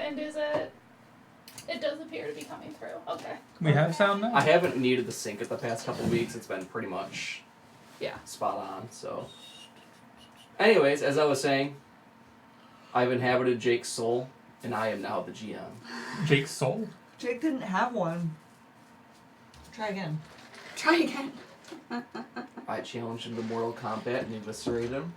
and is it... It does appear to be coming through. Okay. We have sound now? I haven't needed the sync at the past couple of weeks. It's been pretty much Yeah. spot on, so. Anyways, as I was saying, I've inhabited Jake's soul, and I am now the GM. Jake's soul? Jake didn't have one. Try again. Try again. I challenged him to Mortal Kombat and eviscerated him.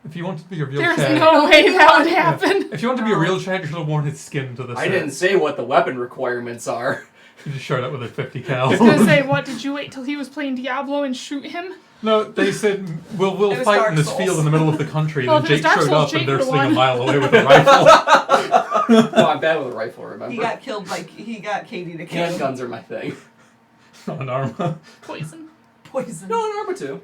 If you want to be a real There's Chad... no way that would happen. If you want to be a real Chad, you should have worn his skin to the I didn't say what the weapon requirements are. You just showed up with a 50 I cal. was gonna say, what, did you wait till he was playing Diablo and shoot him? No, they said, we'll It was fight Dark in this Souls. field in the middle of the country. Well, Then if it was Jake Dark showed Souls, up Jake and they're would've sitting a won. mile away with a rifle. No, I'm bad with a rifle, remember? He got killed he got Katie to kill him. Handguns are my thing. An armor. Poison. Poison. No, an armor too.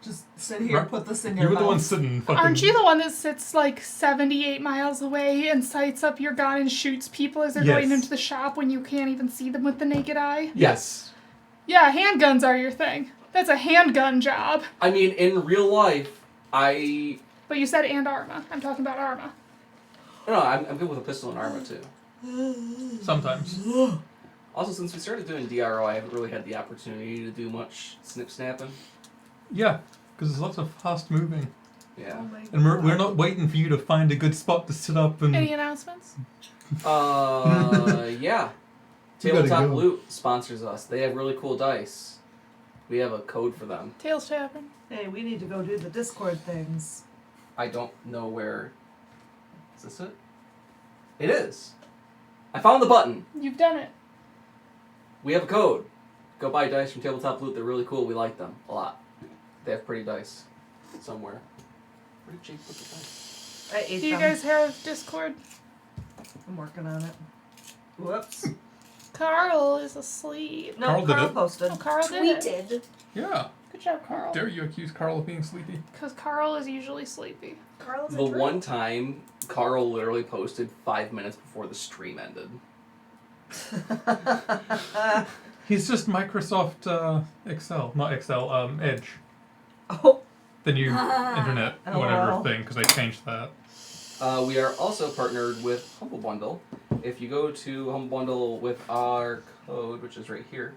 Just sit here, Right. put this in You your were mouth. the one sitting fucking... Aren't you the one that sits like 78 miles away and sights up your gun and shoots people as they're Yes. going into the shop when you can't even see them with the naked eye? Yes. Yeah, handguns are your thing. That's a handgun job. I mean, in real life, I... But you said and Arma. I'm talking about Arma. No, I'm good with a pistol and armor too. Sometimes. Also, since we started doing DRO, I haven't really had the opportunity to do much snip-snapping. Yeah, because there's lots of fast moving. Yeah. Oh my And we're God. not waiting for you to find a good spot to sit up and... Any announcements? Yeah. You gotta Tabletop go. Loot sponsors us. They have really cool dice. We have a code for them. Tails Tavern. Hey, we need to go do the Discord things. I don't know where... Is this it? It is. I found the button. You've done it. We have a code. Go buy dice from Tabletop Loot. They're really cool. We like them a lot. They have pretty dice somewhere. Where did Jake put the dice? I ate Do you them. guys have Discord? I'm working on it. Whoops. Carl is asleep. No, Carl did it. posted. Oh, Carl did it. Tweeted. Yeah. Good job, Carl. Dare you accuse Carl of being sleepy? Because Carl is usually sleepy. Carl's The one time Carl literally posted 5 minutes before the stream ended. He's just Microsoft Excel. Not Excel, Edge. Oh. The new internet Oh, whatever wow. thing, because I changed that. We are also partnered with Humble Bundle. If you go to Humble Bundle with our code, which is right here,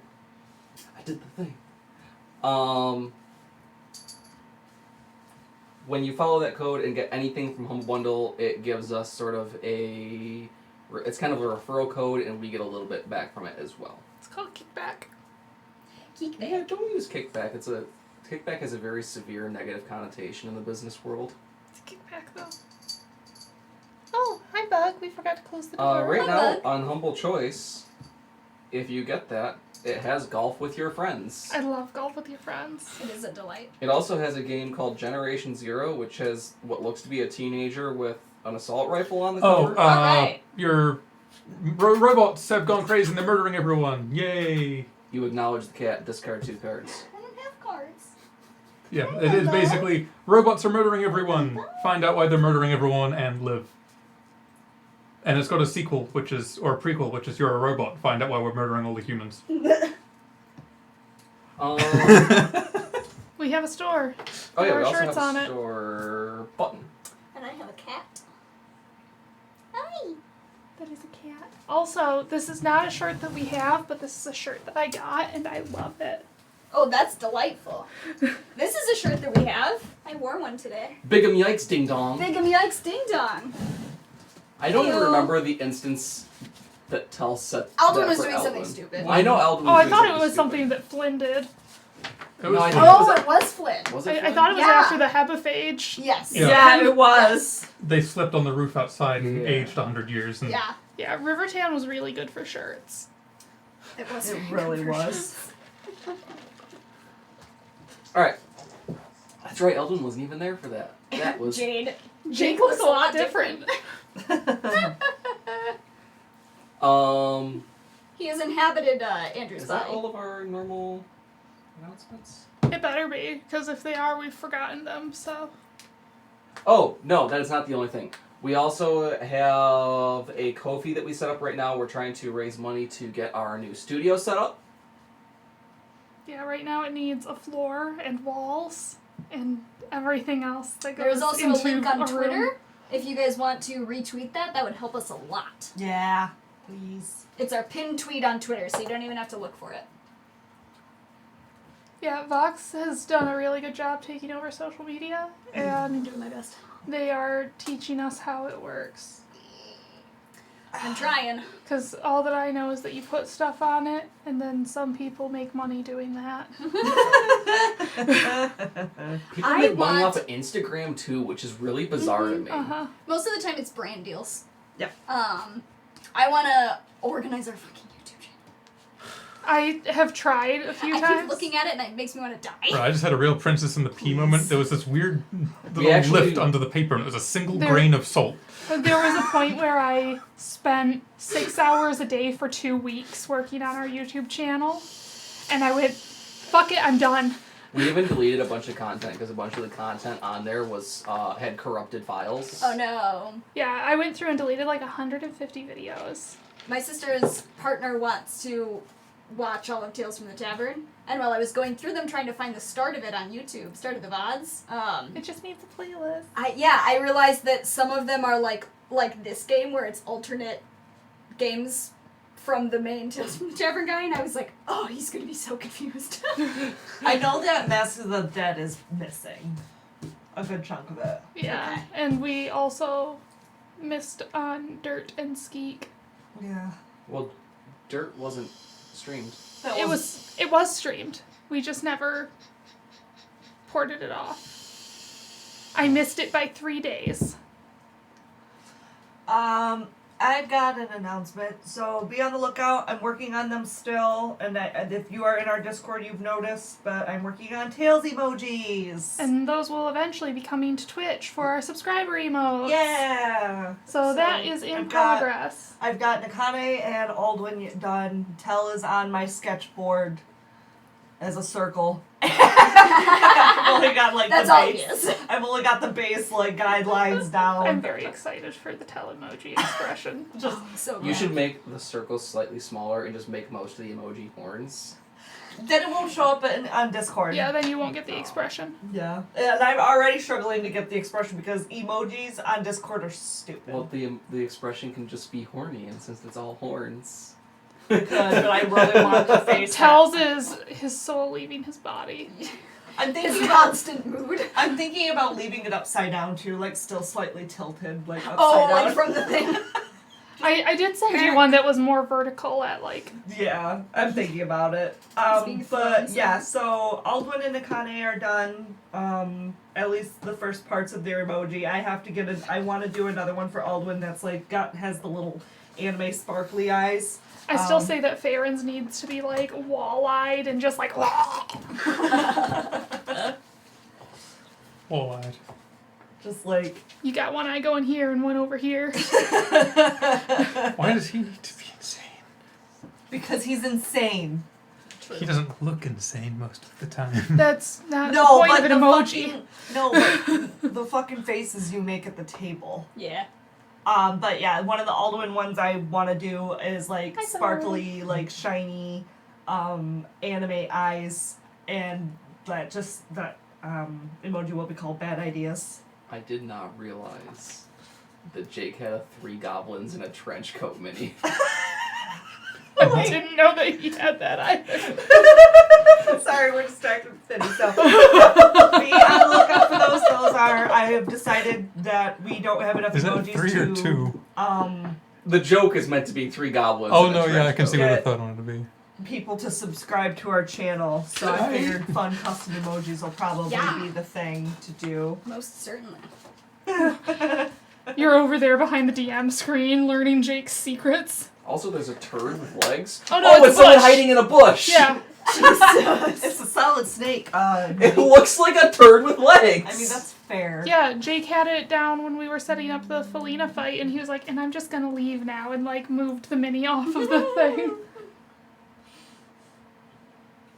I did the thing. When you follow that code and get anything from Humble Bundle, it gives us sort of it's kind of a referral code, and we get a little bit back from it as well. It's called Kickback. Yeah, don't use kickback. Kickback has a very severe negative connotation in the business world. It's a kickback, though. Oh, hi, Bug. We forgot to close the door. Right Hi, now, Bug. on Humble Choice, if you get that, it has golf with your friends. I love golf with your friends. It is a delight. It also has a game called Generation Zero, which has what looks to be a teenager with an assault rifle on the Oh, cover. Alright. your robots have gone crazy and they're murdering everyone. Yay! You acknowledge the cat, discard 2 cards. I don't have cards. Yeah, it is basically robots are murdering everyone. Find out why they're murdering everyone and live. And it's got a sequel, or a prequel, which is you're a robot. Find out why we're murdering all the humans. Oh We have a store. yeah, There we are also shirts have on a it. store button. And I have a cat. Hi. That is a cat. Also, this is not a shirt that we have, but this is a shirt that I got, and I love it. Oh, that's delightful. This is a shirt that we have. I wore one today. Big'em yikes, ding dong. Big'em yikes ding dong. I don't even Ew. remember the instance that tells said. Alden that was for doing something Alden. stupid. I know Alden was Oh, I doing thought it was stupid. something that Flynn did. It was No, I fun. think- Oh, it was Flint. Was it? I thought it was Yeah. after the Hebephage. Yes. Yeah. Yeah, it was. They slept on the roof outside and Yeah. aged 100 years. And Yeah. Yeah, Rivertown was really good for shirts. It was. It very really good for was. sure. Alright. That's right, Alden wasn't even there for that. That was. Jade. Jake looks a lot different. He has inhabited Andrew's Is that body. all of our normal announcements? It better be, because if they are, we've forgotten them, so. Oh, no, that is not the only thing. We also have a Ko-fi that we set up right now. We're trying to raise money to get our new studio set up. Yeah, right now it needs a floor and walls and everything else that goes There's also a into link on a room. Twitter. If you guys want to retweet that, that would help us a lot. Yeah, please. It's our pinned tweet on Twitter, so you don't even have to look for it. Yeah, Vox has done a really good job taking over social media, I'm and doing my best. they are teaching us how it works. I'm trying. Because all that I know is that you put stuff on it, and then some people make money doing that. People make money off of Instagram too, which is really bizarre to me. Uh-huh. Most of the time it's brand deals. Yep. I want to organize our fucking YouTube channel. I have tried a few I times. keep looking at it and it makes me want to die. Bro, I just had a real Princess and the Pea moment. There was this weird little actually- lift under the paper, and it was a single There- grain of salt. There was a point where I spent 6 hours a day for 2 weeks working on our YouTube channel, and I went, fuck it, I'm done. We even deleted a bunch of content because a bunch of the content on there was had corrupted files. Oh no. Yeah, I went through and deleted like 150 videos. My sister's partner wants to watch all of Tales from the Tavern, and while I was going through them trying to find the start of it on YouTube, start of the VODs, It just needs a playlist. I realized that some of them are like this game where it's alternate games from the main Tales from the Tavern guy, and I was like, oh, he's gonna be so confused. I know that Mask of the Dead is missing a good chunk of it. Yeah, Okay. and we also missed on Dirt and Skeek. Yeah. Well, Dirt wasn't streamed. It was streamed. We just never ported it off. I missed it by 3 days. I've got an announcement, so be on the lookout. I'm working on them still, and if you are in our Discord, you've noticed, but I'm working on Tails emojis. And those will eventually be coming to Twitch for our subscriber emotes. Yeah. So that is in I've got- progress. I've got Nakane and Aldwin done. Tell is on my sketchboard as a circle. I've only got like That's the all he base. is. I've only got the base like guidelines down. I'm very excited for the tell emoji expression. Just So You glad. should make the circles slightly smaller and just make most of the emoji horns. then it won't show up on Discord. Yeah, then you won't get the expression. Yeah, and I'm already struggling to get the expression because emojis on Discord are stupid. Well, the expression can just be horny, and since it's all horns. Good, but I really want the face. Tells is his soul leaving his body. I'm His thinking about. constant mood. I'm thinking about leaving it upside down too, like still slightly tilted, like upside Oh, down. like from the thing. I did send you one that was more vertical at like... Yeah, I'm thinking about it. Speaking of But friends, yeah, so Aldwin and Nakane are done. At least the first parts of their emoji. I have to get I want to do another one for Aldwin that's like has the little anime sparkly eyes. I still say that Farron's needs to be like wall-eyed and just like... Wall-eyed. Just like. You got one eye going here and one over here. Why does he need to be insane? Because he's insane. He doesn't look insane most of the time. That's not No, the point but of the an emoji. fucking but the fucking faces you make at the table. Yeah. But yeah, one of the Aldwin ones I want to do is like Hi, sparkly, like shiny, anime eyes, and that emoji will be called Bad Ideas. I did not realize that Jake had a 3 goblins in a trench coat mini. I didn't know that he had that either. Sorry, we're distracted with Finny. So be on the lookout for those. Those are. I have decided that we don't have enough Is that emojis 3 to. or 2? The joke is meant to be 3 goblins. Oh in a no, yeah, trench I can coat. see what I Yeah. thought it wanted to be. People to subscribe to our channel, so I figured fun custom emojis will probably Yeah. be the thing to do. Most certainly. You're over there behind the DM screen learning Jake's secrets. Also, there's a turd with legs. Oh, no, it's it's a someone bush. hiding in a bush. Yeah. It's a solid snake. It looks like a turd with legs. I mean, that's fair. Yeah, Jake had it down when we were setting up the Felina fight, and he was like, and I'm just gonna leave now, and like moved the mini off of the thing.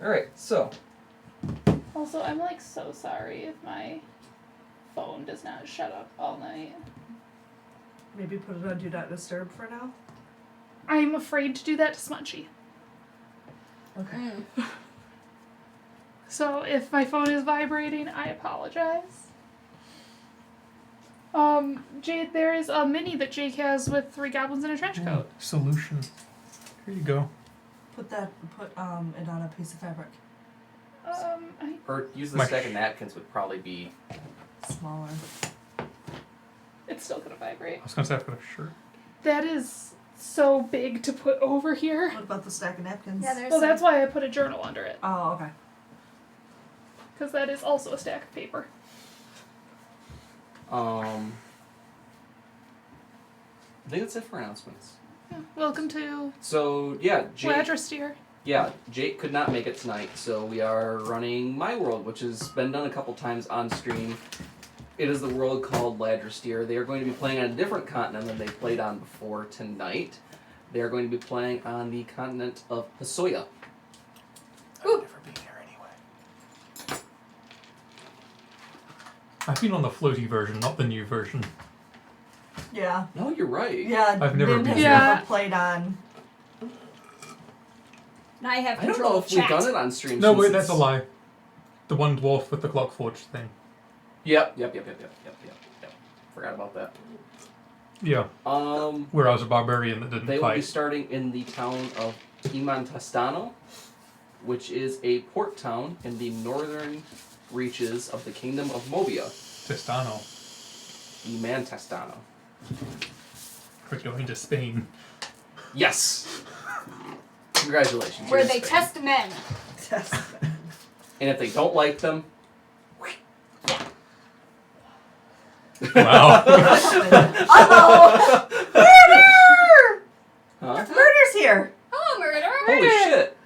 Alright, so. Also, I'm like so sorry if my phone does not shut up all night. Maybe put it on Do Not Disturb for now. I'm afraid to do that to Smudgy. Okay. So if my phone is vibrating, I apologize. Jade, there is a mini that Jake has with 3 goblins in a trench coat. Solution. Here you go. Put it on a piece of fabric. Or use the stack of napkins would probably be... Smaller. It's still gonna vibrate. I was gonna say I've got a shirt. That is so big to put over here. What about the stack of napkins? Yeah, there's Well, some- that's why I put a journal under it. Oh, okay. Because that is also a stack of paper. I think that's it for announcements. Yeah. Welcome to So, yeah, Ladristeer. Jake could not make it tonight, so we are running My World, which has been done a couple times on stream. It is the world called Ladristeer. They are going to be playing on a different continent than they played on before tonight. They are going to be playing on the continent of Hisoya. I've never been there anyway. I've been on the floaty version, not the new version. Yeah. No, you're right. Yeah. I've never Nin been has there. never played on. And I have I don't control know of if we've chat. done it on stream. No, since wait, it's- that's a lie. The one dwarf with the Clockforge thing. Yep. Forgot about that. Yeah, where I was a barbarian that didn't They will be fight. starting in the town of Imantastano, which is a port town in the northern reaches of the kingdom of Mobia. Testano. Imantastano. We're going to Spain. Yes! Congratulations. Where you're they in Spain. test men. And if they don't like them, Wow. Uh-oh! huh? Murder's here. Oh, murder! Holy shit!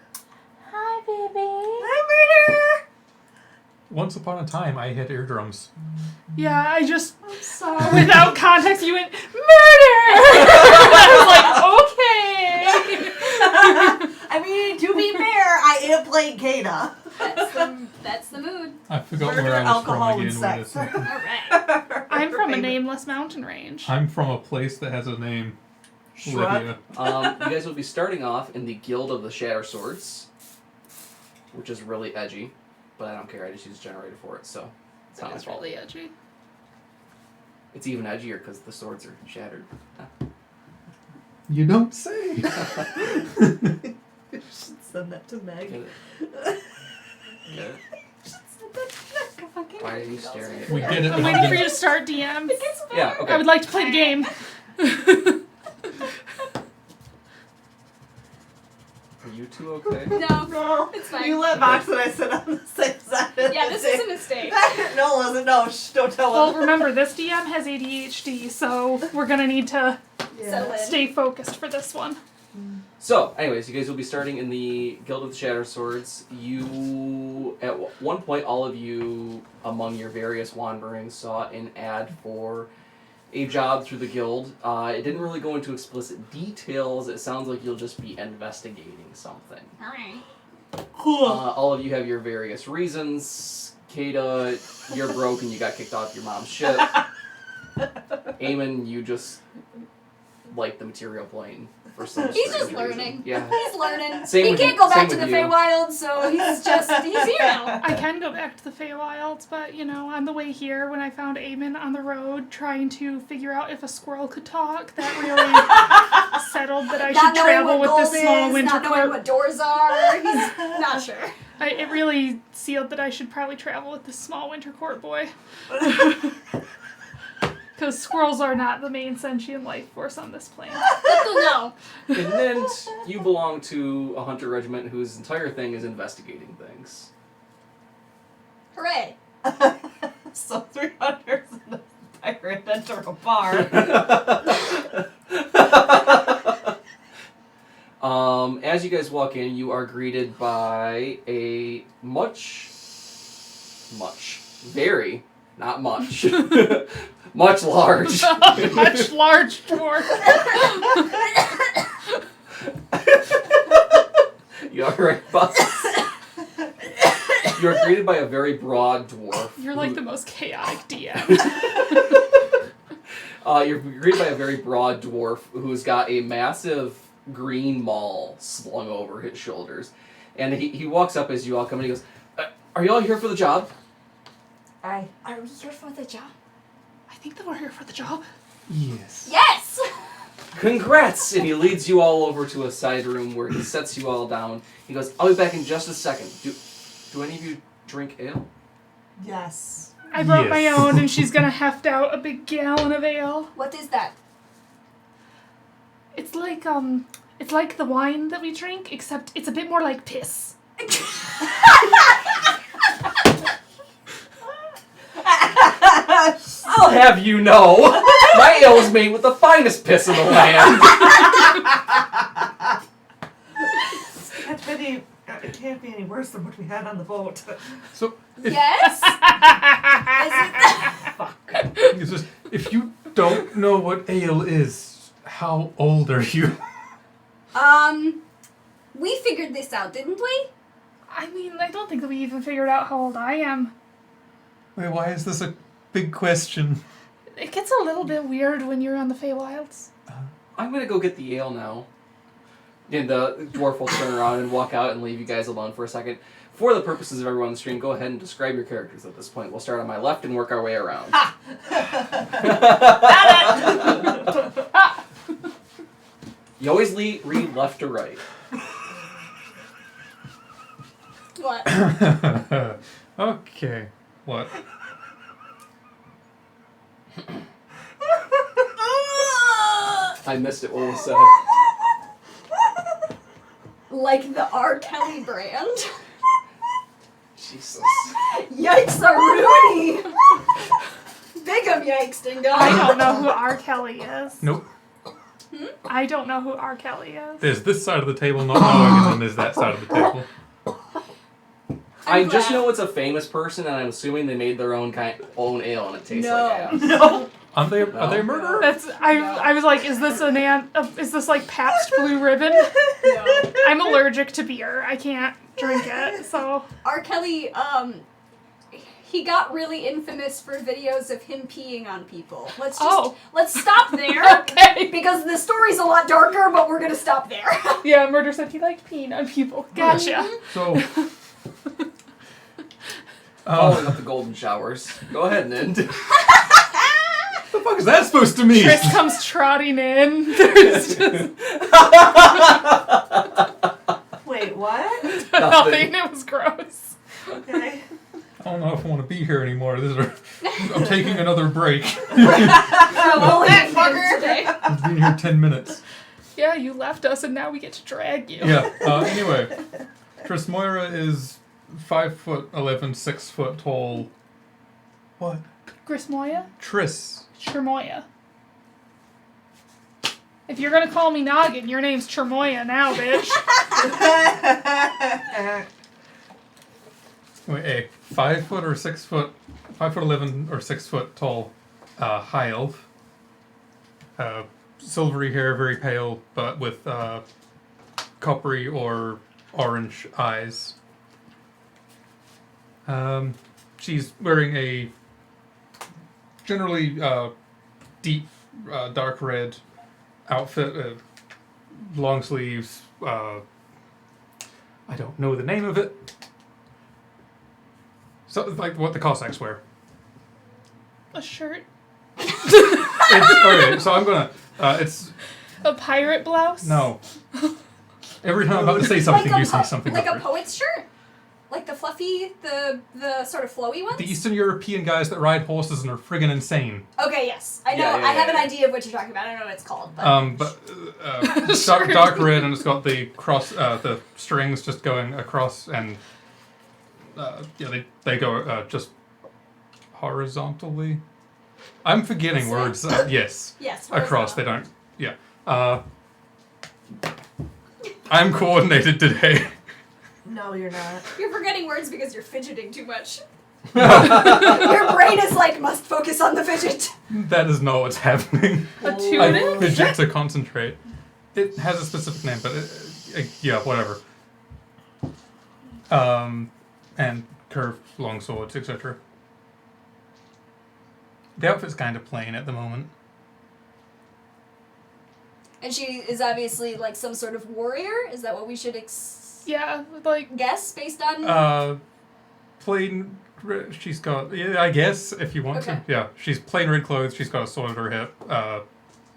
Hi, baby. Hi, murder. Once upon a time, I had eardrums. Yeah, I just, I'm sorry. without context, you went, murder! I was like, okay. I mean, to be fair, I am playing Kata. That's the mood. I forgot Murder, where I was alcohol, from and again. Wait a sex. second. Alright. I'm from a nameless mountain range. I'm from a place that has a name. Shrug. Libya. You guys will be starting off in the Guild of the Shatterswords, which is really edgy, but I don't care. I just use a generator for it, so it's not my That's fault. really edgy. It's even edgier because the swords are shattered. You don't say. You should send that to Meg. Get it? Get it? Why are you staring at We me? get it. I'm waiting for you to start DMs. Yeah, okay. I would like to play the game. Are you two okay? No, No, it's fine. you let Vox and I sit on the same side. Yeah, this is a mistake. No, it wasn't. No, shh, don't tell Well, him. remember, this DM has ADHD, so we're gonna need to Settle in. stay focused for this one. So, anyways, you guys will be starting in the Guild of the Shatterswords. You, at one point, all of you, among your various wanderings, saw an ad for a job through the guild. It didn't really go into explicit details. It sounds like you'll just be investigating something. Alright. All of you have your various reasons. Kata, you're broke and you got kicked off your mom's ship. Eamon, you just like the material plane for some He's strange just reason. learning. Yeah. He's learning. Same He with can't you- go back same to the with you. Feywild, so he's here now. I can go back to the Feywilds, but, you know, on the way here, when I found Eamon on the road trying to figure out if a squirrel could talk, that really settled that I Not should knowing travel what with this gold small is, winter not knowing court. what doors are. He's not sure. It really sealed that I should probably travel with this small winter court boy. Because squirrels are not the main sentient life force on this planet. No. And then you belong to a hunter regiment whose entire thing is investigating things. Hooray. So 300 and a pirate enter a bar. As you guys walk in, you are greeted by a very, not much, much large. Much large dwarf. You alright, boss? You are greeted by a very broad dwarf. You're like who- the most chaotic DM. You're greeted by a very broad dwarf who's got a massive green maul slung over his shoulders. And he walks up as you all come in and he goes, are you all here for the job? Aye. Are we here for the job? I think that we're here for the job. Yes. Yes! Congrats! And he leads you all over to a side room where he sets you all down. He goes, I'll be back in just a second. Do any of you drink ale? Yes. I brought my Yes. own, and she's gonna heft out a big gallon of ale. What is that? It's like the wine that we drink, except it's a bit more like piss. I'll have you know, my ale is made with the finest piss in the land. It can't be any worse than what we had on the boat. So, if, Yes? it's just, if you don't know what ale is, how old are you? We figured this out, didn't we? I mean, I don't think that we even figured out how old I am. Wait, why is this a big question? It gets a little bit weird when you're on the Feywilds. I'm gonna go get the ale now. And the dwarf will turn around and walk out and leave you guys alone for a second. For the purposes of everyone on the stream, go ahead and describe your characters at this point. We'll start on my left and work our way around. You always read left to right. What? Okay. What? I missed it. What was said? Like the R. Kelly brand. Jesus. Yikes are Rooney! Big up yikes, ding dong. I don't know who R. Kelly is. Nope. I don't know who R. Kelly is. There's this side of the table not knowing, and then there's that side of the table. I I'm just glad. know it's a famous person, and I'm assuming they made their own ale, and it tastes No. like ass. No. Are they a murderer? That's I was like, is this is this like Pabst Blue Ribbon? No. I'm allergic to beer. I can't drink it. So R. Kelly, he got really infamous for videos of him peeing on people. Let's stop there. okay. Because the story's a lot darker, but we're gonna stop there. Yeah, Murder said he liked peeing on people. Gotcha. So. Following up the golden showers. Go ahead, Nind. What the fuck is that supposed to mean? Chris comes trotting in. There's just Wait, what? nothing. It was gross. Okay. I don't know if I want to be here anymore. I'm taking another break. Well, that fucker. I've been here 10 minutes. Yeah, you left us, and now we get to drag you. Yeah. Anyway, Tris Moira is 5'11", 6 foot tall. What? Grismoya? Tris. Chermoya. If you're gonna call me Noggin, your name's Chermoya now, bitch. Wait, a 5 foot or 6 foot, 5'11" or 6 foot tall, high elf. Silvery hair, very pale, but with coppery or orange eyes. She's wearing a generally deep dark red outfit, long sleeves. I don't know the name of it. So like what the Cossacks wear. A shirt? Okay, so I'm gonna. It's A pirate blouse? no. Every time I'm about to say something, you say something like a different. poet's shirt? Like the fluffy, the sort of flowy ones? The Eastern European guys that ride horses and are friggin' insane. Okay, yes. I know. Yeah, yeah, I have yeah, an yeah. idea of what you're talking about. I don't know what it's called. But Dark red, and it's got the the strings just going across, and they go just horizontally. I'm forgetting words. Yes, yes. across. They don't. Yeah. I'm coordinated today. No, you're not. You're forgetting words because you're fidgeting too much. Your brain is like, must focus on the fidget. That is not what's happening. A I tunic? fidget to concentrate. It has a specific name, but yeah, whatever. And curved long swords, etc. The outfit's kind of plain at the moment. And she is obviously like some sort of warrior. Is that what we should Yeah, like guess based on? Plain She's got, yeah, I guess, if you want Okay. to. Yeah, she's plain red clothes. She's got a sword at her hip.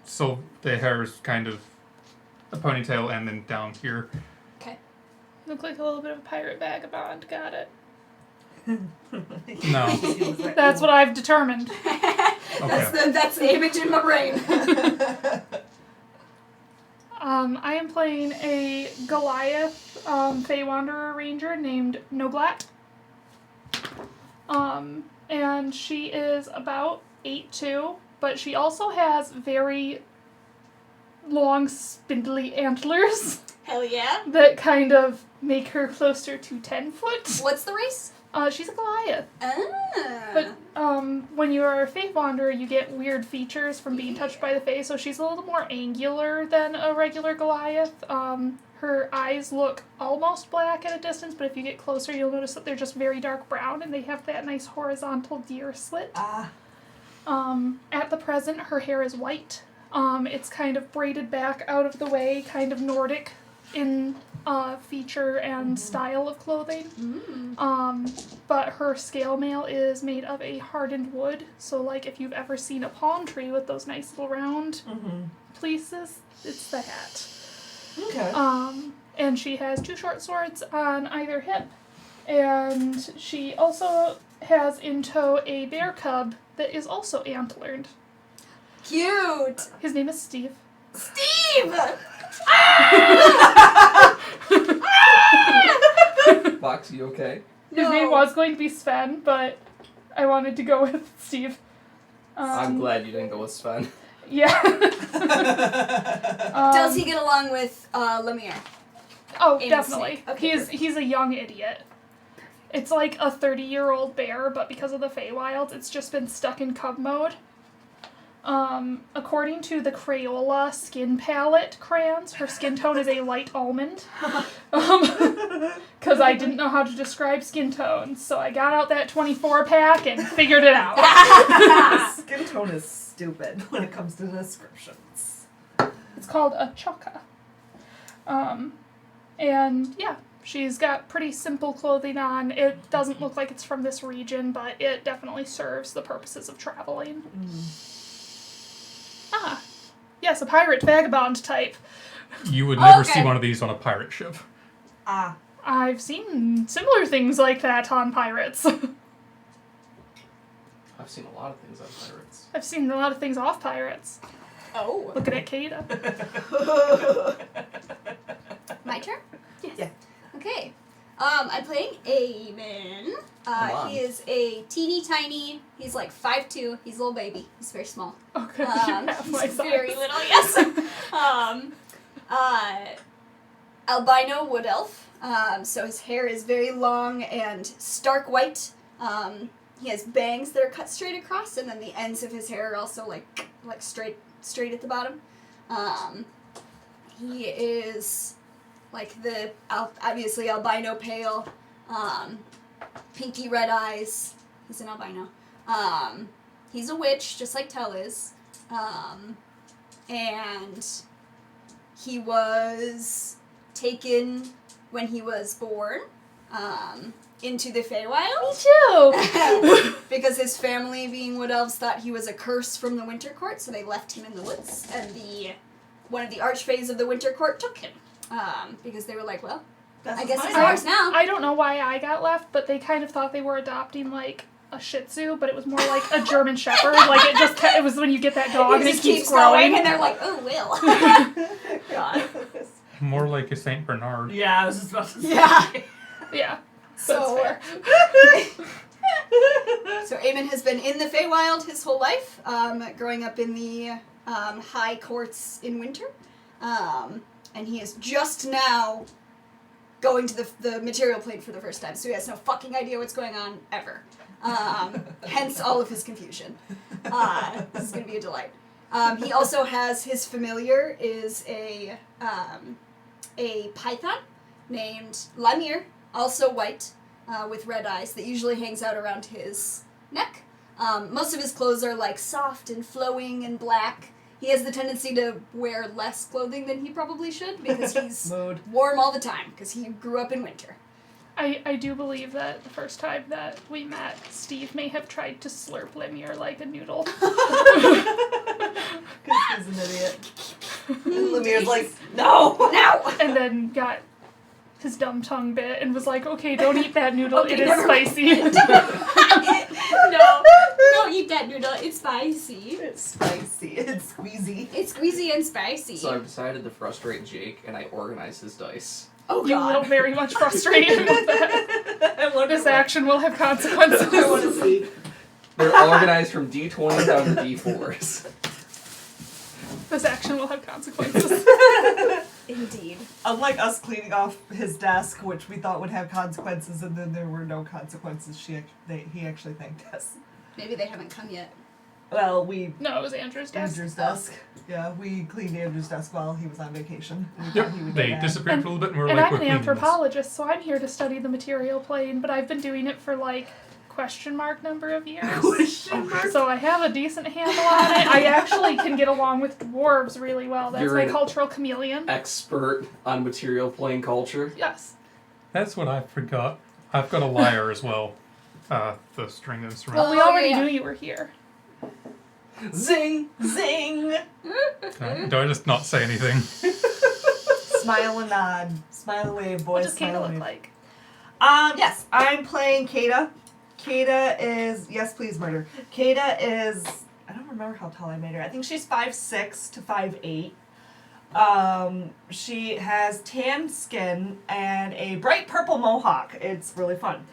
So the hair is kind of a ponytail and then down here. Okay. Look like a little bit of a pirate vagabond. Got it. No. That's what I've determined. Okay. That's the image in my brain. I am playing a Goliath Fey Wanderer Ranger named Noblat. And she is about 8'2", but she also has very long, spindly antlers Hell yeah. that kind of make her closer to 10 foot. What's the race? She's a Goliath. Ah. But when you are a Fae Wanderer, you get weird features from being touched by the Fae, so she's a little more angular than a regular Goliath. Her eyes look almost black at a distance, but if you get closer, you'll notice that they're just very dark brown, and they have that nice horizontal deer slit. At the present, her hair is white. It's kind of braided back out of the way, kind of Nordic in feature and style of clothing. But her scale mail is made of a hardened wood, so like if you've ever seen a palm tree with those nice little round pieces, it's the hat. Okay. And she has 2 short swords on either hip, and she also has in tow a bear cub that is also antlered. Cute. His name is Steve. Steve! Fox, you okay? His name was going to be Sven, but I wanted to go with Steve. I'm glad you didn't go with Sven. Yeah. Does he get along with Lemire? Oh, Amos definitely. Snake. Okay, He's a young idiot. It's like a 30-year-old bear, but because of the Feywilds, it's just been stuck in cub mode. According to the Crayola skin palette crayons, her skin tone is a light almond. Because I didn't know how to describe skin tones, so I got out that 24-pack and figured it out. Skin tone is stupid when it comes to descriptions. It's called a choka. And yeah, she's got pretty simple clothing on. It doesn't look like it's from this region, but it definitely serves the purposes of traveling. Ah, yes, a pirate vagabond type. You would never Okay. see one of these on a pirate ship. I've seen similar things like that on pirates. I've seen a lot of things on pirates. I've seen a lot of ththings off pirates. Oh. Looking at Kada. My turn? Yes. Yeah. Okay. I'm playing Eamon. Come on. He is a teeny tiny, he's like 5'2", he's a little baby. He's very small. Okay, you have my He's size. very little, yes. Albino wood elf. So his hair is very long and stark white. He has bangs that are cut straight across, and then the ends of his hair are also like straight at the bottom. He is like the obviously albino pale, pinky red eyes. He's an albino. He's a witch, just like Tell is. And he was taken when he was born into the Feywild. Too. Because his family, being wood elves, thought he was a curse from the Winter Court, so they left him in the woods, and one of the archfays of the Winter Court took him. Because they were like, well, I guess it's ours now. I don't know why I got left, but they kind of thought they were adopting like a Shih Tzu, but it was more like a German Shepherd. Like it was when you get that dog and it just keeps growing. and they're like, oh, Will. God. More like a Saint Bernard. Yeah, I was just about to say. Yeah. Yeah. So, That's so Eamon has been in the Feywild his whole life, growing up in the high courts in winter, and he is just now going to the material plane for the first time, so he has no fucking idea what's going on ever. Hence all of his confusion. This is going to be a delight. He also has his familiar is a python named Lamir, also white, with red eyes, that usually hangs out around his neck. Most of his clothes are like soft and flowing and black. He has the tendency to wear less clothing than he probably should because he's Mood. warm all the time because he grew up in winter. I do believe that the first time that we met, Steve may have tried to slurp Lemire like a noodle. Because he's an idiot. And Lemire's like, no! No! And then got his dumb tongue bit and was like, okay, don't eat that noodle, Okay, it is never mind. spicy. No, don't eat that noodle. It's spicy. It's spicy. It's squeezy. It's squeezy and spicy. So I've decided to frustrate Jake, and I organize his dice. Oh You will god. very much frustrate him with that. I wonder This what- action will have consequences. I want to see. They're organized from D20s down to D4s. This action will have consequences. Indeed. Unlike us cleaning off his desk, which we thought would have consequences, and then there were no consequences, he actually thanked us. Maybe they haven't come yet. Well, we No, it was Andrew's desk. Andrew's desk. Yeah, we cleaned Andrew's desk while he was on vacation. We Yep, thought he would they get mad. disappeared for a little bit and we're And like, I'm we're an cleaning this. anthropologist, so I'm here to study the material plane, but I've been doing it for like question mark number of years. Question mark? So I have a decent handle on it. I actually can get along with dwarves really well. That's You're my an- cultural chameleon. Expert on material plane culture. Yes. That's what I forgot. I've got a lyre as well. The string instrument. Well, we Oh, already yeah. knew you were here. Zing! Zing! Do I just not say anything? Smile and nod. Smile and wave, What boys. does Kata Smile and look wave. like? Yes, I'm playing Kata. Kata is, yes please murder. Kata is, I don't remember how tall I made her. I think she's 5'6" to 5'8". She has tan skin and a bright purple mohawk. It's really fun.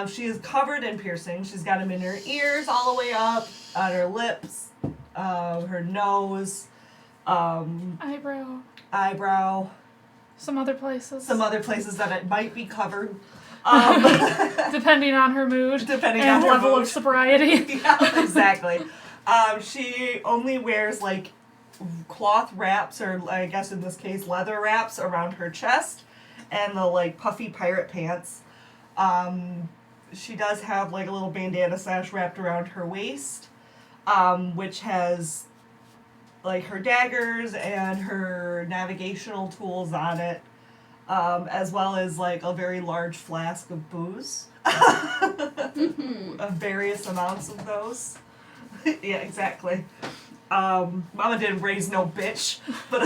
She is covered in piercings. She's got them in her ears all the way up, on her lips, her nose, eyebrow, Some other places. some other places that it might be covered. Depending on her mood. Depending and on her level mood. of sobriety. Yeah, exactly. She only wears like cloth wraps, or I guess in this case leather wraps around her chest, and the like puffy pirate pants. She does have like a little bandana sash wrapped around her waist, which has like her daggers and her navigational tools on it, as well as like a very large flask of booze. Of various amounts of those. Yeah, exactly. Mama didn't raise no bitch, but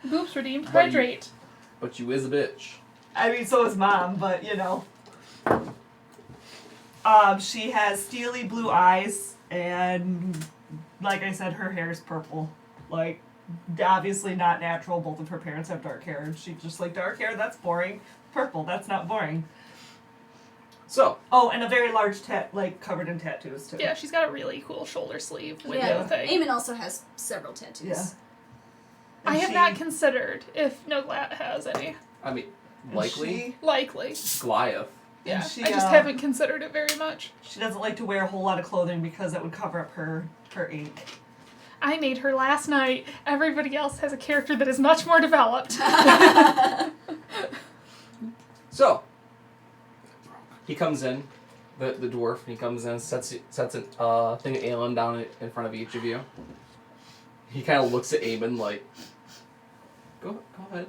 Boobs redeemed. But you- Hydrate. But you is a bitch. I mean, so is Mom, but you know. She has steely blue eyes, and like I said, her hair is purple. Like, obviously not natural. Both of her parents have dark hair, and she's just like, dark hair, that's boring. Purple, that's not boring. So, Oh, and a very large like covered in tattoos too. Yeah, she's got a really cool shoulder sleeve window Yeah. thing. Eamon also has several tattoos. Yeah. I And have she- not considered if Noglat has any. I mean, and likely Likely. Goliath. Yeah. she, I just haven't considered it very much. She doesn't like to wear a whole lot of clothing because it would cover up her ink. I made her last night. Everybody else has a character that is much more developed. So, he comes in, the dwarf, and he comes in, sets a thing of ale down in front of each of you. He kind of looks at Eamon like, go ahead.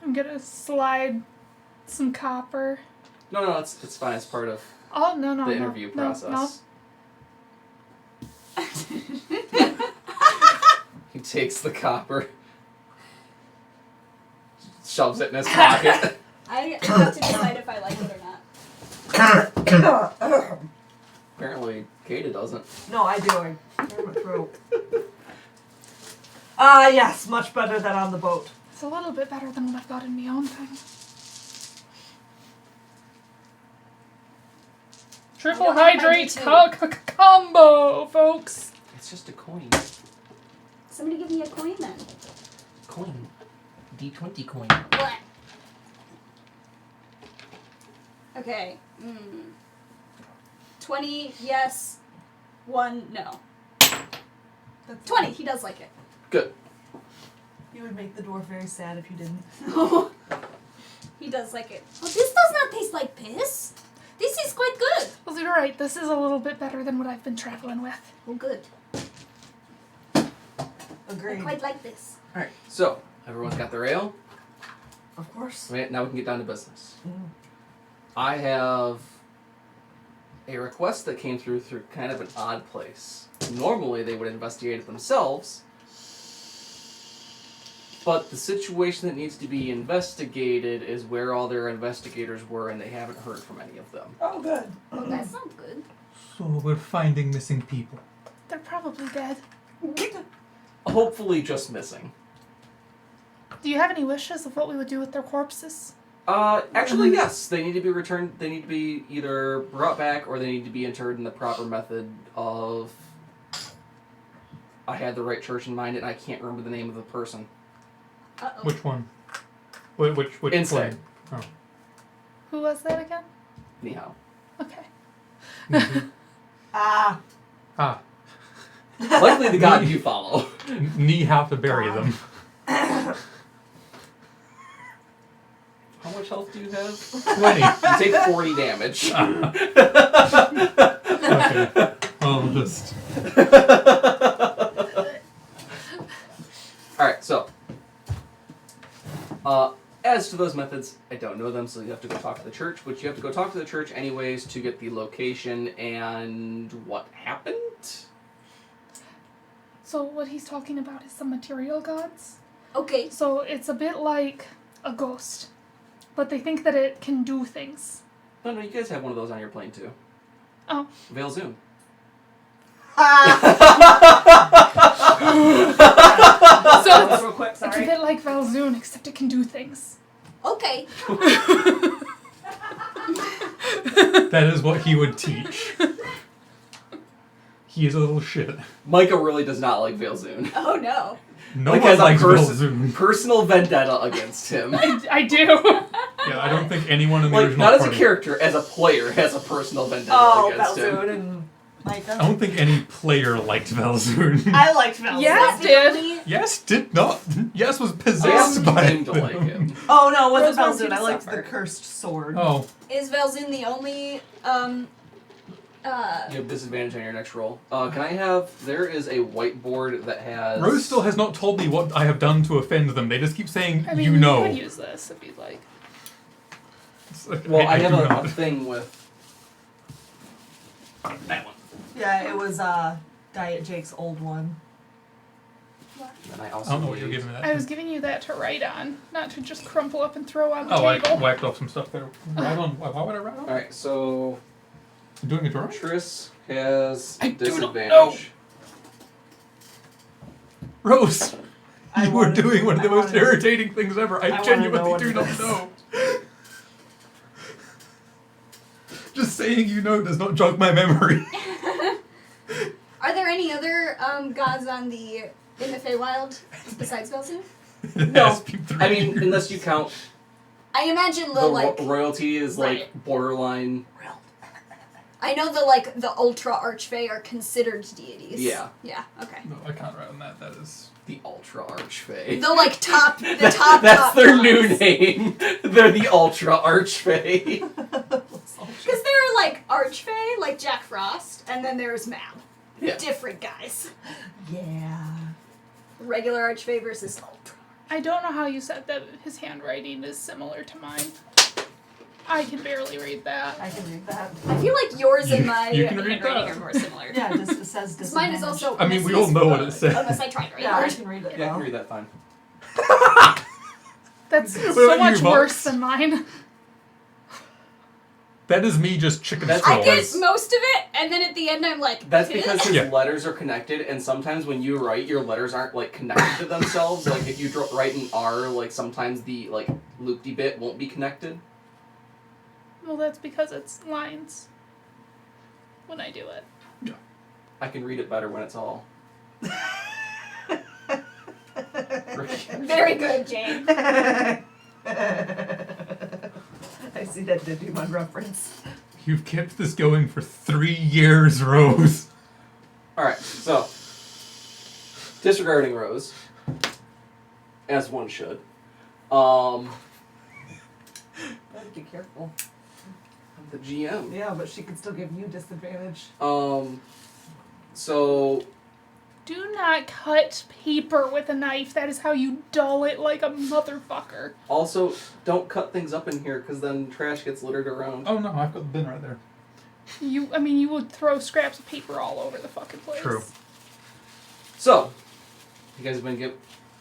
I'm gonna slide some copper. No, it's fine. It's part of Oh, no, no, the no. interview No, process. He takes the copper, shoves it in his pocket. I have to decide if I like it or not. Apparently, Kata doesn't. No, I do. I clear my throat. Yes, much better than on the boat. It's a little bit better than what I've got in my own thing. Triple don't have hydrate mine combo, folks. It's just a coin. Somebody give me a coin then. Coin. D20 coin. What? Okay. 20, yes. 1, no. 20, he does like it. Good. You would make the dwarf very sad if you didn't. He does like it. Oh, this does not taste like piss. This is quite good. Well, you're right. This is a little bit better than what I've been traveling with. Oh, good. I Agreed. quite like this. Alright, so, everyone's got their ale. Of course. Right, now we can get down to business. Mm. I have a request that came through kind of an odd place. Normally they would investigate it themselves, but the situation that needs to be investigated is where all their investigators were, and they haven't heard from any of them. Oh, good. Well, that sounds good. So we're finding missing people. They're probably dead. Hopefully just missing. Do you have any wishes of what we would do with their corpses? Actually, yes. They need to be returned. They need to be either brought back or they need to be interred in the proper method of... I had the right church in mind, and I can't remember the name of the person. Uh-oh. Which one? Which Insane. one? Oh. Who was that again? Anyhow. Okay. Ah. Ah. Likely the god you follow. Knee how to bury them. How much health do you have? 20. You take 40 damage. Okay. I'll just... Alright, so. As to those methods, I don't know them, so you have to go talk to the church, which you have to go talk to the church anyways to get the location and what happened. So what he's talking about is the material gods. Okay. So it's a bit like a ghost, but they think that it can do things. No, you guys have one of those on your plane too. Oh. Veil Zoom. So it's, Real quick, it's a sorry. bit like Valzoon, except it can do things. Okay. That is what he would teach. He is a little shit. Micah really does not like Veil Zoom. Oh no. No Like, one has a likes person- Belzoon. Personal vendetta against him. I do. Yeah, I don't think anyone in the Like, original not as a party... character, as a player, has a personal vendetta Oh, against him. Belzoon and Micah. I don't think any player liked Valzoon. I liked Belzoon. Yes, did. Yes, did not. Yes, was I possessed by seem to them. like him. Oh no, it wasn't Rose wants you Belzoon. to I liked suffer. the cursed sword. Oh, Is Valzoon the only You have disadvantage on your next roll. Can I have... There is a whiteboard that has... Rose still has not told me what I have done to offend them. They just keep saying, I mean, you know. could use this if you'd like. It's like, Well, I have do a not. thing with... That one. Yeah, it was Diet Jake's old one. And I also I don't know what you're need- giving me that. I was giving you that to write on, not to just crumple up and throw on the Oh, I table. whacked off some stuff there. Right on. Why would I write on? Alright, so... I'm doing a drawing? Triss has I do not disadvantage. Rose! I You were wanted- doing one of the I most wanted- irritating things ever. I I wanna know genuinely what do it not is. know. Just saying you know does not jog my memory. Are there any other gods on in the Feywild besides Valzoon? No. SP3. I mean, unless you count I imagine the the like royalty is like Right. borderline. I know the ultra archfey are considered deities. Yeah. Yeah, okay. No, I can't write on that. That is. The Ultra Archfey. The like top top That's their new gods. name. They're the Ultra Archfey. Because there are like archfey, like Jack Frost, and then there's Mab. Yeah. Different guys. Yeah. Regular archfey versus ultra. I don't know how you said that his handwriting is similar to mine. I can barely read that. I can read that. I feel like yours and my You can read handwriting that. are more similar. Yeah, it just says Because mine is disadvantage. also. I mean, we messy all as know what fuck, it says. Unless I tried right. Yeah, I can read it. Yeah, I now. can read that fine. That's What so about much you, Vox? worse than mine. That is me just chicken That's I scrolling. get most of it, and then at the end I'm like. That's because his Yeah. letters are connected, and sometimes when you write, your letters aren't like connected to themselves. Like if you write an R, like sometimes the like loopy bit won't be connected. Well, that's because it's lines. When I do it. I can read it better when it's all. Very good, Jane. I see that Digimon reference. You've kept this going for 3 years, Rose. Alright, so. Disregarding Rose. As one should. Gotta be careful. I'm the GM. Yeah, but she could still give you disadvantage. So Do not cut paper with a knife. That is how you dull it like a motherfucker. Also, don't cut things up in here because then trash gets littered around. Oh no, I've got the bin right there. You would throw scraps of paper all over the fucking place. True. So, you guys have been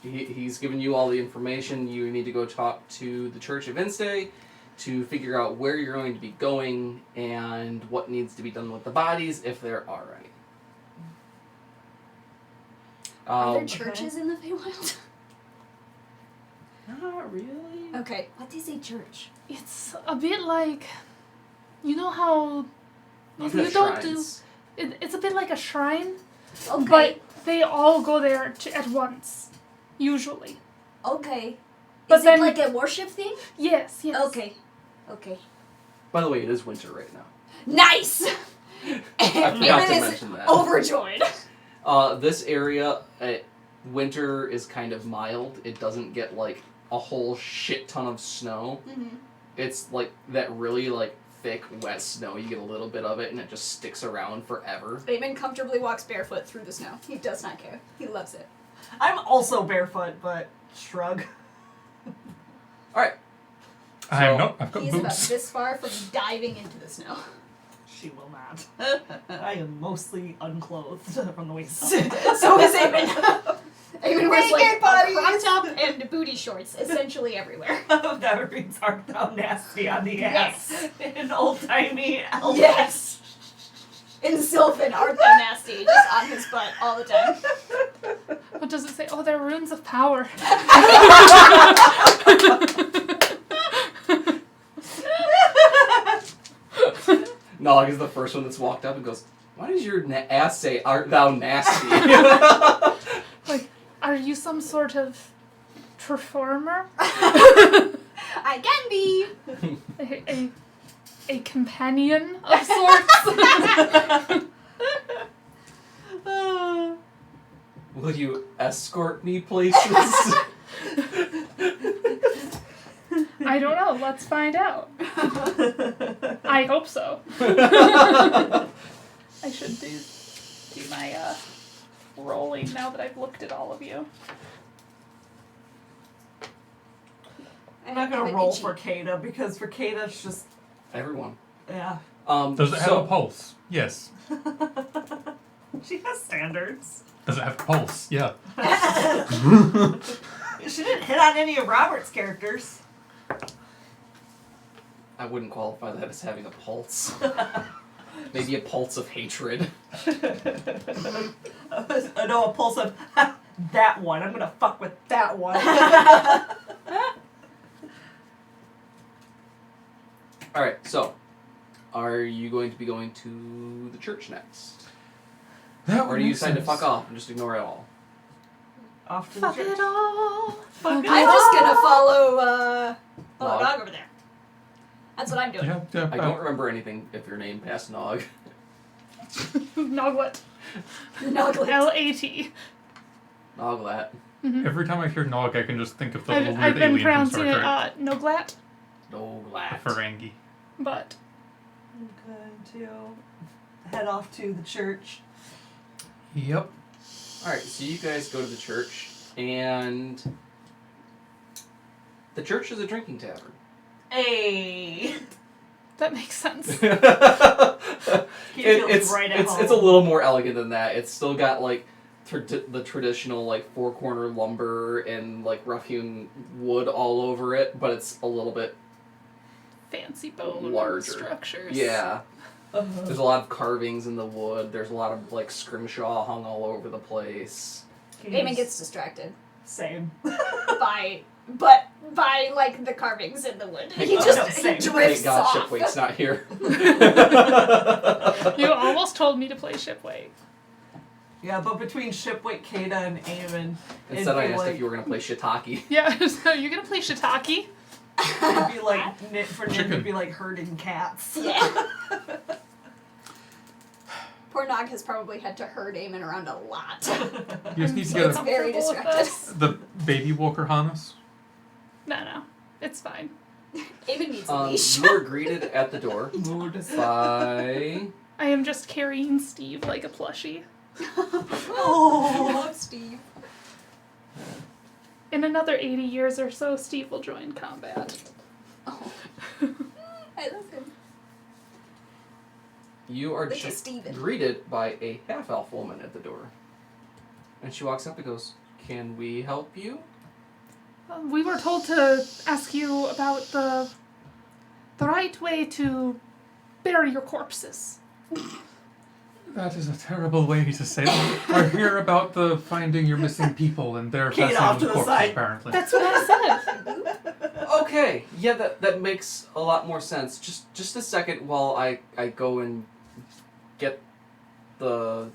he's given you all the information. You need to go talk to the Church of Instay to figure out where you're going to be going and what needs to be done with the bodies, if there are any. Are there churches in the Feywild? Not really. Okay. What is a church? It's a bit like, you know how You you have don't shrines. do. It's a bit like a shrine, Okay. but they all go there at once, usually. Okay. But Is then- it like a worship thing? Yes. Okay. Okay. By the way, it is winter right now. Nice! I forgot to Eamon is mention that. overjoyed. This area, winter is kind of mild. It doesn't get like a whole shit ton of snow. Mm-hmm. It's like that really like thick, wet snow. You get a little bit of it, and it just sticks around forever. Eamon comfortably walks barefoot through the snow. He does not care. He loves it. I'm also barefoot, but shrug. All right. I'm not. I've got He's about boots. this far from diving into the snow. She will not. I am mostly unclothed from the waist up. So is Eamon. Eamon wears like Naked a bodies. crop top and booty shorts, essentially everywhere. That reads art thou nasty on the ass. Yes. In old-timey elf. Yes. In Sylvan, art thou nasty, just on his butt all the time. What does it say? Oh, they're runes of power. Nog is the first one that's walked up and goes, "Why does your ass say art thou nasty?" Like, are you some sort of performer? I can be. A companion of sorts? Will you escort me places? I don't know. Let's find out. I hope so. I should do my rolling now that I've looked at all of you. I'm not gonna roll for Kata because for Kata it's just Everyone. yeah. Does it have a pulse? Yes. She has standards. Does it have a pulse? Yeah. She didn't hit on any of Robert's characters. I wouldn't qualify that as having a pulse. Maybe a pulse of hatred. No, a pulse of that one. I'm gonna fuck with that one. Alright, so, are you going to be going to the church next? That Or do you decide to fuck off and just ignore it all? Off to the Fuck church. it all. Fuck it I'm all. just gonna follow Nog. Nog over there. That's what I'm doing. Yeah. I don't remember anything if your name passed Nog. Noglet. Noglet. L-A-T. Noglat. Every time I hear Nog, I can just think of the little I've weird been alien from pronouncing Star it Trek. Noglat, Noglat. The Ferengi. but I'm going to head off to the church. Yep. Alright, so you guys go to the church, and the church is a drinking tavern. Hey. that makes sense. He feels It's right at it's a home. little more elegant than that. It's still got like the traditional like four corner lumber and like rough hewn wood all over it, but it's a little bit Fancy bone larger structures. Yeah. There's a lot of carvings in the wood. There's a lot of like scrimshaw hung all over the place. Eamon gets distracted Same. by like the carvings in the wood. He Oh, just no, he same. drifts Thank God off. Shipwake's not here. You almost told me to play Shipwake. Yeah, but between Shipwake, Kata, and Eamon, Instead, I it'd be asked like, if you were gonna play shiitake. Yeah, so you're gonna play Shiitake? it'd be like Nick for Nick Chicken. would be like herding cats. Yeah. Poor Nog has probably had to herd Eamon around a lot. You just need to So get It's very comfortable with distracted. this. the baby walker harness. No, it's fine. Eamon needs a leash. You are greeted at the door Mood. by I am just carrying Steve like a plushie. Oh. I love Steve. In another 80 years or so, Steve will join combat. Oh. I love him. You are Look at Steven. greeted by a half-elf woman at the door. And she walks up and goes, "Can we help you?" We were told to ask you about the right way to bury your corpses. That is a terrible way to say it. We're here about the finding your missing people and their Kate off fascinating to the corpses, side. apparently. That's what I said. Okay, yeah, that makes a lot more sense. Just a second while I go and get the...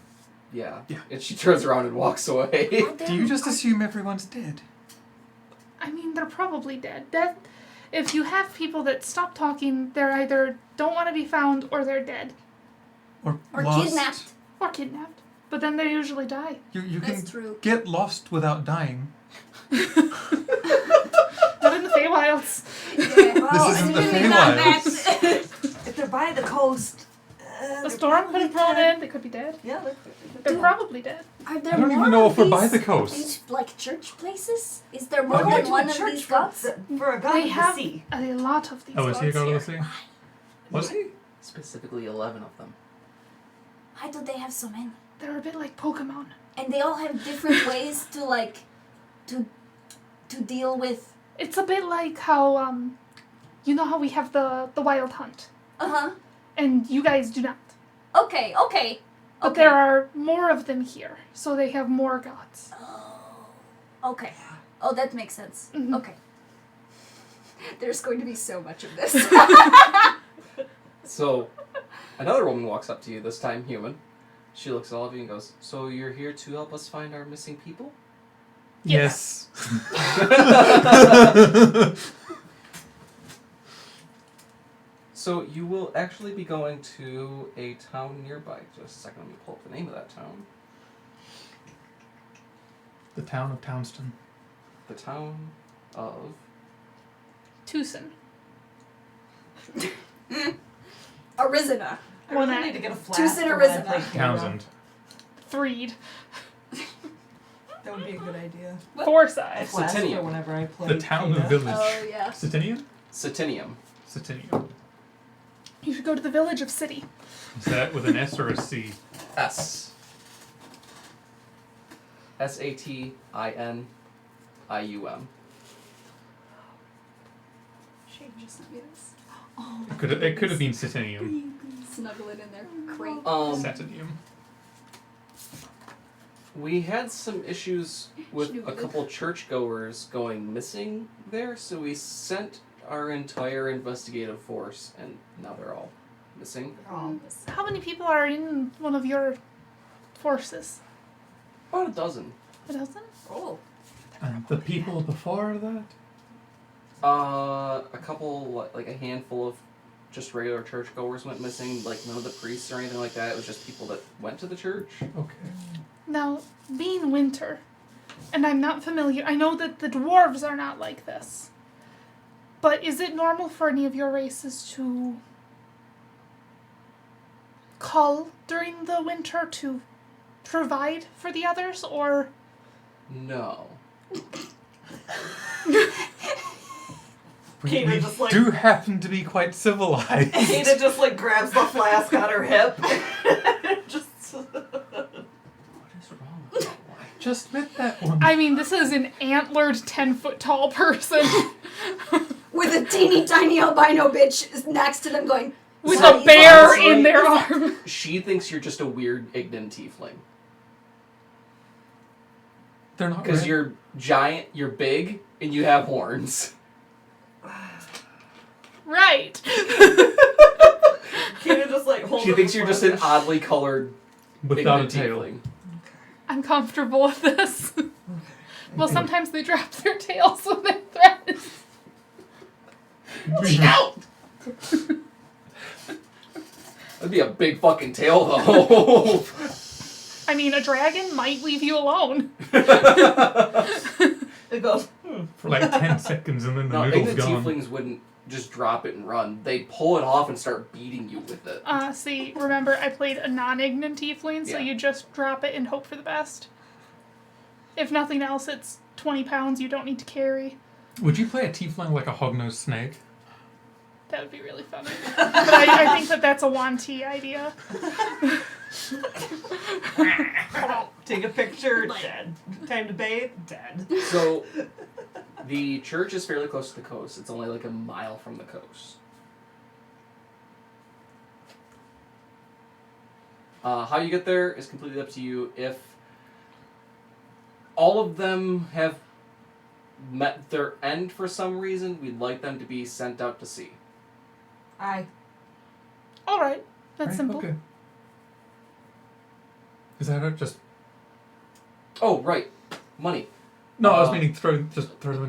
Yeah. And she turns around and walks away. Do you just assume everyone's dead? I mean, they're probably dead. If you have people that stop talking, they're either don't want to be found or they're dead. Or Or kidnapped. Or kidnapped. But then they usually die. You That's can true. get lost without dying. Not in the Feywilds. Yeah, well, isn't it's the really not Feywilds. that. If they're by the coast. The storm could have blown in. They could be dead. Yeah, They're probably dead. Are there I don't more even know of if we're by these- the coast. These, like, church places? Is there more We're going than to one a of church these for, gods? for a god They of the have sea. a lot of these Oh, is he a gods god here. of the sea? Was he? Specifically 11 of them. Why do they have so many? They're a bit like Pokemon. And they all have different ways to, like, to deal with... It's a bit like how, you know how we have the wild hunt, Uh-huh. and you guys do not. Okay. But there are more of them here, so they have more gods. Oh. Okay. Oh, that makes sense. Mhm. Okay. There's going to be so much of this. So, another woman walks up to you, this time human. She looks at all of you and goes, "So you're here to help us find our missing people?" Yes. So you will actually be going to a town nearby. Just a second, let me pull up the name of that town. The town of Townston. The town of... Tucson. Arizona. I One really eye. need to get a flask Tucson for or when I Arizona? play piano. Townsend. Threed. That would be a good idea. What? A Forsyth. flask for Satinium. whenever I play The town piano. of village. Oh, yeah. Satinium? Satinium. Satinium. You should go to the village of City. Is that with an S or a C? S. Satinium. Shane just sent me this. Oh, It could have been Satinium. snuggle it in there. Great. Satinium. We had some issues with She knew a good. couple churchgoers going missing there, so we sent our entire investigative force, and now they're all missing. How many people are in one of your forces? About a dozen. A dozen? Oh. And the people before that? A couple, like a handful of just regular churchgoers went missing, like none of the priests or anything like that. It was just people that went to the church. Okay. Now, being winter, and I'm not familiar, I know that the dwarves are not like this. But is it normal for any of your races to cull during the winter to provide for the others, or... No. We Kata just, like- do happen to be quite civilized. Kata just like grabs the flask on her hip. Just What is wrong with that one? Just met that one. I mean, this is an antlered 10-foot tall person With a teeny tiny albino bitch next to them going... with So, a bear honestly- in their arm. She thinks you're just a weird Ignan tiefling. They're not Because red. you're giant, you're big, and you have horns. Right. Kata just like holds She up thinks the you're just an flask. oddly colored without a Ignan tail. tiefling. I'm comfortable with this. Well, sometimes they drop their tails when they threaten. Out! That'd be a big fucking tail, though. I mean, a dragon might leave you alone. It goes, For like 10 seconds and then the No, noodle's Ignan gone. tieflings wouldn't just drop it and run. They pull it off and start beating you with it. See, remember, I played a non-ignorant tiefling, so Yeah. you just drop it and hope for the best. If nothing else, it's 20 pounds you don't need to carry. Would you play a tiefling like a hognose snake? That would be really funny. But I think that's a 1T idea. Take a picture, dead. Time to bathe, dead. So, the church is fairly close to the coast. It's only like a mile from the coast. How you get there is completely up to you. If all of them have met their end for some reason, we'd like them to be sent out to sea. Aye. Alright, that's Right, simple. Okay. Is that it? Just Oh, right. Money. no. I was meaning throw them into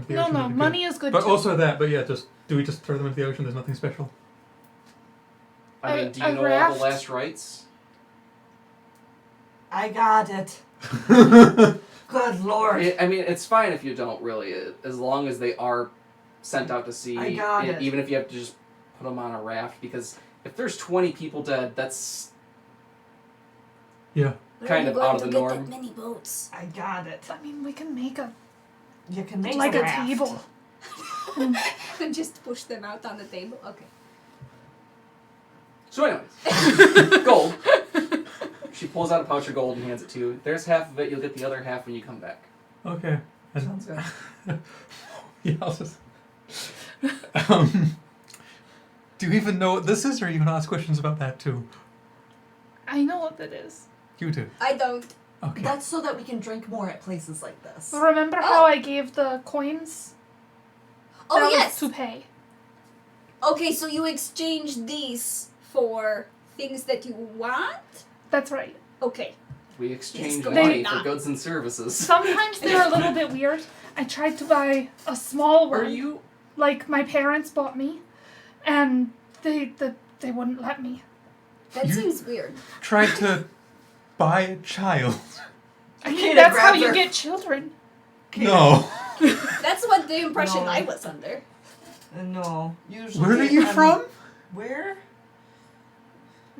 the No, ocean. no, that'd be money good. is good But too. also that. But yeah, do we just throw them into the ocean? There's nothing special. I mean, do you a know all raft? the last rites? I got it. Good lord. I mean, it's fine if you don't really, as long as they are sent out to sea. I got it. Even if you have to just put them on a raft, because if there's 20 people dead, that's Yeah. kind of out of the norm. That many boats. I got it. I mean, we can make You can make like a a raft. table. And just push them out on the table. Okay. So anyways, gold. She pulls out a pouch of gold and hands it to you. There's half of it. You'll get the other half when you come back. Okay. And- Sounds good. Yeah. I'll just. Do you even know what this is, or are you gonna ask questions about that too? I know what that is. You do. I don't. Okay. That's so that we can drink more at places like this. Remember how I gave the coins? Oh, That was yes. to pay. Okay, so you exchange these for things that you want? That's right. Okay. We exchange Yes, money they- for goods and services. Sometimes they're a little bit weird. I tried to buy a small one, Are you? like my parents bought me, and they wouldn't let me. That You- seems weird. Tried to buy a child. I mean, Kata that's how grabs you her. get children. No. That's what the impression No. I was under. No. Usually. Where are you from? Where?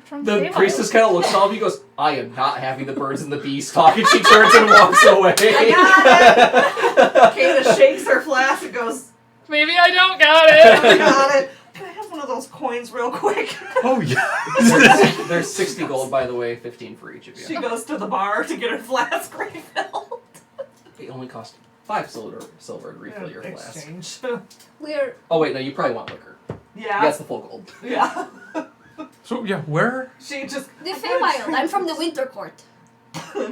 From The Feywild. priestess kind of looks at all of you and goes, I am not having the birds and the bees talk, and she turns and walks away. Kata shakes her flask and goes, Maybe I don't got I it. got it. Can I have one of those coins real quick? Oh yeah. There's 60 gold, by the way, 15 for each of you. She goes to the bar to get her flask refilled. It only cost 5 silver to refill your flask. Exchange. We're Oh wait, no, you probably want liquor. Yeah. That's the full gold. Yeah. So yeah, where She just. the Feywild. I'm from the Winter Court.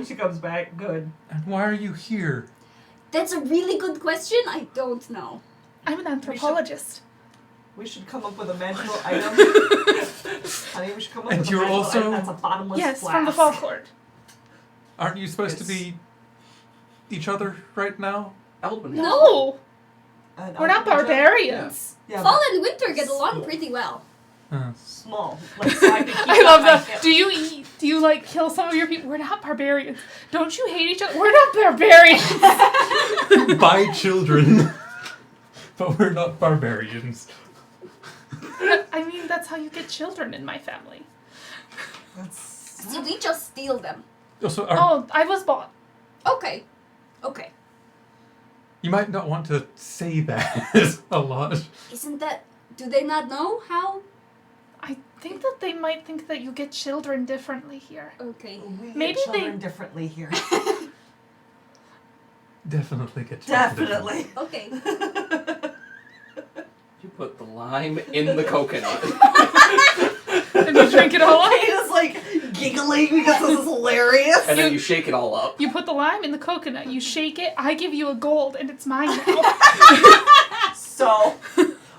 She comes back. Good. and why are you here? That's a really good question. I don't know. I'm an anthropologist. We should come up with a magical item. Honey, we should come up And with you're a magical also- item that's a bottomless Yes, flask. from the Fall Court. Aren't you supposed to It's- be each other right now? Eldwin. No, An we're not alchemy job? barbarians. Yeah, Fall but and Winter get along pretty well. small. Like, so I can keep I love on my that. hip. Do you eat? Do you like kill some of your people? We're not barbarians. Don't you hate each other? We're not barbarians. By children. But we're not barbarians. I mean, that's how you get children in my family. That's- See, we just steal them. Also, Oh, I was bought. Okay. Okay. you might not want to say that a lot. Isn't that... Do they not know how? I think that they might think that you get children differently here. Okay. We Maybe get they- children differently here. Definitely get children. Definitely. Okay. You put the lime in the coconut. And you drink it all up. Kata's like giggling because this is hilarious. And then you shake it all up. You put the lime in the coconut. You shake it. I give you a gold, and it's mine now. So,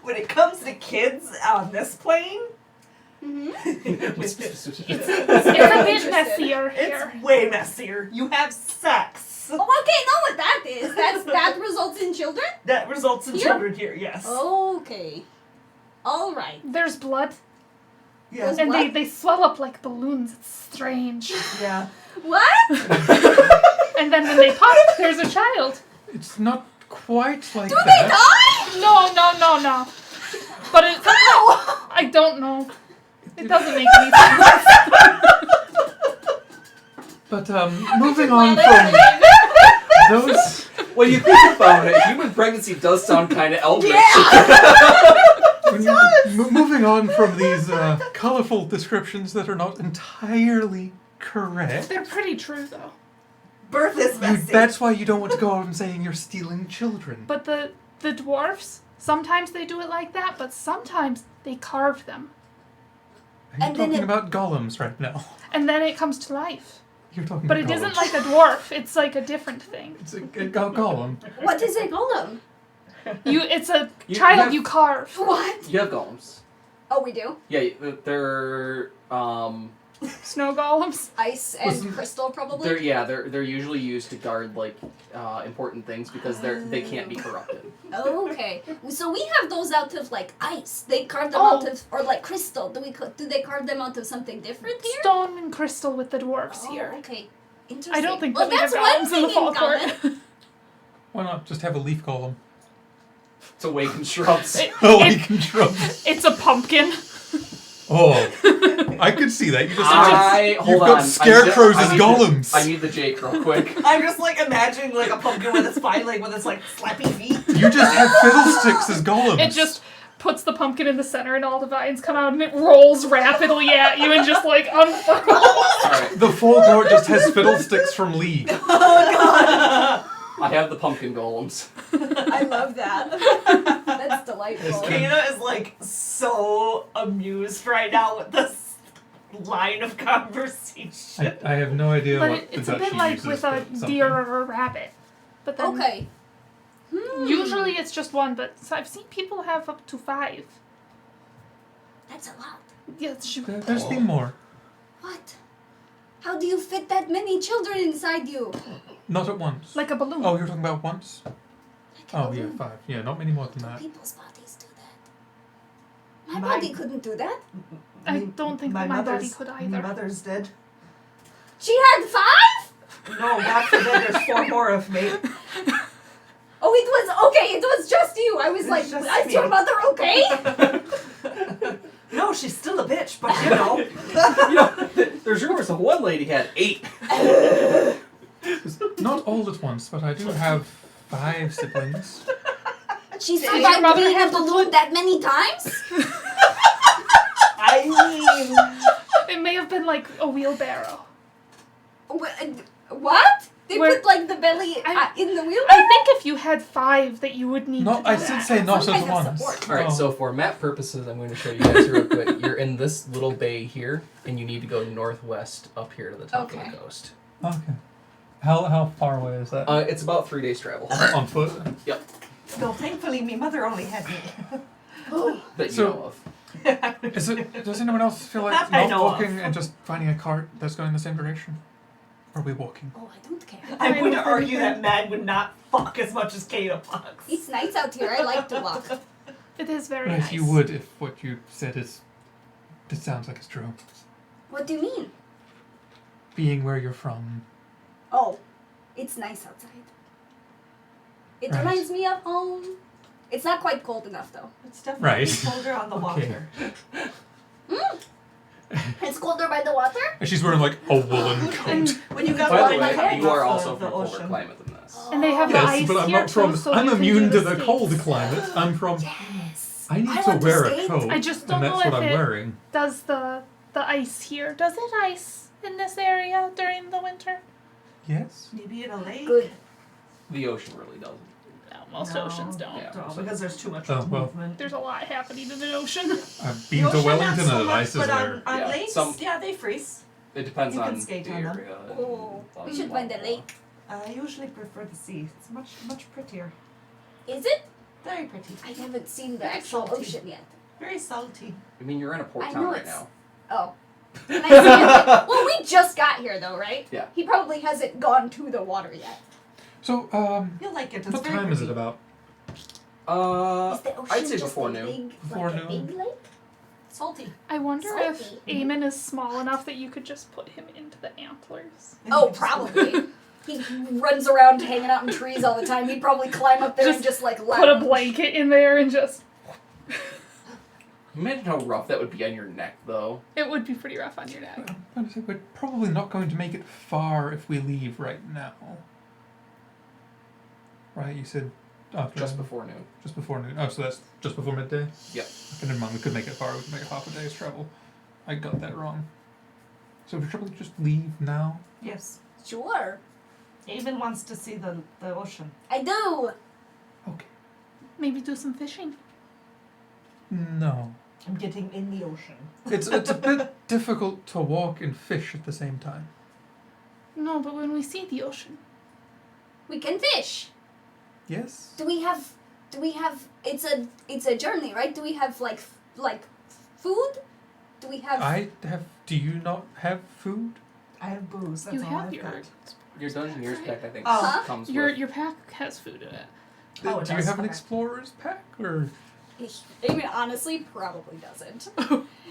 when it comes to kids on this plane, Mm-hmm. It's a bit messier here. it's way messier. You have sex. Oh, okay, know what that is. That results in children? That results in Here? children here, yes. Okay. All right. There's blood, Yes. and What? they swell up like balloons. It's strange. Yeah. What? And then when they pop, there's a child. It's not quite like Do that. they die? No. But it, I don't know. It doesn't make any sense. But moving on from those. When you think about it, human pregnancy does sound kind of eldritch. Moving on from these colorful descriptions that are not entirely correct. They're pretty true, though. Birth is messy. That's why you don't want to go out and saying you're stealing children. But the dwarfs, sometimes they do it like that, but sometimes they carve them. Are you And then talking it- about golems right now? And then it comes to life. You're talking But about it isn't golems. like a dwarf, it's like a different thing. It's a golem. What does it call them? It's a You child have- you carve. What? You have golems. Oh, we do? Yeah, they're Snow golems. Ice and Listen, crystal, probably? they're usually used to guard like important things because they can't be corrupted. Oh, okay. So we have those out of like ice. They carve them Oh. out of, or like crystal. Do they carve them out of something different here? Stone and crystal with the dwarfs Oh, here. okay. Interesting. I don't think well, that we have that's one golems in thing the fall in common. court. Why not just have a leaf golem? It's awakened shrubs. Awakened shrubs. It's a pumpkin. Oh, I could see that. You just Hold you've on. got scarecrows as golems. I need the Jake real quick. I'm just like imagining like a pumpkin with its fine leg with its like slappy feet. You just have fiddlesticks as golems. It just puts the pumpkin in the center and all the vines come out and it rolls rapidly at you and just like unfurls. Alright, The full court just has fiddlesticks from League. I have the pumpkin golems. I love that. That's delightful. Kana is like so amused right now with this line of conversation. I have no idea But what it's the a bit Dutch like uses, with a but something. deer or a rabbit. But then Okay. usually it's just one, but I've seen people have up to 5. That's a lot. Yeah, shoot. There's been more. What? How do you fit that many children inside you? Not at once. Like a balloon. Oh, you're talking about once? Like a Oh, yeah, balloon. 5. Yeah, not many more than that. People's bodies do that. My My- body couldn't do that. I don't think that my body mother's- could My either. mother's did. She had 5? No, God forbid there's 4 more of me. Oh, it was okay. It was just you. I was It's like, just is me. your mother okay? No, she's still a bitch, but you know. You know, there's rumors that one lady had 8. Not all at once, but I do have 5 siblings. She your survived mother being a have balloon that many times? I mean, It may have been like a wheelbarrow. What? They Where- put like the belly I- in the wheel? I think if you had 5 that you would need No, to do I that. did say not Some at kind of once. support. Alright, Oh. so for map purposes, I'm going to show you guys real quick. You're in this little bay here, and you need to go northwest up here to the top Okay. of the coast. Okay. How far away is that? It's about 3 days travel. On foot? no, thankfully, my mother only had me. That you So- know of. Does anyone else feel like That I not know of. walking and just finding a cart that's going the same direction? Or are we walking? Oh, I don't care. I would don't argue care. that Mad would not fuck as much as Kata fucks. It's nice out here. I like to walk. It is very Well, nice. if you would, if what you said is... It sounds like it's true. What do you mean? Being where you're from. Oh, it's nice outside. It Right. reminds me of home. It's not quite cold enough though. It's definitely Right. colder on the Okay. water. It's colder by the water? And she's wearing like a woolen coat. When you got By the water way, coming you are off also the from a colder ocean. climate than this. And they have the Yes, ice but I'm here not from... too, so I'm you can immune do to the skates. cold climate. I'm from... Yes. I need to want wear a skate. coat. I just don't and that's know what if I'm it- wearing. Does the ice here? Does it ice in this area during the winter? Yes? Maybe in a lake? Good. The ocean really doesn't. No, most No. oceans don't. Yeah. No, because there's too much Oh, well. movement. There's a lot happening in the ocean. I've The been to ocean, Wellington not so and much, ice is but there. on Yeah, lakes, some- yeah, they freeze. It depends You can on skate the on them. area. and Oh, blah, we should blah, find a blah. lake. I usually prefer the sea. It's much prettier. Is it? Very pretty. I haven't seen the Very actual salty. ocean yet. Very salty. I mean, you're in a port I town know right it's- now. Oh. Can I see it? Well, we just got here though, right? Yeah. He probably hasn't gone to the water yet. So, You'll like it. It's what very time pretty. is it about? Is the ocean I'd say just before a noon. big, Before like a noon. big lake? Salty. I wonder if Salty. Eamon is small enough that you could just put him into the antlers. Oh, probably. He runs around hanging out in trees all the time. He'd probably climb up there and just like Put a lounge. blanket in there and just. Imagine how rough that would be on your neck, though. It would be pretty rough on your neck. We're probably not going to make it far if we leave right now. Right, you said after Just before noon. Just before noon. Oh, so that's just before midday? Yep. Okay, never mind, we could make it far, we could make it half a day's travel. I got that wrong. So we should probably just leave now? Yes. Sure. Aven wants to see the ocean. I do. Okay. Maybe do some fishing. No. I'm getting in the ocean. It's a bit difficult to walk and fish at the same time. No, but when we see the ocean. We can fish. Yes? Do we have it's a journey, right? Do we have like food? Do we have Do you not have food? I have booze. That's You all have I've your got. Your Dungeoneer's pack, I think, Oh. comes your with. your pack has food in it. Oh, it Do you does? have an Okay. explorer's pack or Amy honestly probably doesn't.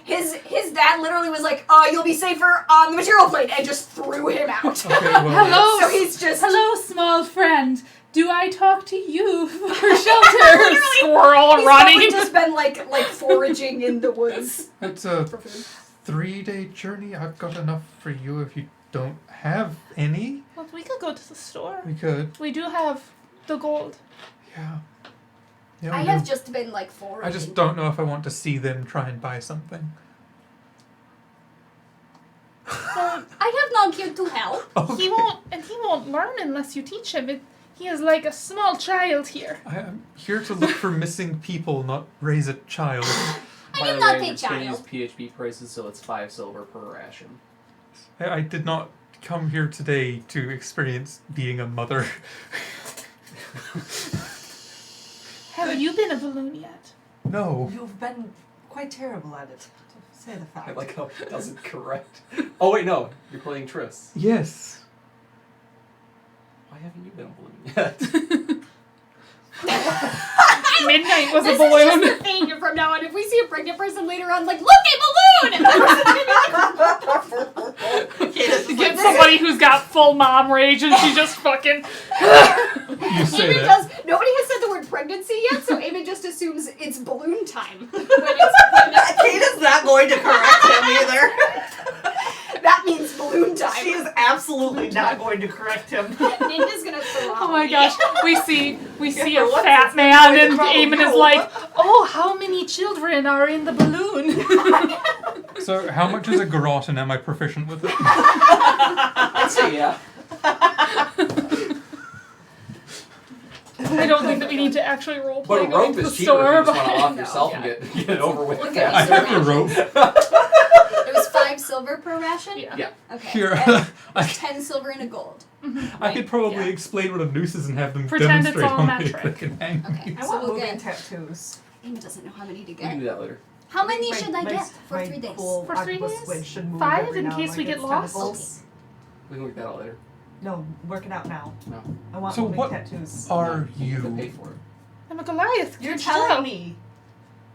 His dad literally was like, "Oh, you'll be safer on the material plane," and just threw him out. Okay, well Hello. So he's just Hello, small friend. Do I talk to you for shelter? Squirrel he's running. probably just been like foraging in the woods it's a for food. 3-day journey. I've got enough for you if you don't have any. Well, we could go to the store. We could. We do have the gold. Yeah. Yeah, I we have do. just been like foraging. I just don't know if I want to see them try and buy something. I have not here to help. He won't learn unless you teach him. He is like a small child here. I'm here to look for missing people, not raise a child. I By did the not way, pay we're gonna use child. PHB prices, so it's 5 silver per ration. I did not come here today to experience being a mother. Have you been a balloon yet? No. You've been quite terrible at it, to say the fact. I like how it doesn't correct. Oh wait, no, you're playing Triss. Yes. Why haven't you been a balloon yet? Midnight was a This balloon. is just the thing from now on. If we see a pregnant person later on, like, look, a balloon! Get somebody who's got full mom rage and she just fucking. You say Eamon that. does. Nobody has said the word pregnancy yet, so Eamon just assumes it's balloon time. When Kate is not going to correct him either. that means balloon time. She is absolutely not going to correct him. Ninja's gonna throw Oh my me. gosh, we see Yeah, a for once fat it's man going to and trouble Eamon is you. like, oh, how many children are in the balloon? So, how much is a garrote and am I proficient with it? I'd say yeah. I don't think that we need to actually roleplay But a going rope to the is cheaper if store. you just want to off No, yourself yeah. and get it over with Look fast. at I have a rope. It was 5 silver per ration? Yeah. Yeah. Okay. Here, And I, 10 silver and a gold. I could probably Yeah. explain what a noose is and have them Pretend it's demonstrate all how many metric. they can hang Okay. me. I So want we'll moving get- tattoos. Eamon doesn't know how many to We can do get. that later. How many My- should I my- get for my 3 days? Cool For 3 octopus days? squid should move 5 every in now case and we like get its lost? tentacles. We can work that out later. No, work it out now. No. I want So moving what tattoos. are You can pay you? for it. I'm a Goliath. You're can't telling tell. me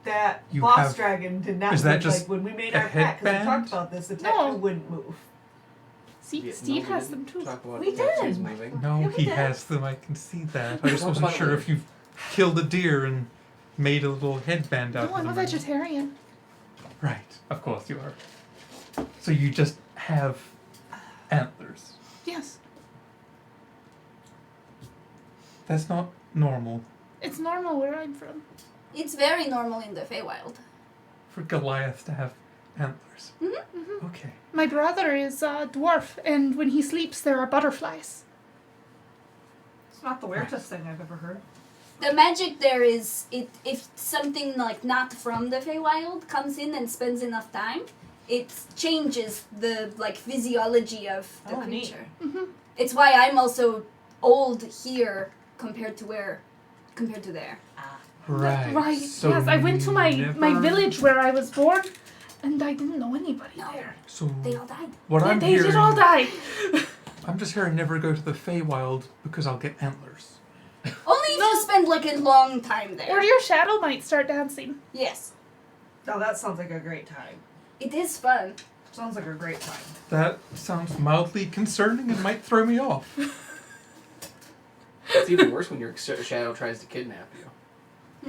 that You Boss have- Dragon did not is that look just like when we made a our pact, because we headband? talked about this, the No. tattoo wouldn't move. See, Yeah, Steve no, we has didn't them too. Talk about We tattoos did. moving. No, Yeah, we he did. has them. I can see that. I just Talk wasn't about it sure later. if you've killed a deer and made a little headband out No, of I'm a them. vegetarian. Right, of course you are. So you just have antlers. Yes. That's not normal It's normal where I'm from. It's very normal in the Feywild. for Goliath to have antlers. Mm-hmm. Okay. My brother is a dwarf, and when he sleeps, there are butterflies. It's not the weirdest thing I've ever heard. The magic there is, if something like not from the Feywild comes in and spends enough time, it changes the like physiology of the Oh, neat. creature. Mm-hmm. It's why I'm also old here compared to there. Right. Right. So yes, I went to my never- village where I was born, and I didn't know anybody No. there. So They all died. what I'm they hearing, did all die. I'm just hearing never go to the Feywild because I'll get antlers. Only if you spend like a long time there. Or your shadow might start dancing. Yes, Oh, that sounds like a great time. it is fun. Sounds like a great time. That sounds mildly concerning and might throw me off. It's even worse when your shadow tries to kidnap you.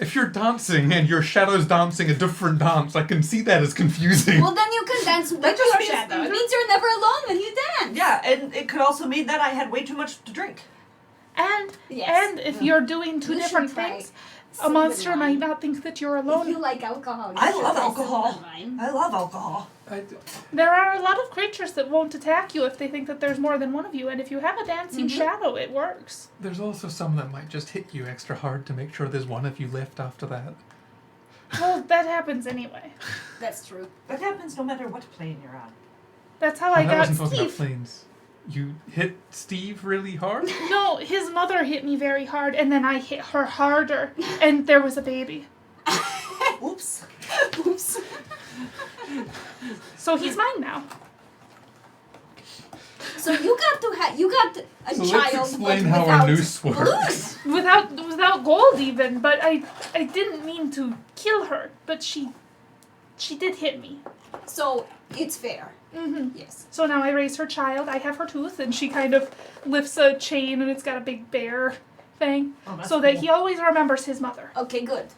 If you're dancing and your shadow's dancing a different dance, I can see that as confusing. Well, then you can dance with That your just means- shadow. It means you're never alone when you dance. Yeah, and it could also mean that I had way too much to drink. And Yes. and if you're doing two You should different try things, a cinnamon monster wine. might not think that you're If alone. you like alcohol, you I should love try alcohol. cinnamon wine. I love alcohol. There are a lot of creatures that won't attack you if they think that there's more than one of you, and if you have a dancing shadow, it works. There's also some that might just hit you extra hard to make sure there's one of you left after that. Well, that happens anyway. That's true. That happens no matter what plane you're on. That's how Oh, I that got wasn't talking about Steve. planes. You hit Steve really hard? No, his mother hit me very hard, and then I hit her harder, and there was a baby. Oops. Oops. So he's mine now. So you got a So child let's explain but how without our noose works. balloons. Without gold even, but I didn't mean to kill her, but she did hit me. So it's fair. hmm Yes. So now I raise her child. I have her tooth, and she kind of lifts a chain, and it's got a big bear thing, Oh, that's so that cool. he always remembers his mother. Okay, good.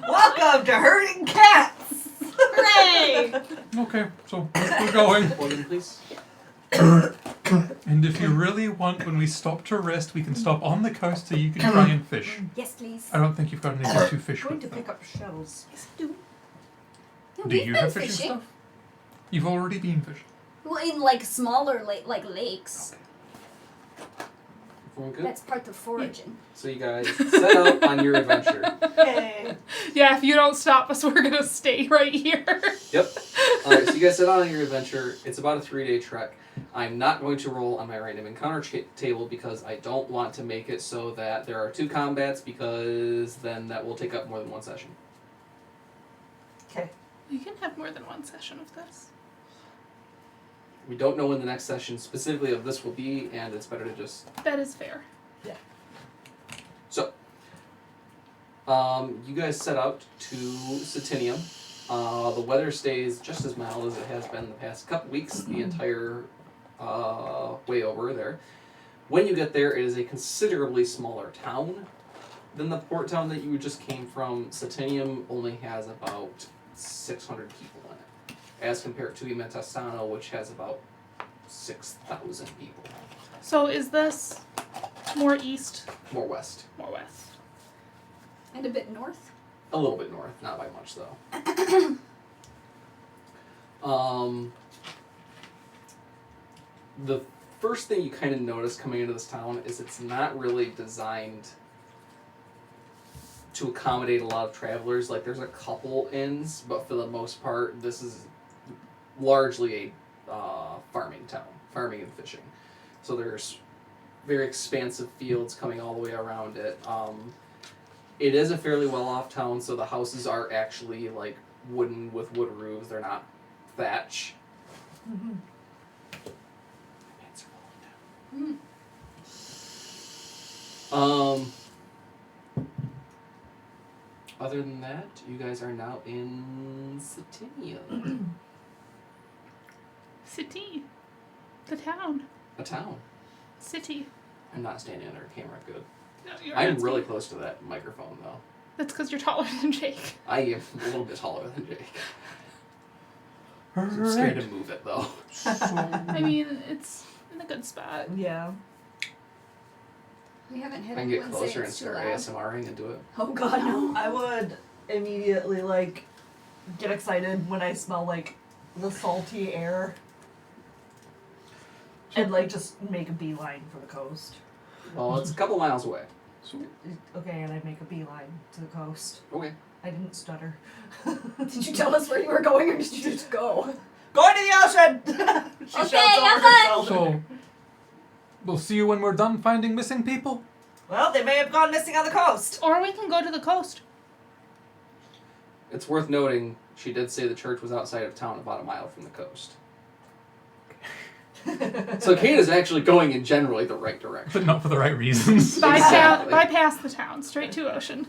Welcome to herding cats. Hooray! Okay, so we're going. Order, please. And if you really want, when we stop to rest, we can stop on the coast so you can try and fish. Yes, please. I don't think you've got anything to fish I'm going with. to pick up shells. Yes, I do. Yeah, Do we've you been have fishing stuff? You've already been fishing. Well, in like smaller lakes. Everyone good? That's part of foraging. So you guys set out on your adventure. Yay. Yeah, if you don't stop us, we're gonna stay right here. Yep. Alright, so you guys set out on your adventure. It's about a 3-day trek. I'm not going to roll on my random encounter table because I don't want to make it so that there are 2 combats, because then that will take up more than 1 session. Okay. You can have more than one session of this. We don't know when the next session specifically of this will be, and it's better to just... That is fair. So, you guys set out to Satinium. The weather stays just as mild as it has been the past couple weeks, the entire way over there. When you get there, it is a considerably smaller town than the port town that you just came from. Satinium only has about 600 people in it, as compared to Imetastano, which has about 6,000 people. So is this more east, More west. more west? And a bit north. A little bit north, not by much though. The first thing you kind of notice coming into this town is it's not really designed to accommodate a lot of travelers. Like, there's a couple inns, but for the most part, this is largely a farming town, farming and fishing. So there's very expansive fields coming all the way around it. It is a fairly well-off town, so the houses are actually like wooden with wood roofs. They're not thatch. Mm-hmm. Pants are falling down. Other than that, you guys are now in Satinia, City. The town. a town. City. I'm not standing under a camera. Good. No, you're I'm not. really close to that microphone, though. That's because you're taller than Jake. I am a little bit taller than Jake. I'm scared to move it, though. I mean, it's in a good spot. Yeah. We haven't I had can get anyone say closer and it's too start loud. ASMRing and do it. Oh god, no. I would immediately like get excited when I smell like the salty air. And like just make a beeline for the coast. Well, it's a couple miles away. Okay, and I make a beeline to the coast. Okay. I didn't stutter. Did you tell us where you were going or did you just go? Going to the ocean! She Okay, shouts over have her fun! shoulder. So, we'll see you when we're done finding missing people? Well, they may have gone missing on the coast. Or we can go to the coast. It's worth noting, she did say the church was outside of town about a mile from the coast. So Kate is actually going in generally the right direction. But not for the right reasons. Exactly. Bypass the town, straight to ocean.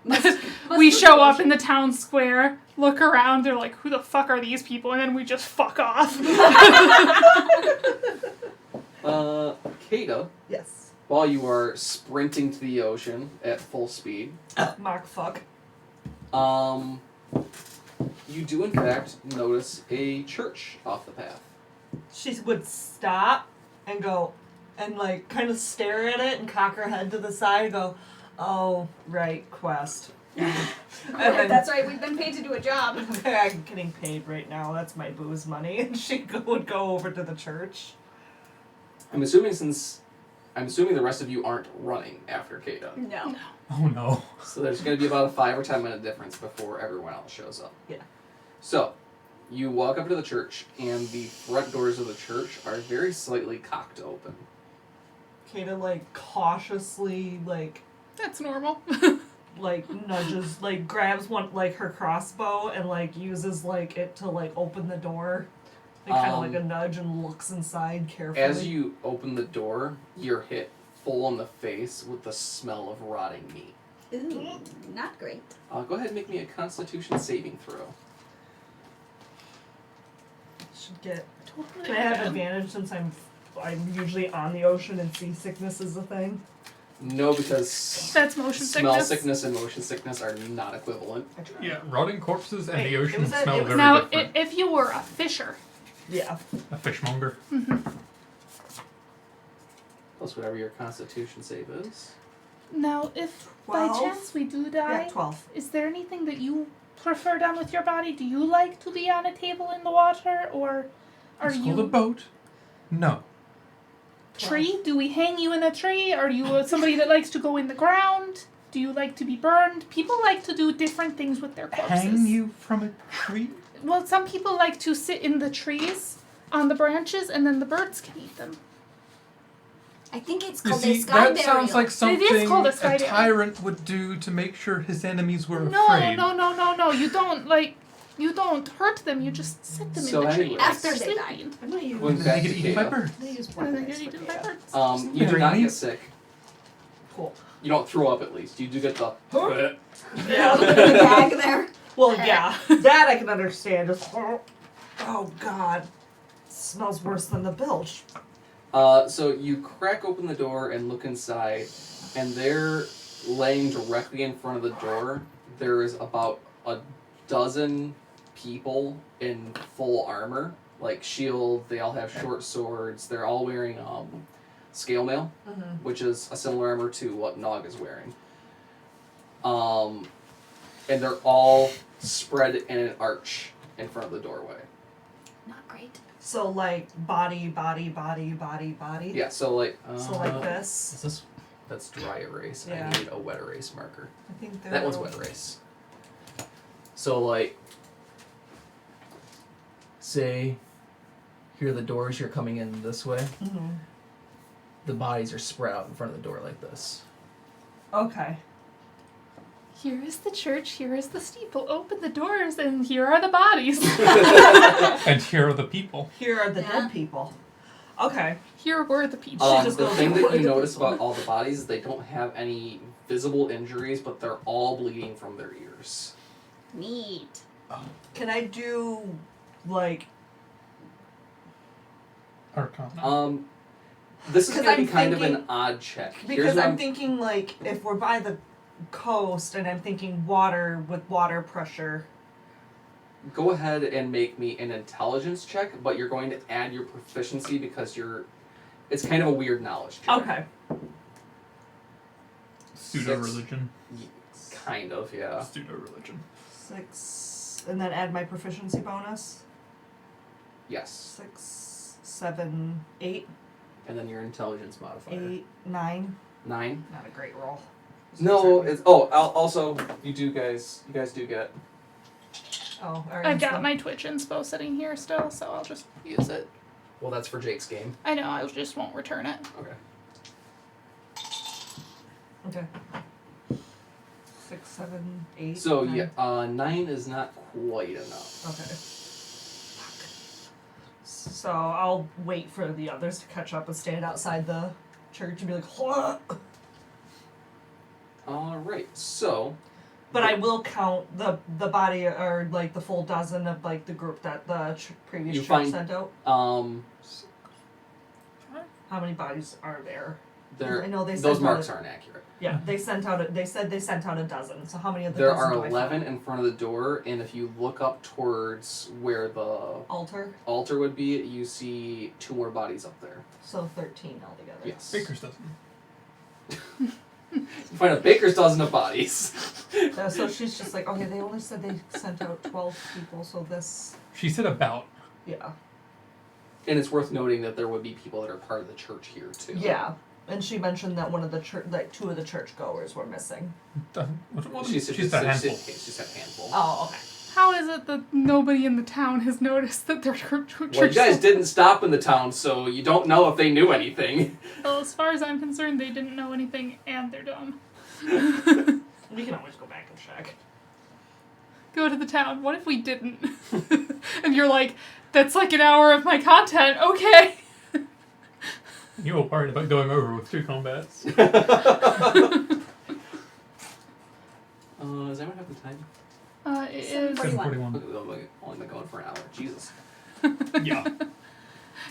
Must We go show to up ocean. in the town square, look around, they're like, who the fuck are these people? And then we just fuck off. Kata, Yes. while you are sprinting to the ocean at full speed, Mark fuck. you do in fact notice a church off the path. She would stop and go and like kind of stare at it and cock her head to the side and go, "Oh, right, quest." And then, That's right, we've been paid to do a job. I'm getting paid right now. That's my booze money. And she would go over to the church. I'm assuming the rest of you aren't running after Kata. No. Oh no. So there's going to be about a 5 or 10 minute difference before everyone else shows up. Yeah. So, you walk up to the church, and the front doors of the church are very slightly cocked open. Kata like cautiously That's normal. nudges, grabs one her crossbow and uses it to open the door. Kind of like a nudge and looks inside carefully. As you open the door, you're hit full in the face with the smell of rotting meat. Ooh, not great. Go ahead and make me a Constitution saving throw. Should get. Totally Can I have bad. advantage since I'm usually on the ocean and seasickness is a thing? No, because That's motion smell sickness. sickness and motion sickness are not equivalent. I tried. Yeah, rotting corpses and Hey, the it ocean was a- smell it was- very Now, different. if you were a fisher, Yeah. A fishmonger. Plus whatever your Constitution save is. now if by 12? chance we do die, Yeah, 12. is there anything that you prefer done with your body? Do you like to be on a table in the water, or are It's you called a boat. No. tree? Do we hang you in a tree? Are you somebody that likes to go in the ground? Do you like to be burned? People like to do different things with their corpses. Hang you from a tree? Well, some people like to sit in the trees on the branches, and then the birds can eat them. I think it's You called a see, sky that sounds burial. like something called a a sky burial. tyrant would do to make sure his enemies were No, afraid. no. You don't hurt them. You just sit them So in the tree anyways- After they Sleeping. died. I'm not using. Going And back they to get eaten by Kata. birds. They use And then weapons get for eaten by Kata. birds. You do Very not neat. get sick. Cool. You don't throw up at least. You do get the... Yeah. The bag there. Well, yeah. That I can understand. Just. Oh God. Smells worse than the bilge. So you crack open the door and look inside, and there, laying directly in front of the door, there is about a dozen people in full armor, like shield. They all have short swords. They're all wearing scale mail, Mm-hmm. which is a similar armor to what Nog is wearing. And they're all spread in an arch in front of the doorway. Not great. So body. Yeah, so like. So like this. Is this? That's dry erase. Yeah. I need a wet erase marker. I think they're. That one's wet erase. So like, say, here are the doors. You're coming in this way. Mm-hmm. The bodies are spread out in front of the door like this. Okay. Here is the church. Here is the steeple. Open the doors, and here are the bodies. And here are the people. Here are the Yeah. dead people. Okay. Here were the people. just The goes thing that over you the notice people. about all the bodies is they don't have any visible injuries, but they're all bleeding from their ears. Neat. Can I do Arcana. This is 'Cause going to I'm be kind of thinking- an odd check. Here's because what I'm thinking if we're by the coast and I'm thinking water with water pressure. Go ahead and make me an intelligence check, but you're going to add your proficiency because it's kind of a weird knowledge check. Okay. Pseudo-religion. Kind of, yeah. Pseudo-religion. 6 and then add my proficiency bonus. Yes. 6, 7, 8, And then your intelligence modifier. 8, 9. 9. Not a great roll. No, it's also you guys do get. Oh, alright. I've got my Twitch inspo sitting here still, so I'll just use it. Well, that's for Jake's game. I know, I just won't return it. Okay. Okay. 6, 7, 8. So 9. yeah, 9 is not quite enough. Okay. So I'll wait for the others to catch up and stand outside the church and be like, "What?" All right. So But I will count the body or the full dozen of the group that the previous You church find- sent out. How many bodies are there? There, I know they those sent marks out aren't accurate. Yeah, they said they sent out a dozen. So how many of the There dozen do are I 11 find? in front of the door, and if you look up towards where the Altar. altar would be, you see 2 more bodies up there. So 13 altogether. Yes. Baker's dozen. You find a baker's dozen of bodies. So she's just like, okay, they only said they sent out 12 people, so this, She said about. yeah. And it's worth noting that there would be people that are part of the church here too. Yeah. And she mentioned that one of the like 2 of the churchgoers were missing. She said She's a handful. She said handful. Oh, okay. How is it that nobody in the town has noticed that their church? Well, you guys didn't stop in the town, so you don't know if they knew anything. Well, as far as I'm concerned, they didn't know anything, and they're dumb. We can always go back and check. Go to the town. What if we didn't? And you're like, that's like an hour of my content. Okay. You were worried about going over with 2 combats. Does anyone have the time? It is. 7:41. Look, we've only been going for an hour. Jesus. Yeah.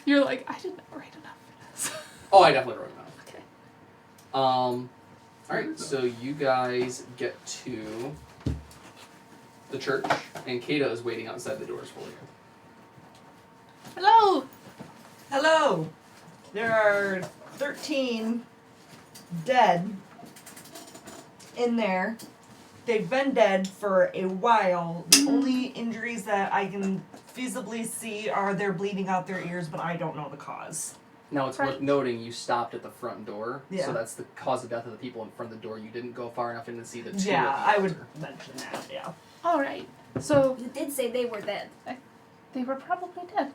You're like, I didn't write enough for this. Oh, I definitely wrote it down. Okay. Alright, so you guys get to the church, and Kata is waiting outside the doors for you. Hello. Hello. There are 13 dead in there. They've been dead for a while. The only injuries that I can feasibly see are they're bleeding out their ears, but I don't know the cause. Now, it's worth Right. noting you stopped at the front door, Yeah. so that's the cause of death of the people in front of the door. You didn't go far enough in to see the 2 Yeah, at the I would altar. mention that, yeah. All right. So You did say they were dead. they were probably dead.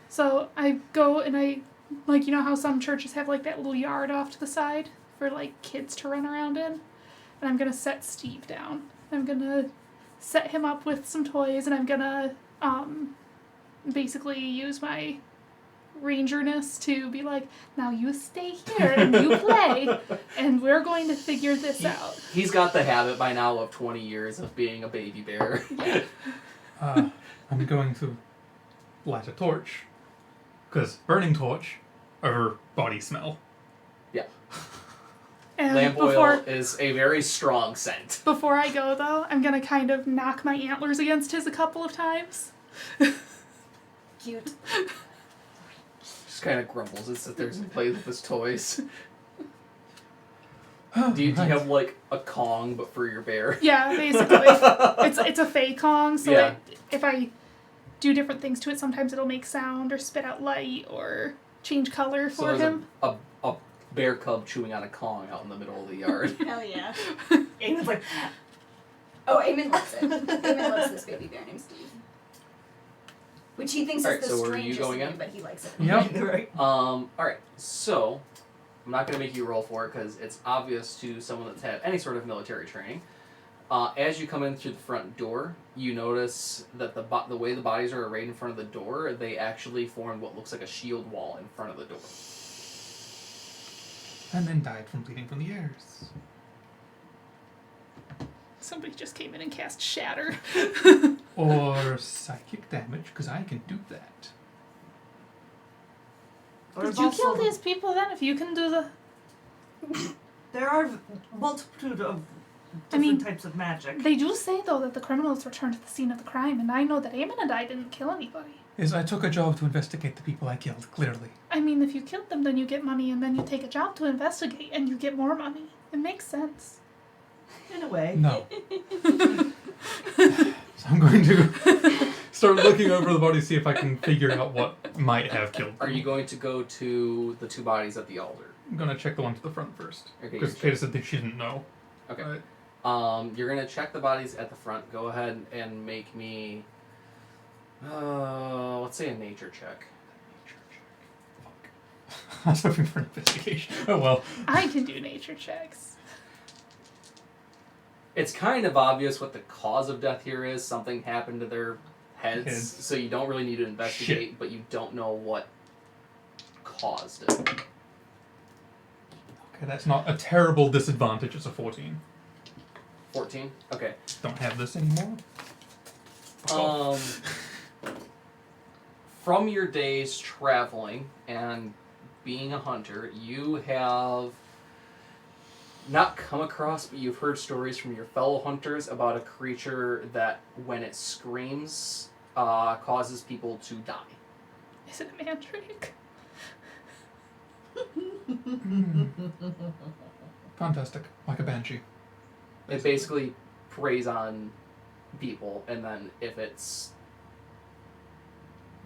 So I go and I, like, you know how some churches have like that little yard off to the side for like kids to run around in? And I'm gonna set Steve down. I'm gonna set him up with some toys, and I'm gonna basically use my rangerness to be like, now you stay here and you play, and we're going to figure this out. He's got the habit by now of 20 years of being a baby bear. I'm going to light a torch. Because burning torch over body smell. And Lamp oil before is a very strong scent. before I go though, I'm gonna kind of knock my antlers against his a couple of times. Cute. Just kind of grumbles and sits there and plays with his toys. Do you have like a Kong but for your bear? Yeah, basically. It's a fey Kong, so Yeah. if I do different things to it, sometimes it'll make sound or spit out light or change color So for there's him. a bear cub chewing on a Kong out in the middle of the yard. Hell yeah. Eamon's like, Oh, Eamon loves it. Eamon loves this baby bear named Steve. Which he thinks Alright, is the so are you strangest going name, in? but he likes it. Yep. right. Alright, so I'm not going to make you roll for it because it's obvious to someone that's had any sort of military training. As you come in through the front door, you notice that the way the bodies are arrayed in front of the door, they actually formed what looks like a shield wall in front of the door. And then died from bleeding from the ears. Somebody just came in and cast Shatter. Or psychic damage, because I can do that. Did you kill these people then? If you can do the... There are multitude of I different mean, types of magic. They do say, though, that the criminals returned to the scene of the crime, and I know that Eamon and I didn't kill anybody. Is I took a job to investigate the people I killed, clearly. I mean, if you killed them, then you get money, and then you take a job to investigate, and you get more money. It makes sense. In a way. No. So I'm going to start looking over the body, see if I can figure out what might have killed them. Are you going to go to the 2 bodies at the altar? I'm going to check the one to the front first. Okay, Because you're Kata said that she didn't know. Okay. Right. You're going to check the bodies at the front. Go ahead and make me, let's say a nature check. Fuck. I was hoping for an investigation. Oh well. I can do nature checks. It's kind of obvious what the cause of death here is. Something happened to their heads. So you don't really need to investigate, but you don't know what caused it. Okay, that's not a terrible disadvantage. It's a 14. 14? Okay. Don't have this anymore. Fuck off. From your days traveling and being a hunter, you have not come across, but you've heard stories from your fellow hunters about a creature that, when it screams, causes people to die. Is it a mandrake? Fantastic. Like a banshee. It basically preys on people, and then if it's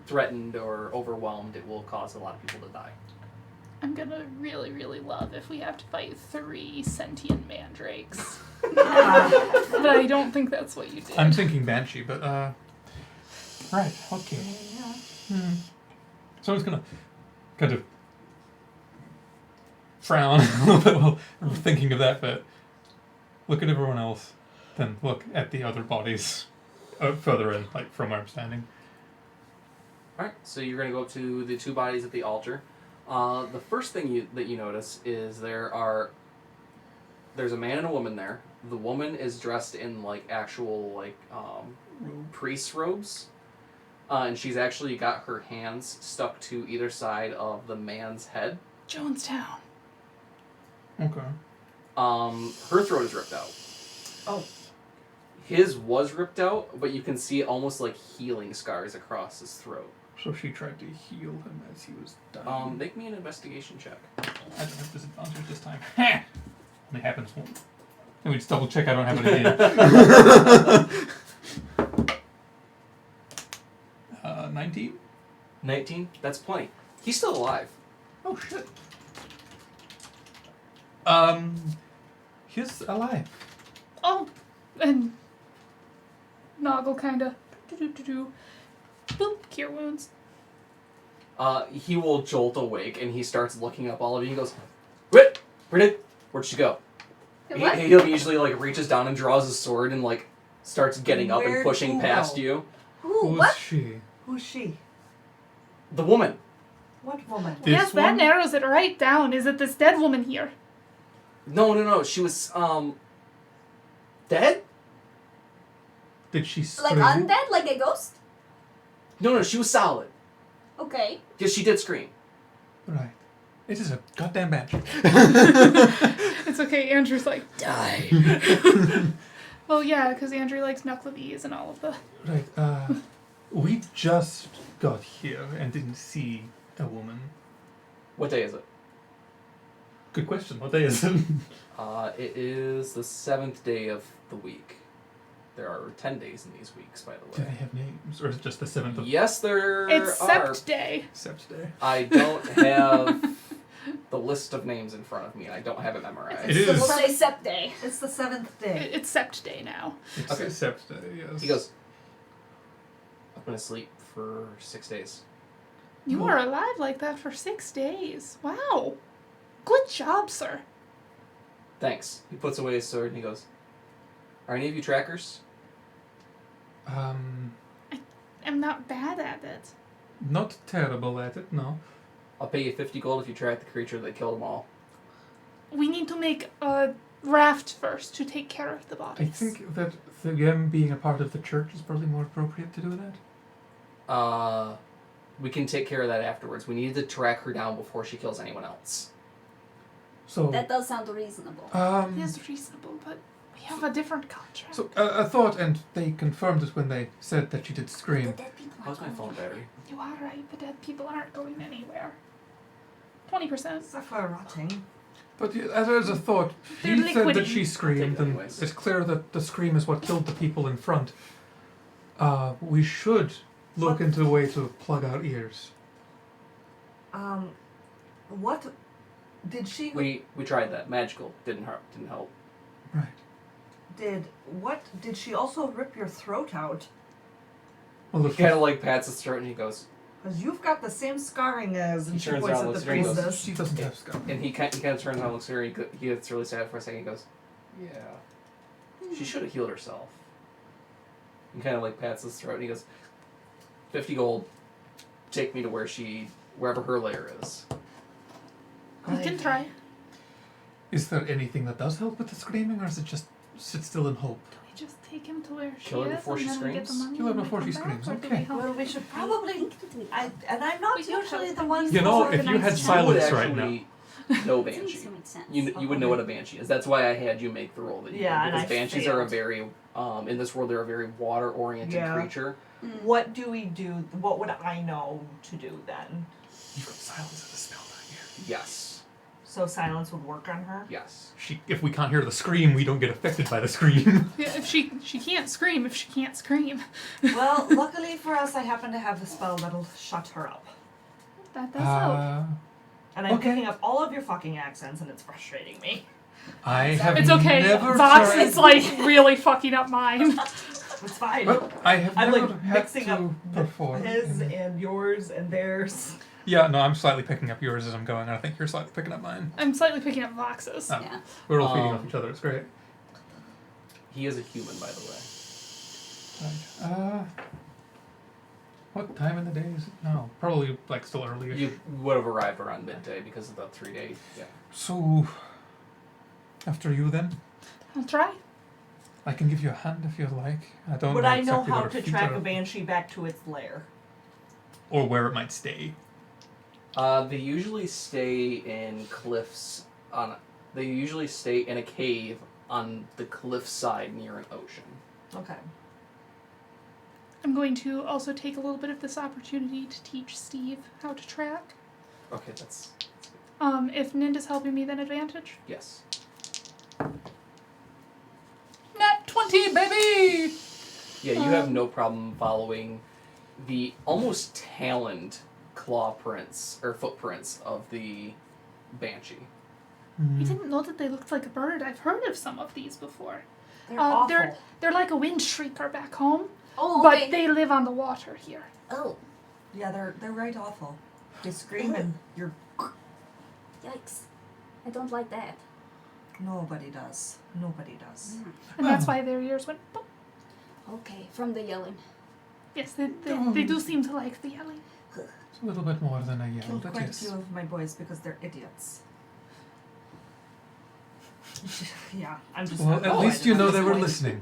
threatened or overwhelmed, it will cause a lot of people to die. I'm gonna really, really love if we have to fight 3 sentient mandrakes. Ah. But I don't think that's what you did. I'm thinking banshee, but right, okay. So I'm just gonna kind of frown a little bit while I'm thinking of that, but look at everyone else, then look at the other bodies further in, like from where I'm standing. Alright, so you're going to go up to the 2 bodies at the altar. The first thing that you notice is there's a man and a woman there. The woman is dressed in like actual priest's robes. And she's actually got her hands stuck to either side of the man's head. Jonestown. Okay. Her throat is ripped out. Oh. His was ripped out, but you can see almost like healing scars across his throat. So she tried to heal him as he was dying. Make me an investigation check. I don't have disadvantage this time. Ha! Only happens once. Let me just double check I don't have it again. 19? 19? That's plenty. He's still alive. Oh shit. He's alive. Oh, and Noggle kinda boop, cure wounds. He will jolt awake and he starts looking up all of you. He goes, "Wait, where'd she go?" What? He usually like reaches down and draws his sword and like starts getting up and Where'd pushing who past go? you. Ooh, Who's what? she? Who's she? The woman. What woman? This Yes, that one? narrows it right down. Is it this dead woman here? No. She was dead? Did she Like scream? undead? Like a ghost? No, she was solid. Okay. Yes, she did scream. Right. It is a goddamn banshee. It's okay, Andrew's like, Die. well, yeah, because Andrew likes knucklebees and all of the... Right, we just got here and didn't see a woman. What day is it? Good question. What day is it? It is the 7th day of the week. There are 10 days in these weeks, by the Do way. they have names? Or is it just the 7th of Yes, there It's are. Sept Day. Sept Day? I don't have the list of names in front of me, and I don't have it memorized. It So is. we'll say Sept Day. It's the 7th day. It's Sept Day now. It's Okay. Sept Day, yes. He goes, "I've been asleep for 6 days." You are alive like that for 6 days. Wow. Good job, sir. Thanks. He puts away his sword and he goes, "Are any of you trackers?" I'm not bad at it. Not terrible at it, no. I'll pay you 50 gold if you track the creature that killed them all. We need to make a raft first to take care of the bodies. I think that them being a part of the church is probably more appropriate to do that. We can take care of that afterwards. We need to track her down before she kills anyone else. So, That does sound reasonable. It is reasonable, but we have a different contract. so I thought, and they confirmed it when they said that she did The scream. dead people How's aren't my going phone anywhere. battery? You are right. The dead people aren't going anywhere. 20%. Except for rotting. But there's a thought. They're He said that liquidy. she screamed, Take it and anyways. it's clear that the scream is what killed the people in front. We should look into a way to plug our ears. What did she? We tried that. Magical didn't help. Right. What did she also rip your throat out? Well, He kind of like pats his throat and he goes, Because you've got the same scarring as. He And she turns points around, at looks the at her, and goes, priestess. she doesn't have scum. and he kind of turns around and looks at her and he gets really sad for a second. He goes, "Yeah, she should have healed herself." He kind of like pats his throat and he goes, 50 gold. Take me to wherever her lair is. We can try. Is there anything that does help with the screaming, or is it just sit still and hope. Do we just take him to where she Kill her is before and she then we get the screams? money Kill her and we before come she back, screams, or do okay. we help Well, her? we should probably. I'm not We do usually have the to one. use You know, more if you had organized You would silence right actually now. know It seems banshee. to make sense. You would know what a banshee is. That's why I had you make the roll that you Yeah, did, and because I banshees are a failed. very in this world they're a very water-oriented Yeah. creature. Mm. What do we do? What would I know to do then? You've got silence as a spell, don't you? Yes. So silence would work on her. Yes. If we can't hear the scream, we don't get affected by the scream. Yeah, if she can't scream if she can't scream. Well, luckily for us, I happen to have the spell that'll shut her up. That does help. And I'm Okay. picking up all of your fucking accents, and it's frustrating me. I have It's okay. never Vox tried. is like really fucking up mine. It's fine. Well, I have I'm never like had mixing to up perform. his in- and yours and theirs. Yeah, no, I'm slightly picking up yours as I'm going, and I think you're slightly picking up mine. I'm slightly picking up Vox's. Oh. Yeah. We're all feeding off each other. It's great. He is a human, by the way. Right. What time in the day is it now? Probably like still early. You would have arrived around midday because of the 3 day. Yeah. So, after you then, I'll try. I can give you a hand if you like. I don't Would know I know exactly how what to her feet track are, a banshee back to its lair? or where it might stay. They usually stay in cliffs on. They usually stay in a cave on the cliffside near an ocean. Okay. I'm going to also take a little bit of this opportunity to teach Steve how to track. Okay, that's If Ninda's helping me, then advantage. yes. Nat 20, baby! Yeah, you have no problem following the almost taloned claw prints or footprints of the banshee. I didn't know that they looked like a bird. I've heard of some of these before. They're awful. They're like a wind shrieker back home, Oh, but okay. they live on the water here. Oh, Yeah, they're right awful. They scream and you're. yikes. I don't like that. Nobody does. Nobody does. And that's why their ears went boop. Okay, from the yelling. Yes, they do seem to like the yelling. It's a little bit more than a yell, Killed but quite a yes. few of my boys because they're idiots. Yeah, I'm just. Well, at least you know they were listening.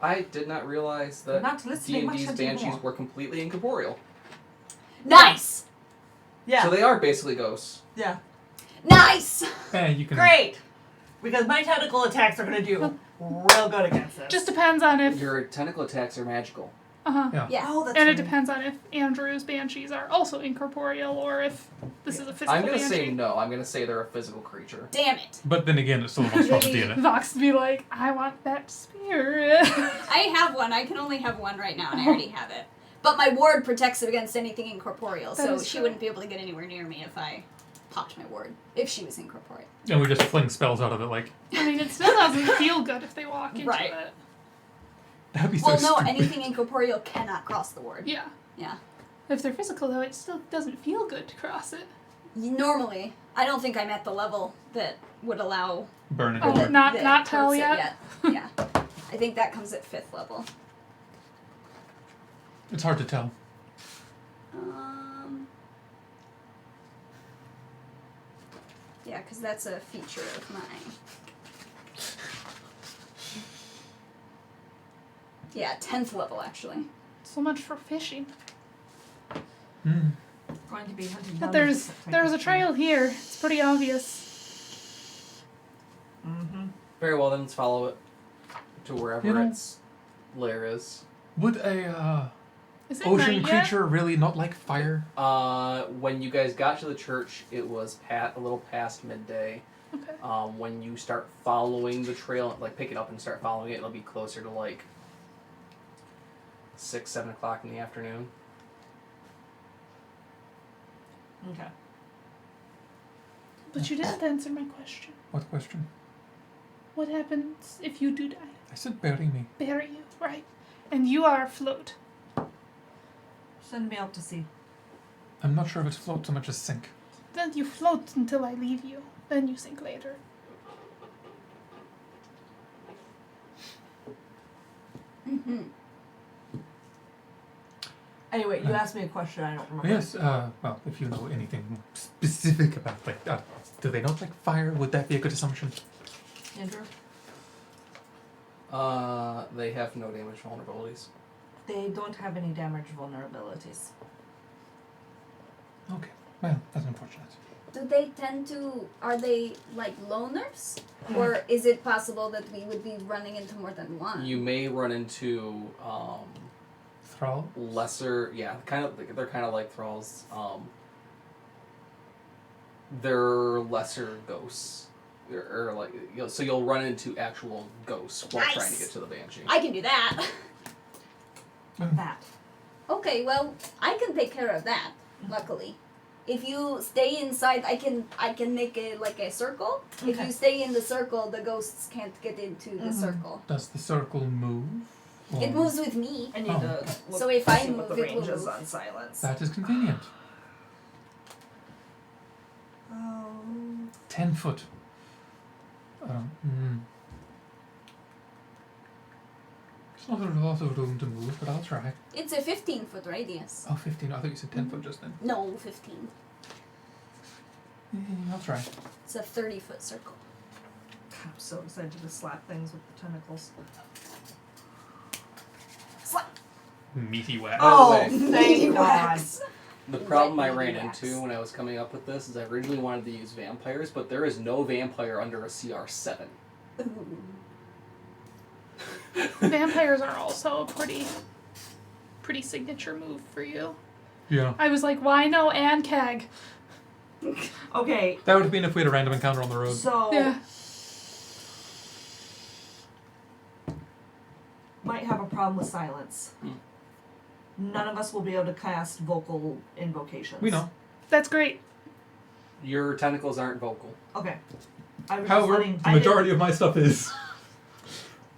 I did not realize They're that not listening much D&D's anymore. banshees were completely incorporeal. Nice! Yeah. So they are basically ghosts. Yeah. Nice! And you can. Great. Because my tentacle attacks are gonna do real good against this. Just depends on if Your tentacle attacks are magical. Yeah. Yeah. Oh, that's and it right. depends on if Andrew's banshees are also incorporeal or if this is a physical I'm gonna banshee. say no. I'm gonna say they're a physical creature. Damn it. But then again, it's still the most fun Really? DNA. Vox to be like, I want that spirit. I have one. I can only have one right now, and I already have it. But my ward protects it against anything incorporeal, That so is she true. wouldn't be able to get anywhere near me if I popped my ward. If she was incorporeal. And we just fling spells out of it like, I mean, it still doesn't feel good if they walk into Right. it. that'd be so Well, no, stupid. anything incorporeal cannot cross the ward. Yeah. Yeah. If they're physical, though, it still doesn't feel good to cross it. Normally, I don't think I'm at the level that would allow Burn it Oh, over. not that tell hurts it yet? Yeah. I think that comes at 5th level. It's hard to tell. Yeah, because that's a feature of mine. Yeah, 10th level actually. So much for fishing. Hmm. Going to be hunting. But there's a trail here. It's pretty obvious. Mm-hmm. Very well, then let's follow it to wherever You know- its lair is. Would a Is it ocean night yet? creature really not like fire? When you guys got to the church, it was a little past midday. Okay. When you start following the trail, like pick it up and start following it, it'll be closer to like 6, 7 o'clock in the afternoon. Okay. But you didn't answer my question. What question? What happens if you do die? I said bury me. Bury you, right? And you are afloat. Send me out to sea. I'm not sure if it's float so much as sink. Then you float until I leave you. Then you sink later. Mm-hmm. Anyway, you asked me a question. I don't remember. Yes, well, if you know anything specific about, like, do they not like fire? Would that be a good assumption? Andrew. They have no damage vulnerabilities. They don't have any damage vulnerabilities. Okay. Well, that's unfortunate. Do they tend to? Are they like loners, or is it possible that we would be running into more than one? You may run into Thrall? lesser, they're kind of like thralls. They're lesser ghosts, or like so you'll run into actual ghosts while Nice. trying to get to the banshee. I can do that. That. Okay, well, I can take care of that. Luckily, if you stay inside, I can make a circle. If Okay. you stay in the circle, the ghosts can't get into the circle. Does the circle move? Or- It moves with me. I need Oh. to look, So if I see what move, the it will range is move. on silence. That is convenient. Oh. 10 foot. It's not a lot of room to move, but I'll try. It's a 15-foot radius. Oh, 15. I thought you said 10 foot just then. No, 15. I'll try. It's a 30-foot circle. I'm so excited to slap things with the tentacles. Meaty wax. Oh, way, thank God. wax. The problem I Wet ran wax. into when I was coming up with this is I originally wanted to use vampires, but there is no vampire under a CR7. Ooh. Vampires are also a pretty signature move for you. Yeah. I was like, why no Ankeg? Okay, That would have been if we had a random encounter on the road. so Yeah. might have a problem with silence. Hmm. None of us will be able to cast vocal invocations. We know. That's great. Your tentacles aren't vocal. Okay. I was just However, letting, the majority of my stuff is.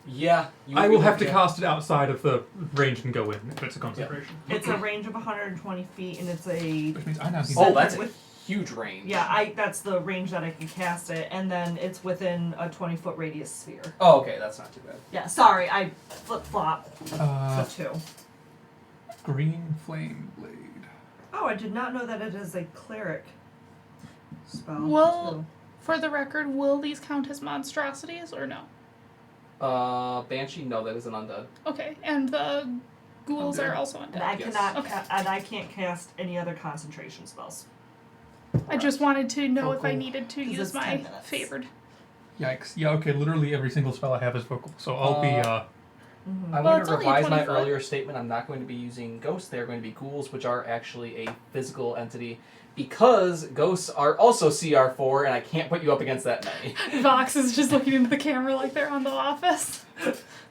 Yeah. I will have to cast it outside of the range and go in if it's a concentration. It's a range of 120 feet, and it's a. Which means I now can. Oh, that's with- a huge range. Yeah, that's the range that I can cast it, and then it's within a 20-foot radius sphere. Oh, okay, that's not too bad. Yeah, sorry, I flip-flop the two. Green flame blade. Oh, I did not know that it is a cleric spell. Well- too. For the record, will these count as monstrosities or no? Banshee, no, that is an undead. Okay, and the ghouls Undead. are also And undead. I Yes. cannot, Okay. and I can't cast any other concentration spells. I just wanted to know if I Vocal. needed to 'Cause use it's 10 my minutes. favored. Yikes. Yeah, okay, literally every single spell I have is vocal. So I'll be, Mm-hmm. I'm Well, going it's to only a revise my 20 foot. earlier statement. I'm not going to be using ghosts. They're going to be ghouls, which are actually a physical entity, because ghosts are also CR4, and I can't put you up against that many. Vox is just looking into the camera like they're on The Office.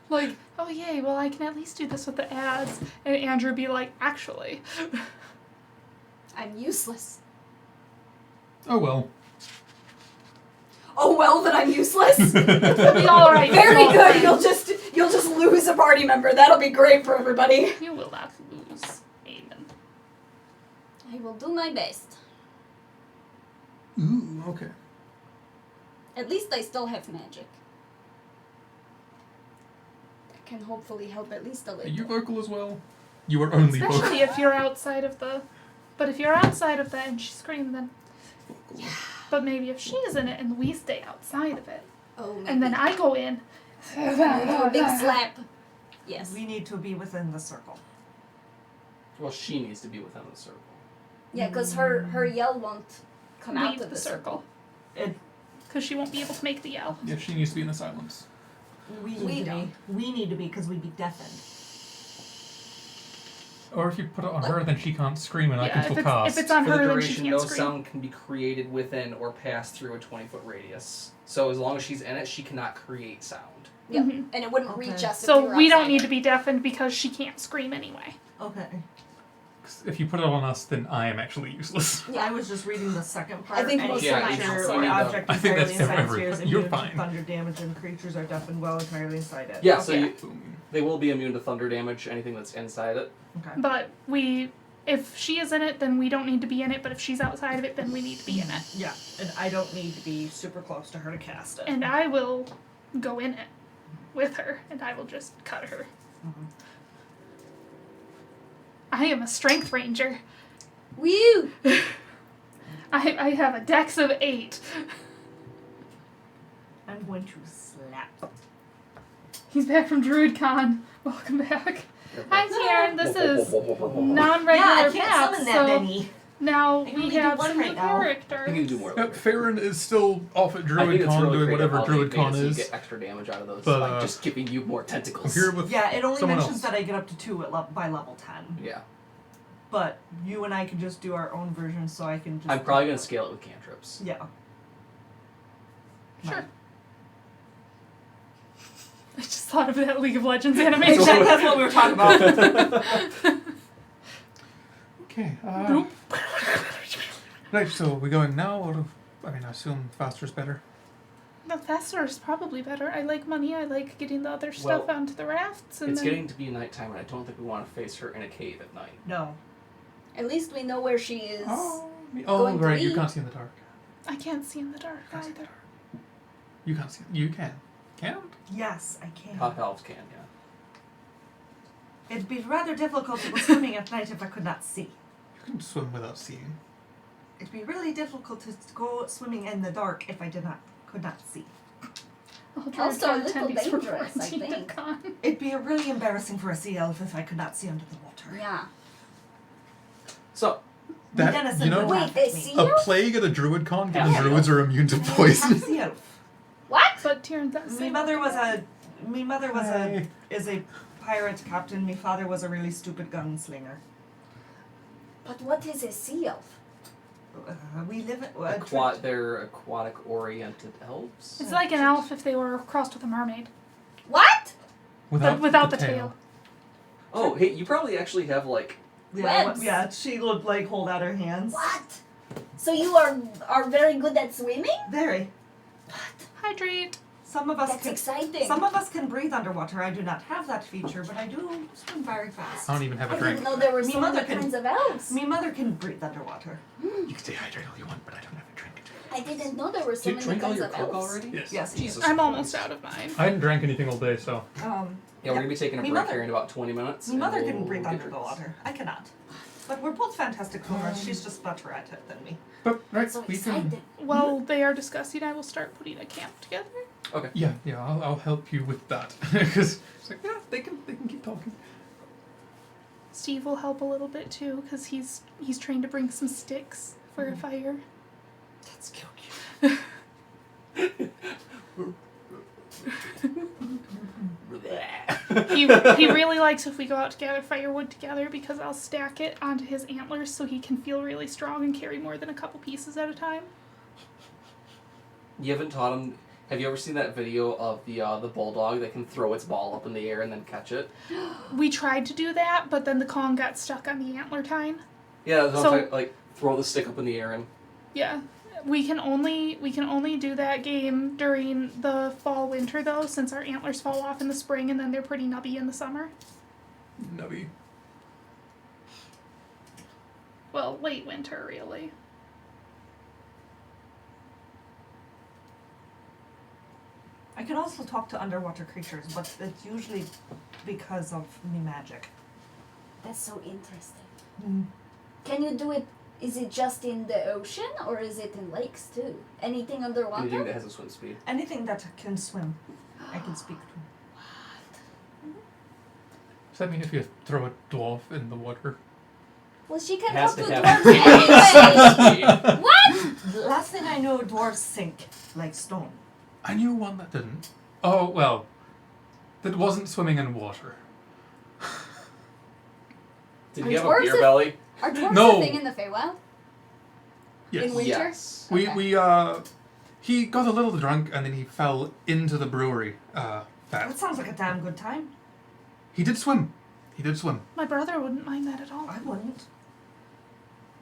Like, oh yay, well I can at least do this with the ads. And Andrew be like, actually. I'm useless. oh well. Oh well, that I'm useless. It'll be alright. Very small good. friend. You'll just lose a party member. That'll be great for everybody. You will not lose. Amen. I will do my best. Ooh, okay. At least I still have magic. That can hopefully help at least a Are little. you vocal as well? You are only vocal. Especially if you're outside of the... But if you're outside of that and she screamed, then... But maybe if she's in it and we stay outside of it, Oh, maybe. and then I go in... a big slap. Yes. We need to be within the circle. Well, she needs to be within the circle. Yeah, because her yell won't come out Leave of the circle. It, Because she won't be able to make the yell. Yeah, she needs to be in the silence. we We need to don't. be. We need to be because we'd be deafened. Or if you put it on her, then she can't scream and I Yeah, can if still it's, cast. if it's on For her, the then she duration, can't no scream. sound can be created within or pass through a 20-foot radius. So as long as she's in it, she cannot create sound. Yep. Mhm. And it wouldn't Okay. reach us if So were we don't outside need it. to be deafened because she can't scream anyway. Okay. If you put it on us, then I am actually useless. I was just reading the second part. I think Any most of creature mine or also end up- object I think entirely that's inside every- spheres you're immune to fine. thunder damage, and creatures are deafened while entirely inside it. Yeah, so Yeah. they will be immune to thunder damage, anything that's inside it. Okay. But if she is in it, then we don't need to be in it. But if she's outside of it, then we need to be in it. Yeah, and I don't need to be super close to her to cast it. And I will go in it with her, and I will just cut her. Mhm. I am a strength ranger. Woo! I have a dex of 8. I'm going to slap. He's back from DruidCon. Welcome back. Hi, Karen. This is non-regular Yeah, I can't paths, summon that so many. now I can we only do have one some right new now. I think you characters. can do more. Yep, Farron is still off at I think it's DruidCon really doing great whatever how they made it DruidCon so you is. get extra damage out of those But, by just giving you more tentacles. I'm here with Yeah, it only someone mentions else. that I get up to 2 by level 10. Yeah. But you and I can just do our own version, so I can just. I'm probably going to scale it with cantrips. Yeah. Sure. I just thought of that League of Legends animation. Exactly, that's what we were talking about. Okay. Boop. Right, so we going now, or I mean, I assume faster's better. The faster is probably better. I like money. I like getting the other stuff Well, onto the rafts. And It's then getting to be nighttime, and I don't think we want to face her in a cave at night. No. At least we know where she is. Oh, Going to right, you eat. can't see in the dark. I can't see in the dark Can't see in the either. dark. You can't see. You can. Can't? Yes, I can. Half elves can, yeah. It'd be rather difficult to go swimming at night if I could not see. You can swim without seeing. It'd be really difficult to go swimming in the dark if I could not see. Also a little attendees for dangerous, I quarantine think. con. It'd be really embarrassing for a sea elf if I could not see under the water. Yeah. So, That, Denison you know, would Wait, laugh they at me. see a you? plague at a druid con, given Yeah. druids are immune to I'm poison. sea elf. What? But Tyrion does Me say mother was welcome Hey. is a pirate captain. Me father was a really stupid gunslinger. But what is a sea elf? We live in they're aquatic-oriented elves. It's like an elf if they were crossed with a mermaid, What? but without the tail. Oh, hey, you probably actually have, like... Webs. Yeah, she would like hold out her hands. What? So you are very good at swimming? Very. Hydrate. Some of us That's can. exciting. Some of us can breathe underwater. I do not have that feature, but I do swim very fast. I don't even have a I drink. didn't know there were Me so mother many can- kinds of elves. Me mother can breathe underwater. You can stay hydrated all you want, but I don't have a drink. I didn't know there were so Did you many drink all kinds your of Coke elves. already? Yes. Yes. Jesus I'm Christ. almost out of mine. I hadn't drank anything all day, so. Yeah, we're going to be taking a Me break mother- here in about 20 minutes. Me and mother we'll can breathe get under the drinks. water. I cannot. But we're both fantastic swimmers. She's just better at it than me. But, right, So we exciting. can. While they are discussing, I will start putting a camp together. Yeah, I'll help you with that. Because it's like, yeah, they can keep talking. Steve will help a little bit too, because he's trained to bring some sticks for a fire. That's cute. He really likes if we go out to gather firewood together because I'll stack it onto his antlers so he can feel really strong and carry more than a couple pieces at a time. You haven't taught him... Have you ever seen that video of the bulldog that can throw its ball up in the air and then catch it? We tried to do that, but then the Kong got stuck on the antler tine. Yeah, that's what So- I'm talking- like, throw the stick up in the air and... Yeah. We can only do that game during the fall winter though, since our antlers fall off in the spring and then they're pretty nubby in the summer. Nubby. Well, late winter really. I can also talk to underwater creatures, but it's usually because of me magic. That's so interesting. Mm. Can you do it? Is it just in the ocean or is it in lakes too? Anything underwater? Anything that has a swim speed. Anything that can swim, I can speak to. Does that mean if you throw a dwarf in the water? Well, she can Has talk to to have dwarves anyway. speed. What? Last thing I know, dwarves sink like stone. I knew one that didn't. Oh, well. That wasn't swimming in water. Did Are he have a dwarves beer a- belly? Are dwarves No. a thing in the Feywild? Yes. In winter? Yes. Okay. He got a little drunk and then he fell into the brewery. That Fat. sounds like a damn good time. He did swim. My brother wouldn't mind that at all. I wouldn't.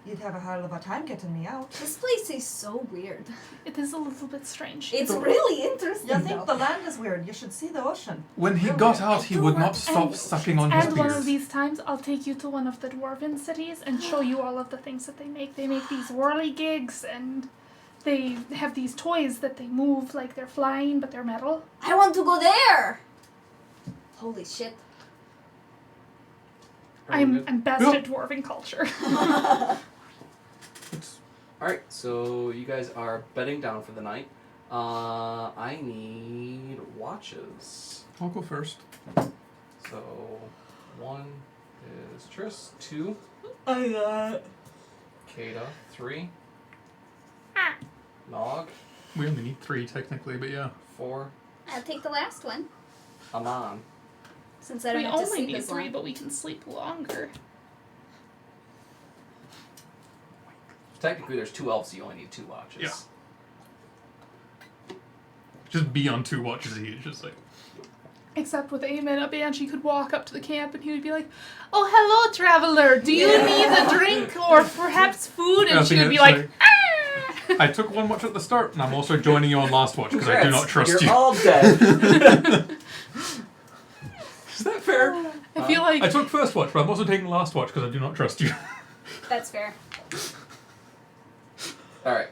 You'd have a hell of a time getting me out. This place is so weird. It is a little bit strange. It's really interesting. You think though. the land is weird? You should see the ocean. When he got out, he would not stop sucking on his And one of beard. these times, I'll take you to one of the dwarven cities and show you all of the things that they make. They make these whirligigs, and they have these toys that they move like they're flying, but they're metal. I want to go there. Holy shit. I'm best Yep. at dwarven culture. It's- Alright, so you guys are bedding down for the night. I need watches. I'll go first. So 1 is Triss, 2 I got Kata, 3 Ah. Nog, We only need 3 technically, but yeah. 4 I'll take the last one Aman. since I don't We have to only sleep need as 3, long. but we can sleep longer. Technically, there's 2 elves, so you only need 2 watches. Yeah. Just be on 2 watches each. Just like, Except with Eamon, a banshee could walk up to the camp and he would be like, "Oh, hello, traveler. Do you need a drink or perhaps food?" And I she think would be it's like, "Ah!" I took 1 watch at the start, and I'm also joining you on last watch because I do not trust You're you. all dead. Is that fair? I feel like I took first watch, but I'm also taking last watch because I do not trust you. That's fair. Alright.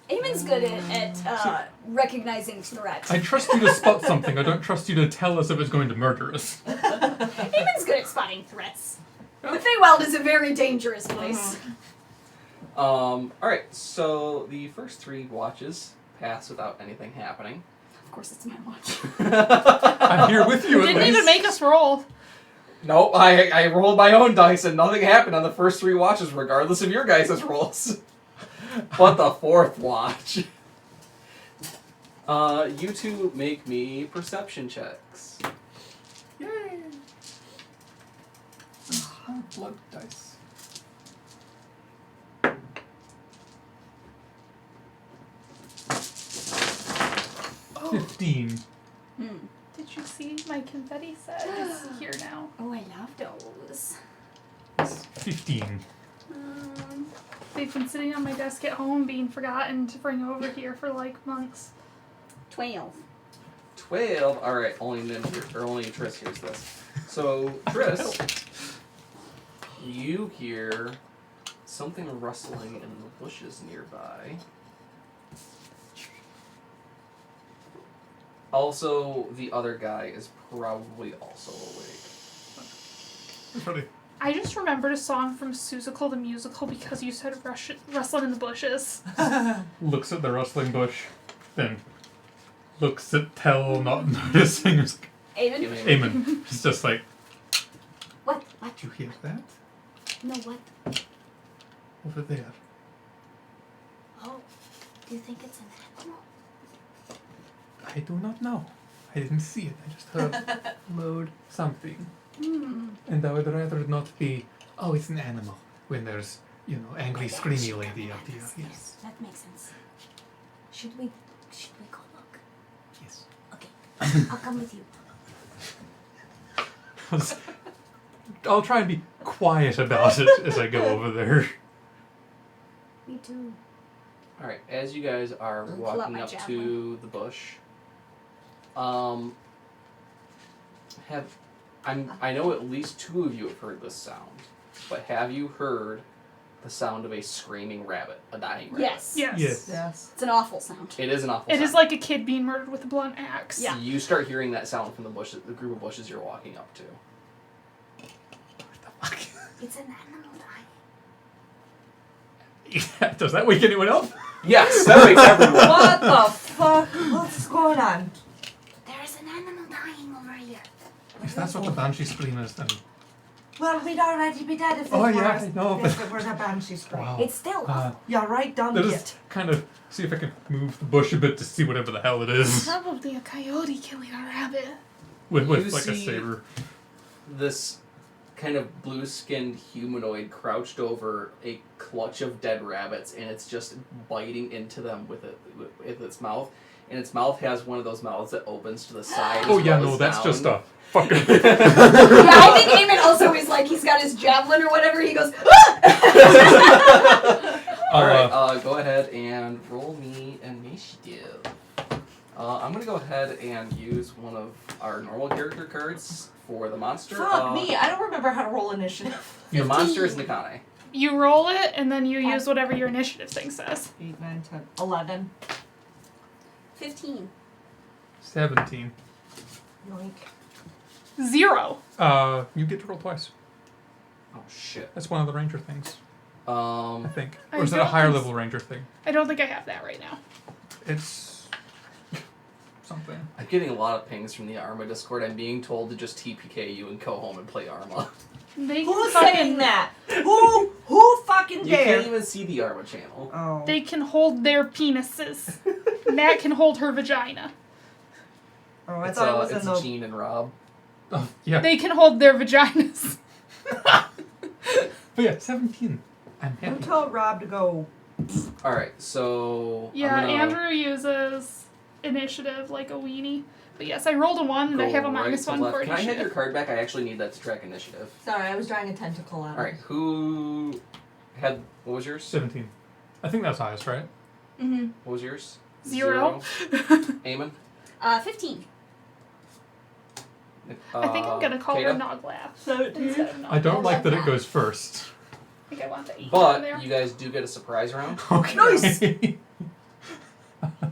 Eamon's good at recognizing threats. I trust you to spot something. I don't trust you to tell us if it's going to murder us. Eamon's good at spotting threats. The Feywild is a very dangerous place. Alright, so the first 3 watches pass without anything happening. Of course, it's my watch. I'm here with you at didn't least. even make us roll. Nope, I rolled my own dice and nothing happened on the first 3 watches, regardless of your guys' rolls. But the 4th watch. You two make me perception checks. Yay! Blood dice. Oh, 15. did you see my confetti set? It's here now. Oh, I love those. 15. They've been sitting on my desk at home being forgotten to bring over here for like months. 12. 12. Alright, only Triss hears this. So, Triss, you hear something rustling in the bushes nearby. Also, the other guy is probably also awake. That's funny. I just remembered a song from Seussical the Musical because you said rustling in the bushes. Looks at the rustling bush, then looks at Tell, not noticing. It's like, Eamon? Amen. It's just like, What? What? did you hear that? No, what? Over there. Oh, do you think it's an animal? I do not know. I didn't see it. I just heard loud something. And I would rather not be, oh, it's an animal, when there's, angry, screamy lady out here. Yes. That makes sense. Should we go look? Yes. Okay, I'll come with you. I'll try and be quiet about it as I go over there. Me too. Alright, as you guys are I'll pull out walking my up javelin. to the bush, I know at least 2 of you have heard this sound, but have you heard the sound of a screaming rabbit, a dying rabbit? Yes. Yes. Yes. It's an awful sound. It is an awful It sound. is like a kid being murdered with a blunt axe. Yeah. You start hearing that sound from the group of bushes you're walking up to. It's an animal dying. Yeah, does that wake anyone up? Yes, that makes everyone. What the fuck? What's going on? There is an animal dying over here. If that's what the banshee scream is, then... Well, we'd already be dead if it Oh, were yeah, I know, if but- it were the banshee scream. Wow. It's still awful. Yeah, right down I'll it. just kind of see if I can move the bush a bit to see whatever the hell it is. Probably a coyote killing a rabbit. With You like a see- saber. This kind of blue-skinned humanoid crouched over a clutch of dead rabbits, and it's just biting into them with its mouth. And its mouth has one of those mouths that opens to the side. Oh as yeah, well no, as that's down. just a fucking... Yeah, I think Eamon also is like, he's got his javelin or whatever, he goes, ah! Alright, go ahead and roll me initiative. I'm gonna go ahead and use one of our normal character cards for the monster. Fuck me, I don't remember how to roll initiative. The monster is Nikane. You roll it, and then you use whatever your initiative thing says. 8, 9, 10, 11. 15. 17. Yoink. 0. You get to roll twice. Oh shit. That's one of the ranger things, I think. I Or is it a don't higher think level ranger thing? I don't think I have that right now. It's something. I'm getting a lot of pings from the Arma Discord. I'm being told to just TPK you and go home and play Arma. They Who's can saying that? Who fucking You dare? can't even see the Arma channel. Oh. They can hold their penises. Matt can hold her vagina. Oh, I It's, thought it was in it's the. Gene and Rob. Oh, yeah. They can hold their vaginas. But yeah, 17. I'm Don't happy. tell Rob to go. Alright, so. Yeah, I'm gonna Andrew uses initiative like a weenie. But yes, I rolled a 1 and I go have a right minus to 1 left. for Can I have your initiative. card back? I actually need that to track initiative. Sorry, I was drawing a tentacle out. Alright, who had. What was yours? 17. I think that's highest, right? Mm-hmm. What was yours? 0. Eamon? 15. I think I'm gonna call her Kata? Noglath 17. instead of I don't Noglath. like that it goes first. I think I want the 8 in But there. you guys do get a surprise round. Okay. Nice.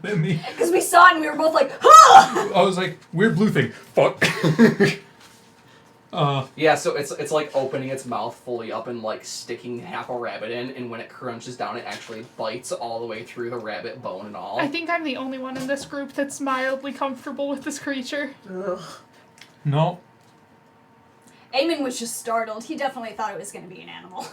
Then the, Because we saw it and we were both like, huh! I was like, weird blue thing. Fuck. Yeah, so it's like opening its mouth fully up and like sticking half a rabbit in, and when it crunches down, it actually bites all the way through the rabbit bone and all. I think I'm the only one in this group that's mildly comfortable with this creature. Ugh. no. Eamon was just startled. He definitely thought it was going to be an animal.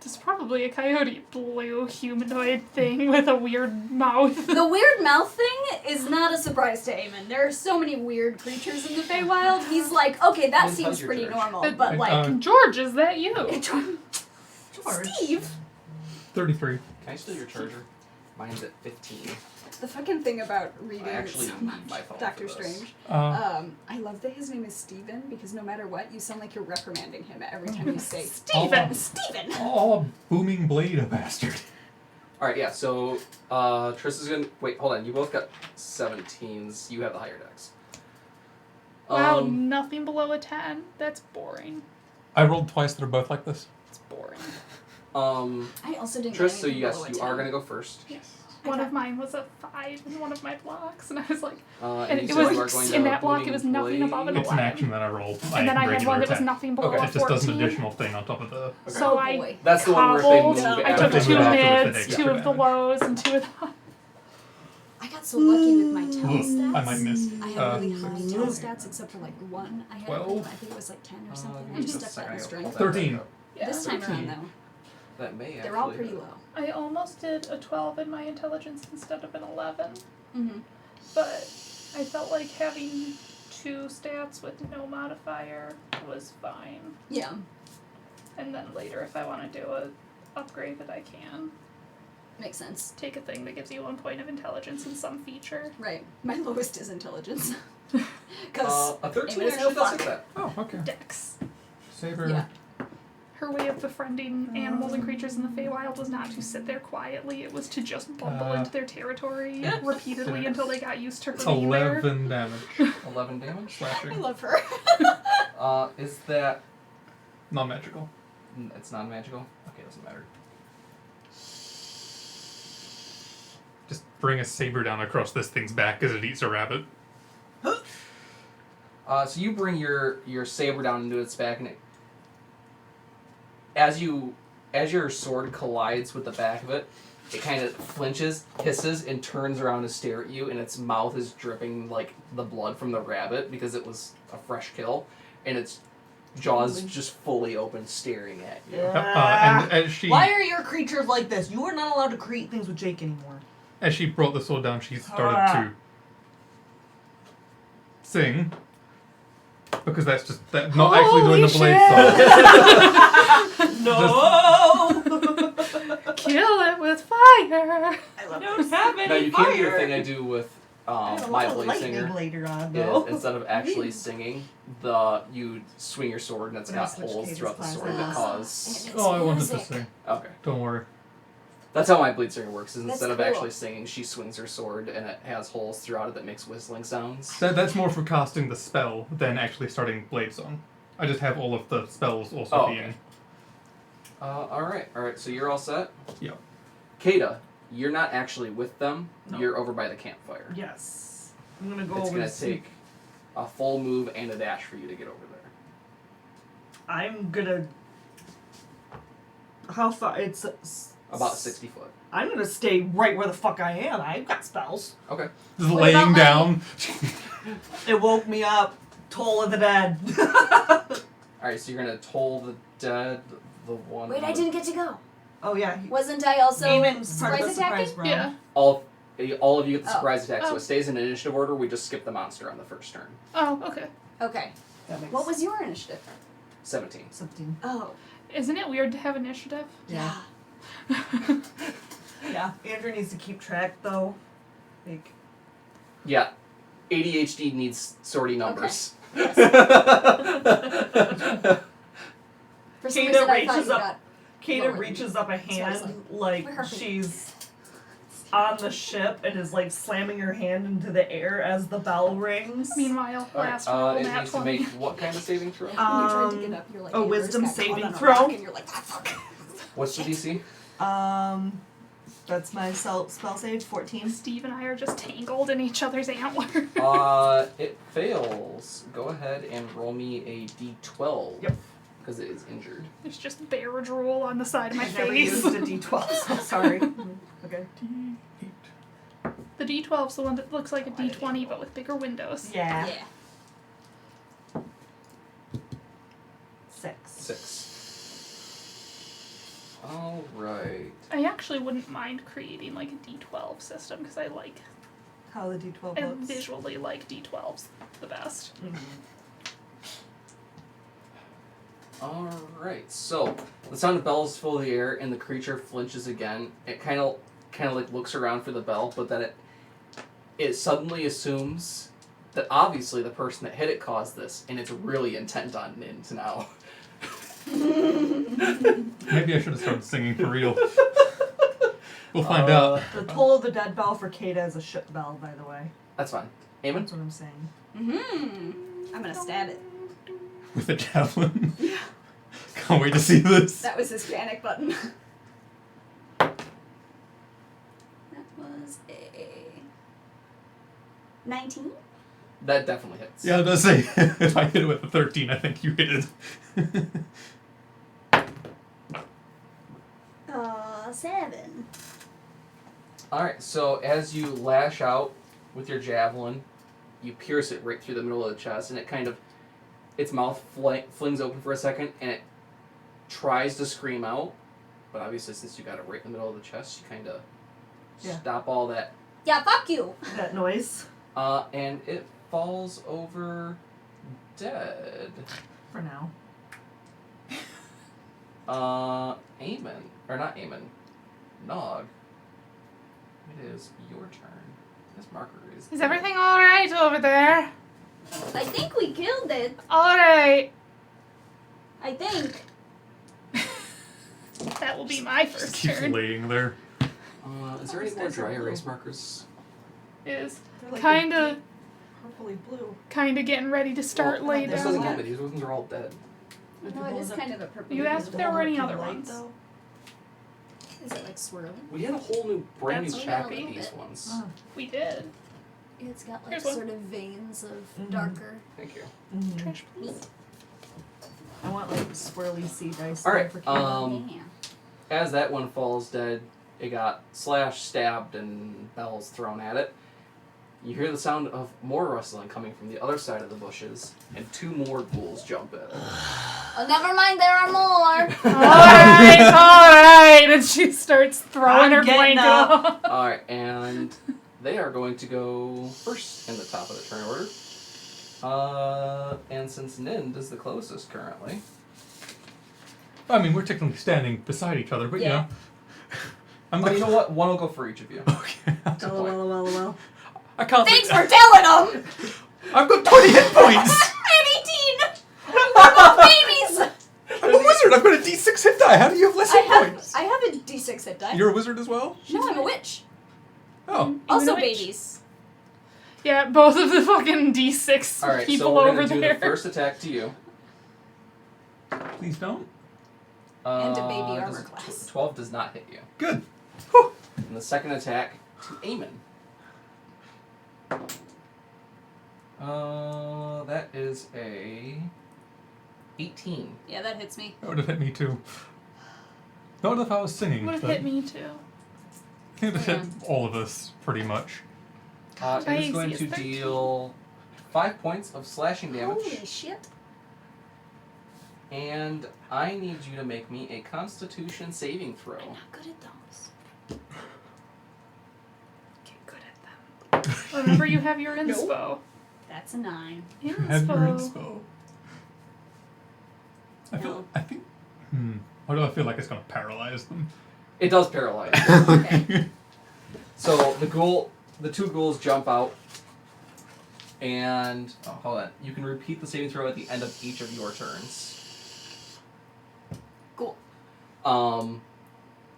It's probably a coyote blue humanoid thing with a weird mouth. The weird mouth thing is not a surprise to Eamon. There are so many weird creatures in the Feywild. He's like, okay, that How's seems your pretty George? normal, but like, George, is that you? George. Steve. 33. Can I steal your charger? Mine's at 15. The fucking thing about reading I actually so need much my phone Doctor for this. Strange. I love that his name is Steven because no matter what, you sound like you're reprimanding him every time you say Steven. Steven. Oh, booming blade, a bastard. Alright, yeah, so Triss is gonna. Wait, hold on. You both got 17s. You have the higher dex. Wow, nothing below a 10. That's boring. I rolled twice that are both like this. It's boring. I also didn't. Triss, get so anything yes, below a you 10. are gonna go first. Yes. One of mine was a 5 in one of my blocks, and I was like, And it you was said you are going in to that block. It booming was nothing above an blade. It's an 11. action that I rolled. And then I had regular one that was attack. nothing below Okay. a It just does an 14. additional thing on top of the. Okay. So Oh, I boy. That's the one where if they move cobbled. I after took they 2 move afterwards, they mids, take 2 of the extra lows, and 2 of the. I got so lucky with my tell stats. I might miss. I had really high tell stats except for like 1. I had 12. I think it was like 10 or something. I Just just a stuck that in second, I gotta strength. pull that 13. back up. Yeah. This time 13. around though, That may they're all actually pretty low. I almost did a 12 in my intelligence instead of an 11, Mm-hmm. but I felt like having 2 stats with no modifier was fine. Yeah. And then later, if I want to do a upgrade that I can, Makes sense. take a thing that gives you 1 point of intelligence and some feature. Right. My lowest is intelligence. Because A 13 It was actually no does fuck. hit that. Oh, okay. Dex. Saber. Yeah. Her way of befriending animals and creatures in the Feywild was not to sit there quietly, it was to just bumble into their territory repeatedly Dex. until they got used to her being there. 11 damage. 11 damage. I Slashing. love her. Is that. Non magical. It's non magical? Okay, doesn't matter. Just bring a saber down across this thing's back as it eats a rabbit. So you bring your saber down into its back, and it, as your sword collides with the back of it, it kind of flinches, hisses, and turns around to stare at you, and its mouth is dripping like the blood from the rabbit because it was a fresh kill, and its jaws just fully open, staring at you. And as she Why are your creatures like this? You are not allowed to create things with Jake anymore. as she brought the sword down, she started to sing. Because that's just not actually doing the blade song. No! Kill it with fire! I love Don't have Now you can do the thing I do with my blade lightning singer. later on, Is though. instead of actually singing, you swing your sword and it's I'm gonna got switch holes cases throughout the sword that classes. cause. Oh, I wanted to sing. Okay, Don't worry. that's how my bleed singer works. Is That's instead of cool. actually singing, she swings her sword and it has holes throughout it that makes whistling sounds. That's more for casting the spell than actually starting blade song. I just have all of the spells also Oh, being. okay. All right. So you're all set. Yep. Kata, you're not actually with them. No. You're over by the campfire. Yes. I'm gonna go It's over gonna to take a full move and a dash for you to get over there. I'm gonna. How far? It's About 60 foot. I'm gonna stay right where the fuck I am. I've got spells. Okay. Just What laying about, like- down. It woke me up. Toll of the Dead. Alright, so you're gonna toll the dead, the one. Wait, I didn't get to go. Oh yeah. Wasn't I also Eamon's part of the surprise attacking? surprise round. Yeah. All of you get the Oh. surprise attack, so Oh. it stays in initiative order. We just skip the monster on the first turn. Oh, okay. Okay. That makes What was your initiative? 17. 17. Oh. Isn't it weird to have initiative? Yeah. Yeah. Andrew needs to keep track though. Like. Yeah. ADHD needs sorting numbers. For some Kata reason, I thought reaches you up- got. Kata Lower. reaches up a I was hand like where are we? she's on the ship and is like slamming her hand into the air as the bell rings. Meanwhile, Alright, last roll, it nat needs to 20. make what kind of saving throw? When you tried to get up, you're like, a your wisdom wrist got caught saving on a throw? rock, and you're like, ah, fuck. What's the DC? That's my spell save, 14. Steve and I are just tangled in each other's antlers. It fails. Go ahead and roll me a d12. Yep. Because it is injured. There's just bear drool on the side of my I've never face. used a d12, so sorry. Okay. The D12's the one that looks like a D20 but with bigger windows. Yeah. Yeah. 6. 6. Alright. I actually wouldn't mind creating like a D12 system because I How the d12 I looks. visually like D12s the best. Alright, so the sound of bells fill the air and the creature flinches again. It kind of like looks around for the bell, but then it suddenly assumes that obviously the person that hit it caused this, and it's really intent on Nint now. Maybe I should have started singing for real. We'll find out. The Toll of the Dead bell for Kata is a ship bell, by the way. That's fine. Eamon? That's what I'm saying. I'm gonna stab it. With a javelin. Can't wait to see this. That was his panic button. That was a 19. That definitely hits. Yeah, I was gonna say, if I hit it with a 13, I think you hit it. 7. Alright, so as you lash out with your javelin, you pierce it right through the middle of the chest, and it kind of, its mouth flings open for a second, and it tries to scream out, but obviously since you got it right in the middle of the chest, you kind of stop all that. Yeah, fuck you. That noise. And it falls over dead. For now. Eamon, or not Eamon, Nog, it is your turn. This marker is... Is everything alright over there? I think we killed it. Alright. I think. That will be my Just first keeps turn. laying there. Is there any more dry erase markers? Is They're like kinda purpley blue. getting ready to start Well, laying this down. doesn't count, these ones are all dead. No, it is kind of a purple. You asked if there were any other Light, ones. though. Is it like swirling? We had a whole new, brand new That's chat okay. with these ones. Oh. We did. It's got like Here's one. sort of veins of Mhm. darker. Thank you. Mhm. Trash, please. I want like swirly sea dice. Alright, for Kata. Yeah. As that one falls dead, it got slashed, stabbed, and bells thrown at it. You hear the sound of more rustling coming from the other side of the bushes, and 2 more ghouls jump in. Oh, never mind. There are more. Alright! And she starts throwing I'm her getting blanket up. off. Alright, and they are going to go first in the top of the turn order. And since Nind is the closest currently, I mean, we're technically standing beside each other, but you Yeah. know. I'm you know what? One will go for each of you. Okay. LOL. I can't. Thanks for telling them. I've got 20 hit points. I have 18. We're both babies. I'm a wizard. I've got a D6 hit die. How do you have less hit points? I have a D6 hit die. You're a wizard as well? No, I'm a witch. Oh. Also a witch. babies. Yeah, both of the fucking D6 Alright, people so we're over going to do there. the first attack to you. Please don't. And a baby armor does- class. 12 does not hit you. Good. Whew. And the second attack to Eamon. That is a 18. Yeah, that hits me. That would have hit me too. Not if I was singing. Would have but hit me too. It hit all of us, pretty much. It is going to 13. deal 5 points of slashing damage. Holy shit. And I need you to make me a Constitution saving throw. I'm not good at those. Get good at them. Remember, you have your inspo. That's a 9. Have your inspo. No. Why do I feel like it's going to paralyze them? It does paralyze. Okay. So the two ghouls jump out, and hold on. You can repeat the saving throw at the end of each of your turns. Cool.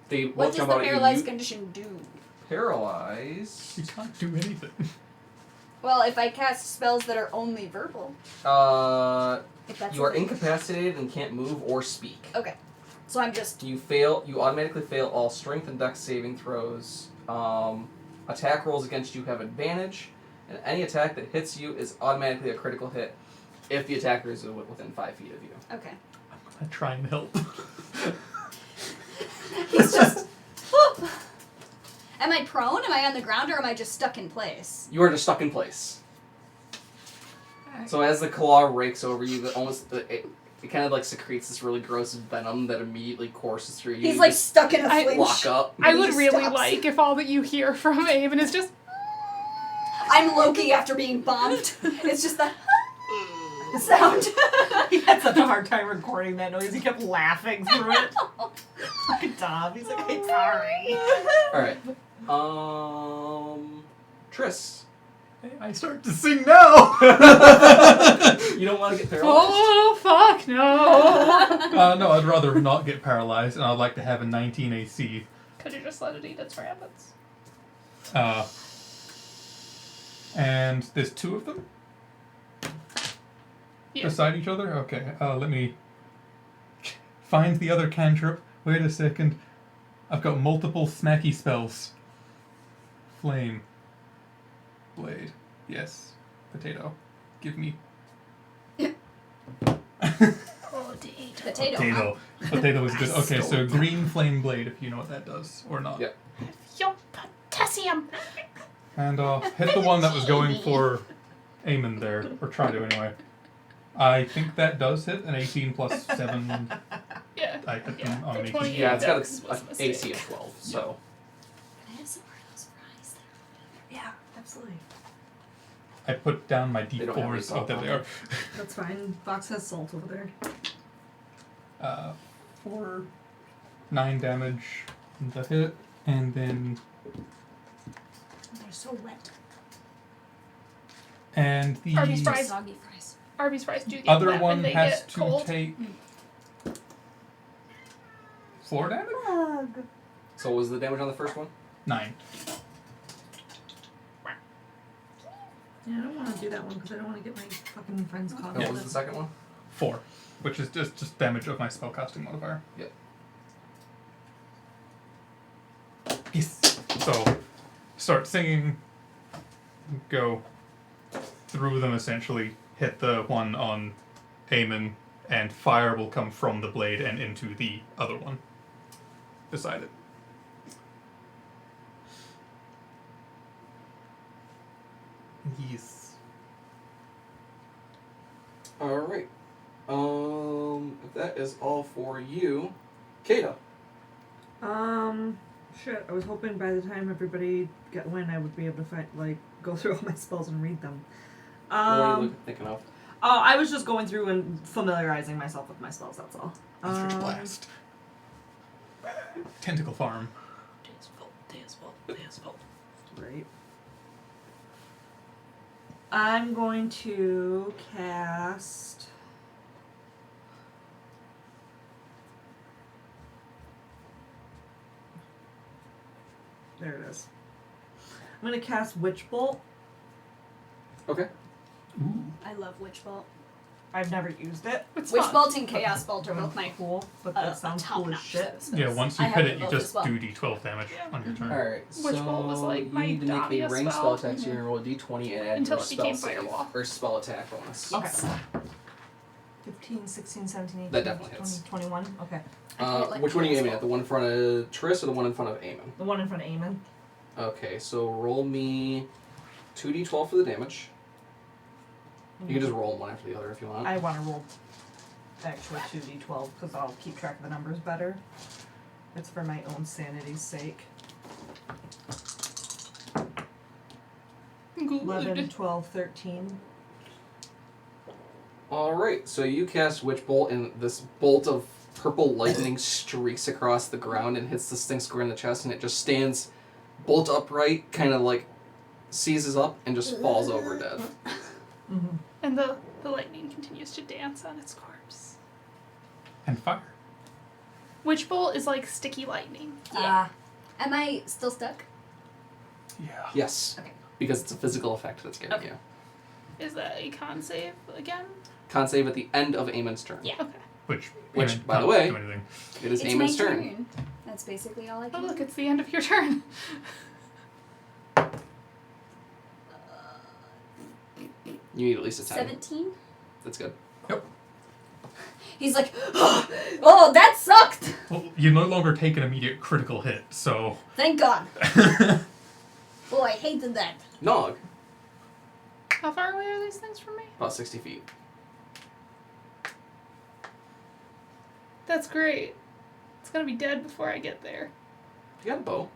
They What both does jump the out at you. paralyzed You condition do? paralyze. You can't do anything. Well, if I cast spells that are only verbal. If that's You are a thing. incapacitated and can't move or speak. Okay. So I'm just. You automatically fail all strength and dex saving throws. Attack rolls against you have advantage, and any attack that hits you is automatically a critical hit if the attacker is within 5 feet of you. Okay. I'm going to try and help. He's just. Am I prone? Am I on the ground? Or am I just stuck in place? You are just stuck in place. So as the claw rakes over you, it kind of like secretes this really gross venom that immediately courses through you. He's You like just stuck in a I- flinch. lock up. I He would just really stops. like if all that you hear from Aben is just. I'm Loki after being bombed. It's just the sound. He had such a hard time recording that noise. He kept laughing through it. Look at Dom. He's like, I'm sorry. All right. Triss. I start to sing now! You don't want to get paralyzed? Oh, fuck no! No, I'd rather not get paralyzed, and I'd like to have a 19 AC. Could you just let it eat its rabbits? And there's 2 of them? Yeah. Beside each other? Okay, let me find the other cantrip. Wait a second. I've got multiple smacky spells. Flame. Blade. Yes. Potato. Give me. Potato. Potato is good. Okay, so green flame blade, if you know what that does, or not. Yep. Your potassium! And hit the one that was going for Eamon there, or try to anyway. I think that does hit an 18 plus 7. Yeah. I hit Yeah, them on the an 18. 28. Yeah, it's got Dex was a an mistake. AC of 12, so. Can I have some more of those fries? Yeah, absolutely. I put down my They don't have any D4s. Oh, salt there on they them. are. That's fine. Box has salt over there. 4, 9 damage, the hit, and then They're so wet. and the Arby's fries. Soggy fries. Arby's fries do get other wet when one they has get to cold. take 4 damage. So what was the damage on the first one? 9. Yeah, I don't want to do that one because I don't want to get my fucking friends caught And up what was the second one? 4, which is just damage of my spellcasting modifier. Yep. Yes. So, start singing. Go through them essentially. Hit the one on Eamon, and fire will come from the blade and into the other one beside it. Yes. Alright. If that is all for you, Kata. Shit. I was hoping by the time everybody got win, I would be able to go through all my spells and read them. What are you thinking of? Oh, I was just going through and familiarizing myself with my spells. That's all. Eldritch Blast. Tentacle Farm. Right. I'm going to cast. There it is. I'm going to cast Witch Bolt. Okay. Ooh. I love Witch Bolt. I've never used it. It's Witch fun. Bolt and Chaos Bolt are both my Cool, but that sounds cool as top-notch shit. spells. Yeah, once you I hit have it, you both just as well. do d12 damage on your turn. Alright, Which so bolt was like you my need to make a Davia ranged spell. spell attack, so you're going to roll a d20 and add Until your it became spell save, Firewall. or spell attack bonus. Okay. Yes. 15, 16, 17, 18, That definitely 20, hits. 21. Okay. Which one are you aiming at? The one in front of Triss or the one in front of Eamon? The one in front of Eamon. Okay, so roll me 2d12 for the damage. You can just roll one after the other if you want. I want to roll actually 2d12 because I'll keep track of the numbers better. It's for my own sanity's sake. 11, 12, 13. Alright, so you cast Witch Bolt, and this bolt of purple lightning streaks across the ground and hits this thing square in the chest, and it just stands bolt upright, kind of like seizes up, and just falls over dead. Mm-hmm. And the lightning continues to dance on its corpse. And fire. Witch Bolt is like sticky lightning. Am I still stuck? Yeah. Yes. Okay. Because it's a physical effect that's getting Okay. you. Is that a con save again? Con save at the end of Eamon's turn. Yeah. Okay. Which Which, by can't the way, do anything. it is It's Eamon's my turn. That's basically all I Oh can look, do. it's the end of your turn. You need at least a 10. 17? That's good. He's like, oh, that sucked! Well, you no longer take an immediate critical hit, so. Thank God. Oh, I hated that. Nog, How far away are these things from me? about 60 feet. That's great. It's gonna be dead before I get there. You got a bow.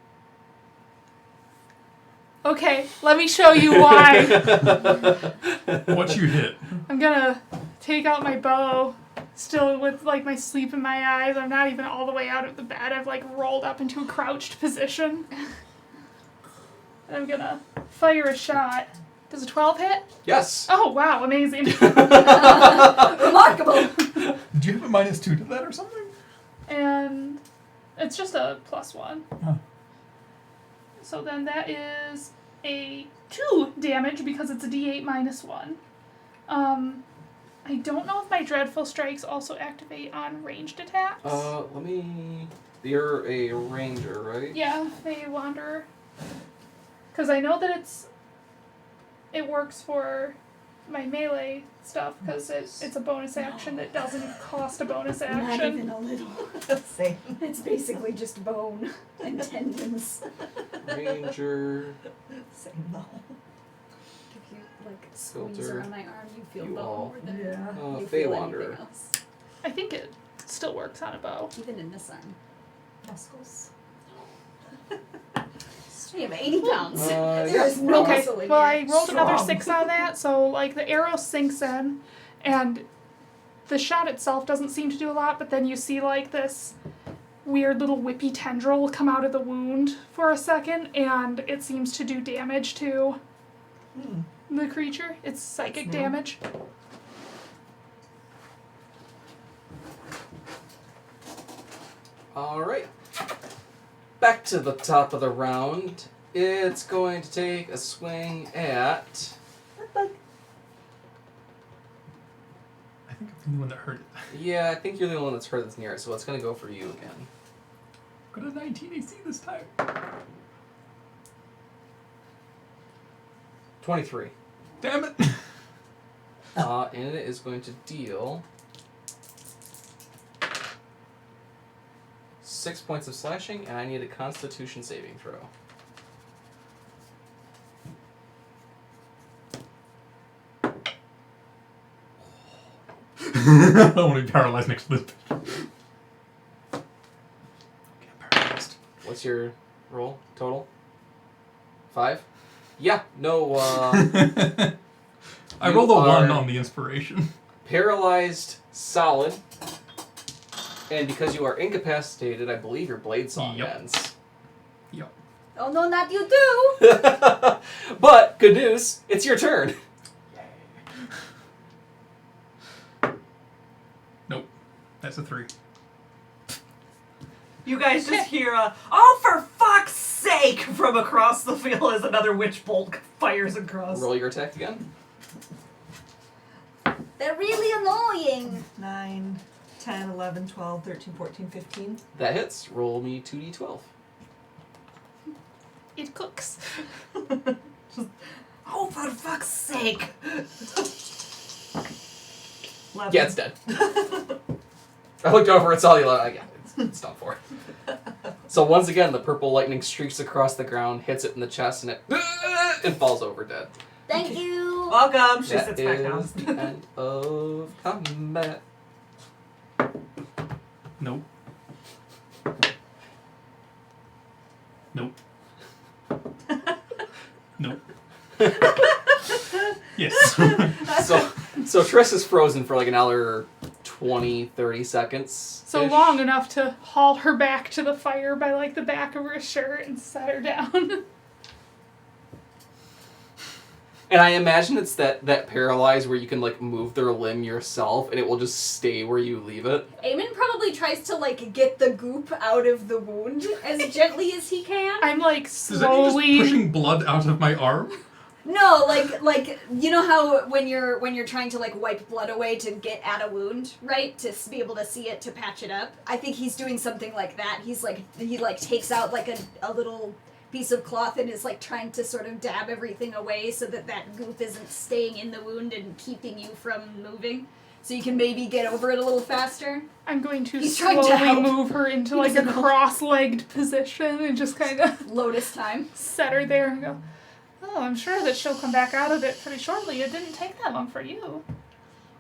Okay, let me show you why. What you hit? I'm gonna take out my bow, still with like my sleep in my eyes. I'm not even all the way out of the bed. I've like rolled up into a crouched position. And I'm gonna fire a shot. Does a 12 hit? Yes! Oh wow, amazing. Remarkable. Did you have a -2 to that or something? And it's just a +1. Oh. So then that is a 2 damage because it's a d8 -1. I don't know if my Dreadful Strikes also activate on ranged attacks. Let me... You're a ranger, right? Yeah, a wanderer. Because I know that it works for my melee stuff because it's a bonus action that doesn't cost a bonus Not action. even a little. Same. It's basically just bone and tendons. Ranger... Same though. If you like squeeze Filter. around my arm, you feel You bone all. more than Yeah. you Fey feel Wanderer. anything else. I think it still works on a bow. Even in this arm. Muscles. I have 80 pounds. yeah. There's no Okay, muscle in well here. I rolled another Strong. 6 on that, so like the arrow sinks in, and the shot itself doesn't seem to do a lot, but then you see like this weird little whippy tendril come out of the wound for a second, and it seems to do damage to the creature. It's psychic That's new. damage. Alright. Back to the top of the round. It's going to take a swing at... I think I'm the only one that heard it. Yeah, I think you're the only one that's heard that's near it, so it's going to go for you again. Got a 19 AC this time. 23. Damn it! And it is going to deal 6 points of slashing, and I need a Constitution saving throw. I don't want to be paralyzed next to this bitch. Okay, I'm paralyzed. What's your roll total? 5? Yeah, no, I You rolled a 1 are- on the inspiration. paralyzed solid. And because you are incapacitated, I believe your blade song Yep. ends. Yep. Oh no, not you too! But, good news, it's your turn. Nope. That's a 3. You guys just hear a, oh, for fuck's sake, from across the field as another witch bolt fires across. Roll your attack again. They're really annoying. 9, 10, 11, 12, 13, 14, 15. That hits. Roll me 2d12. It cooks. Oh, for fuck's sake. 11. Yeah, it's dead. I looked over and saw the 11. Yeah, it's done for. So once again, the purple lightning streaks across the ground, hits it in the chest, and it falls over dead. Thank you. Welcome. She That sits back down. is the end of combat. Nope. Nope. Nope. Yes. So Triss is frozen for like another 20, 30 seconds. So long enough to haul her back to the fire by like the back of her shirt and set her down. And I imagine it's that paralyze where you can like move their limb yourself and it will just stay where you leave it. Eamon probably tries to like get the goop out of the wound as gently as he can. I'm like Does that mean slowly just pushing blood out of my arm? No, like you know how when you're trying to like wipe blood away to get at a wound, right? To be able to see it, to patch it up. I think he's doing something like that. He takes out like a little piece of cloth and is like trying to sort of dab everything away so that goop isn't staying in the wound and keeping you from moving. So you can maybe get over it a little faster. I'm going to He's trying to slowly help. move her into like a doesn't know. cross-legged position and just kind of Lotus time. set her there and go, oh, I'm sure that she'll come back out of it pretty shortly. It didn't take that long for you.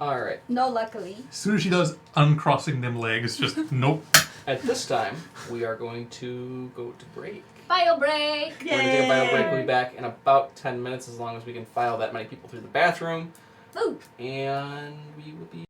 Alright. No, luckily. As soon as she does uncrossing them legs, just nope. At this time, we are going to go to break. Bio break. We're going to take a bio break. We'll be back in about 10 minutes as long as we can file that many people through the bathroom. Ooh. And we will be...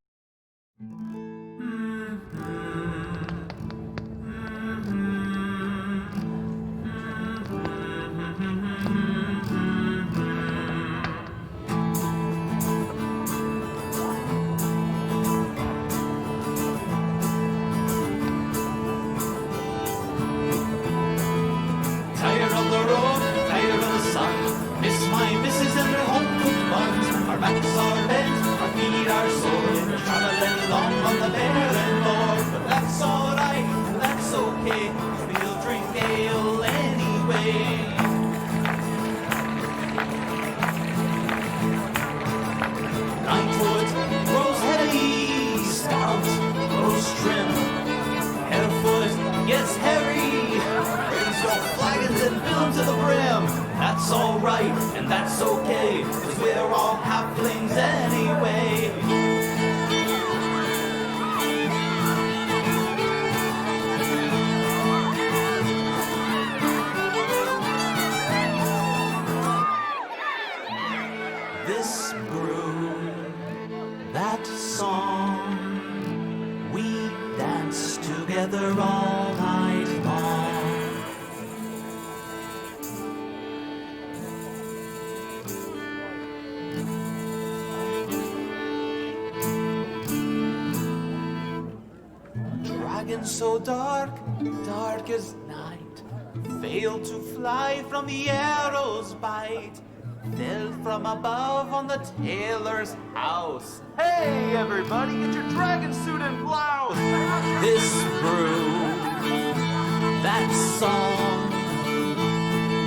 Tired of the road, tired of the sun. Miss my missus and her home cooked buns. Our backs are bent, our feet are sore. We're traveling along on the barren moor. But that's alright, and that's okay. We'll drink ale anyway. 9-foot grows heavy, stout grows trim. Harefoot gets hairy. Raise your flagons and fill them to the brim. That's alright, and that's okay, 'cause we're all halflings anyway. This brew, that song, we dance together all night long. Dragon so dark, dark as night, failed to fly from the arrow's bite, fell from above on the tailor's house. Hey everybody, get your dragon suit and blouse! This brew, that song,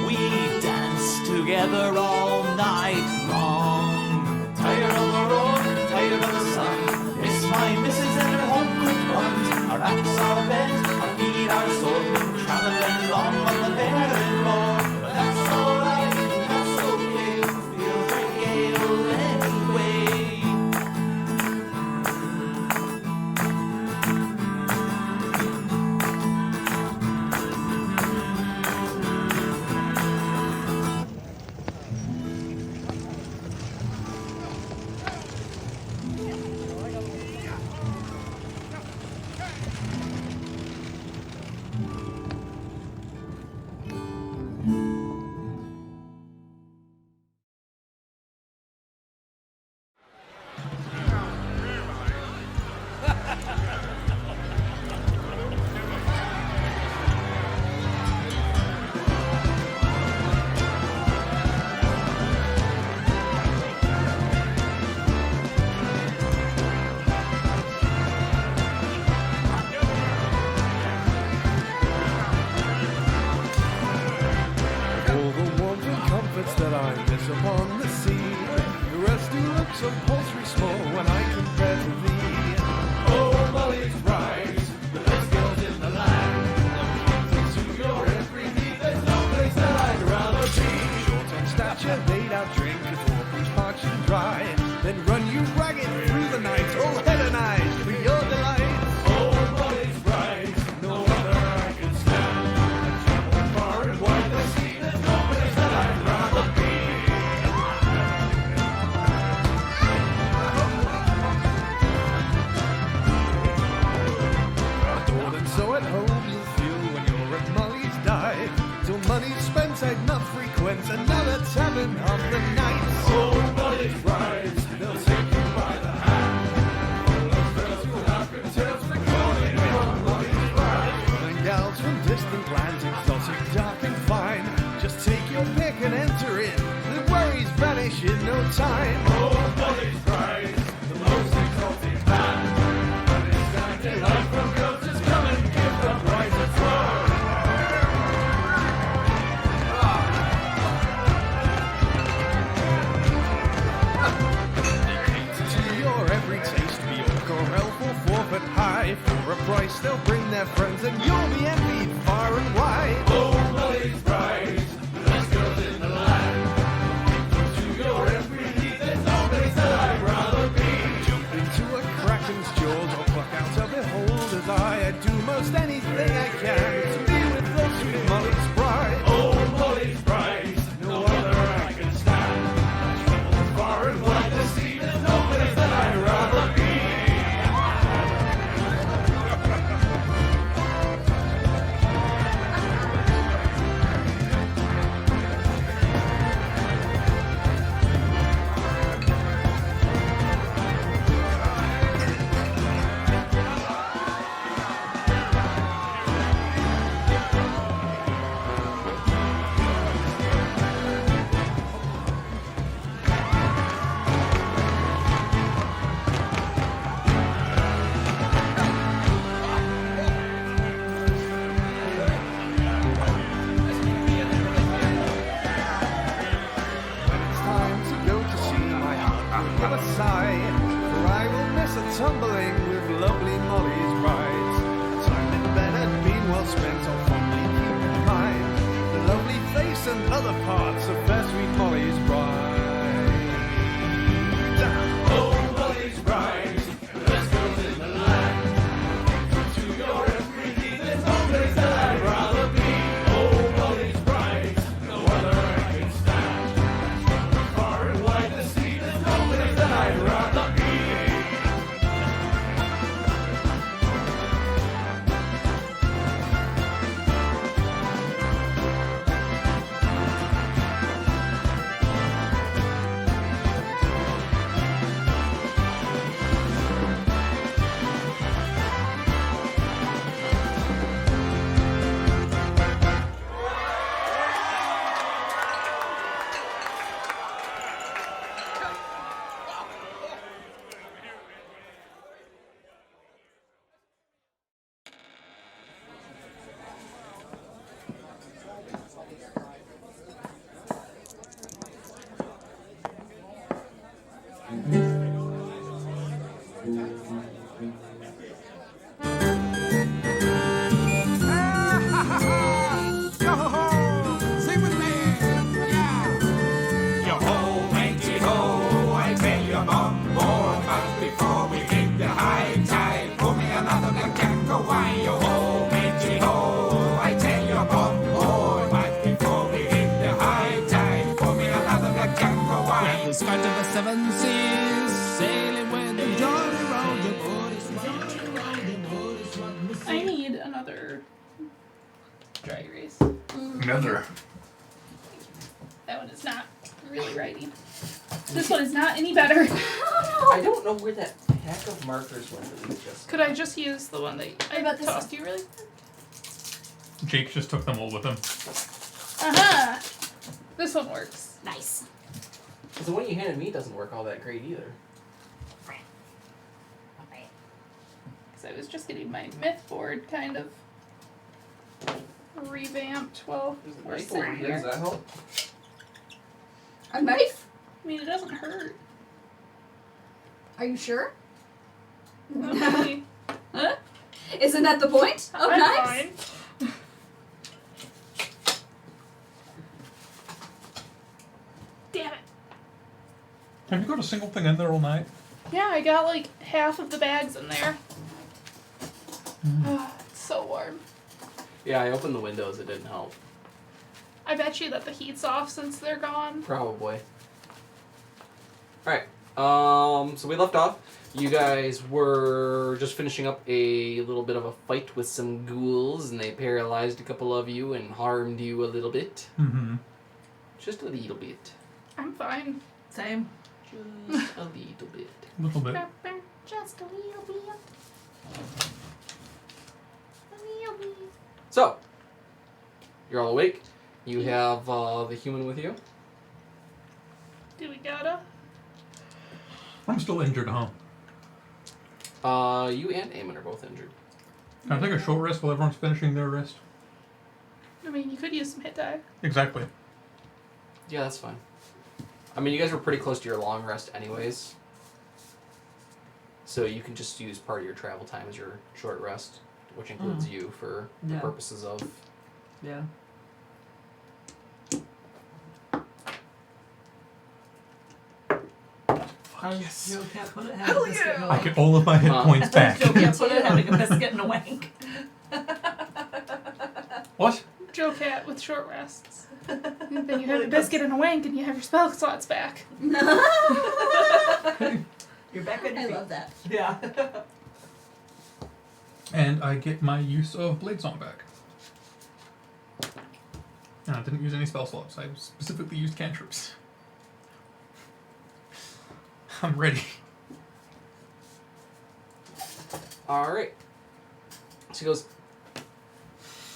we dance together all night long. Tired of the road, tired of the sun, miss my missus and her home cooked buns. Our backs are bent, our feet are sore, we're traveling along on the barren moor. But that's alright, that's okay, we'll drink ale anyway. All the warmth and comforts that I miss upon the sea. The rest do look so paltry small when I compare to thee. your laid out drink as orphans parched and dry. Then run you ragged through the night, all head and eyes for your delight. Oh, Molly's bride, no other I can stand. I travel far and wide the sea, there's no place that I'd rather be. Adored and so at home you'll feel when you're at Molly's dive. Till money's spent, I'd not frequent another tavern of the night. Oh, Molly's bride, they'll take you by the hand. All those girls who laugh and tales recording on Molly's bride. And gals from distant lands, exotic, dark and fine. Just take your pick and enter in. The worries vanish in no time. Oh, Molly's bride, the most exotic band. And it's standing life from girls just come and give the prize a try. To your every taste, be orc or elf or forfeit high. For a price, they'll bring their friends, and you'll be envied far and wide. Oh, Molly's bride, best girls in the land. To your every need, there's no place that I'd rather be. Jump into a kraken's jaws, or pluck out a beholder's eye. I'd do most anything I can to be with the sweet Molly's bride. Oh, Molly's bride, no other I can stand. Far and wide the sea, there's no place that I'd rather be. When it's time to go to sea, my heart will give a sigh, for I will miss a tumbling with lovely Molly's bride. Time in bed had been well spent, I'll fondly keep in mind the lovely face and other parts of fair sweet Molly's bride. Oh, Molly's bride, the best girls in the land. To your every need, there's no place that I'd rather be. Oh, Molly's bride, no other I can stand. Far and wide the sea, there's no place that I'd rather be. Sing with me. Yeah. Yo ho, matey ho, I tell you one more. But before we hit the high tide, pour me another black jack of wine. Yo ho, matey ho, I tell you one more. But before we hit the high tide, pour me another black jack of wine. The skirt of the seven seas, sailing with the jolly round the boat is I need another dry erase. Another. That one is not really writing. This one is not any better. I don't know where that pack of markers went that we just. Could I just use the one that I about this tossed you really? Jake just took them all with him. Aha! This one works. Nice. Because the one you handed me doesn't work all that great either. Because I was just getting my myth board kind of revamped. Well, There's the we're nice one sitting here. Does here. that help? A knife? I mean, it doesn't hurt. Are you sure? Okay. Huh? Isn't that the point of I'm knives? fine. Have you got a single thing in there all night? Yeah, I got like half of the bags in there. It's so warm. Yeah, I opened the windows. It didn't help. I bet you that the heat's off since they're gone. Probably. Alright. So we left off. You guys were just finishing up a little bit of a fight with some ghouls, and they paralyzed a couple of you and harmed you a little bit. Mm-hmm. Just a little bit. I'm fine. Same. Just a little bit. A little bit. Just a little bit. A little bit. So, you're all awake. You have the human with you. Do we gotta? I'm still injured, huh? You and Eamon are both injured. Can I take a short rest while everyone's finishing their rest? I mean, you could use some hit die. Exactly. Yeah, that's fine. I mean, you guys were pretty close to your long rest anyways. So you can just use part of your travel time as your short rest, which includes you for the Yeah. purposes of... Yeah. Yes. Joe can't put it having a biscuit and a I wank. get all of my hit points back. Joe can't put it having a biscuit and a wank. What? Joe Cat with short rests. And then you have a biscuit and a wank and you have your spell slots back. You're back on your I feet. love that. Yeah. And I get my use of Blade Song back. And I didn't use any spell slots. I specifically used cantrips. I'm ready. Alright. She goes,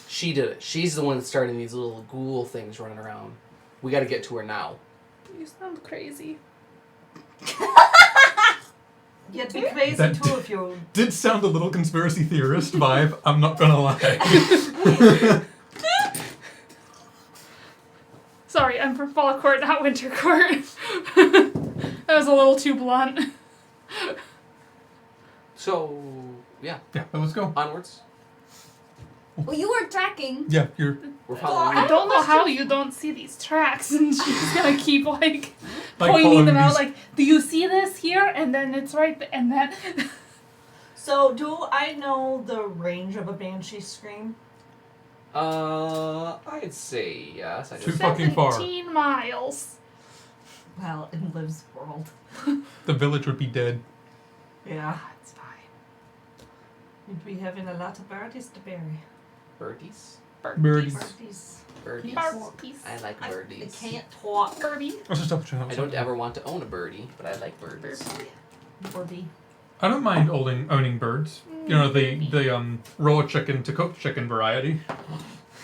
she did it. She's the one that's starting these little ghoul things running around. We gotta get to her now. You sound crazy. You'd be crazy That too if you... Did sound a little conspiracy theorist vibe, I'm not gonna lie. Sorry, I'm from Fall Court, not Winter Court. That was a little too blunt. So, yeah. Yeah, but let's go. Onwards. Well, you were tracking. Yeah, you're... We're following I you. don't know how you don't see these tracks, and she's gonna keep like following pointing them out, these- like, do you see this here? And then it's right there, and then. So, do I know the range of a banshee scream? I'd say yes. I Too just... fucking far. 17 miles. Well, in Liv's world. The village would be dead. Yeah, it's fine. You'd be having a lot of birdies to bury. Birdies? Birdies. Birdies. Birdies. Birdies. I like birdies. I can't talk. Birdie. Let's just double check. I don't ever want to own a birdie, but I like birdies. Birdie. I don't mind owning birds. You know, the raw chicken to cooked chicken variety.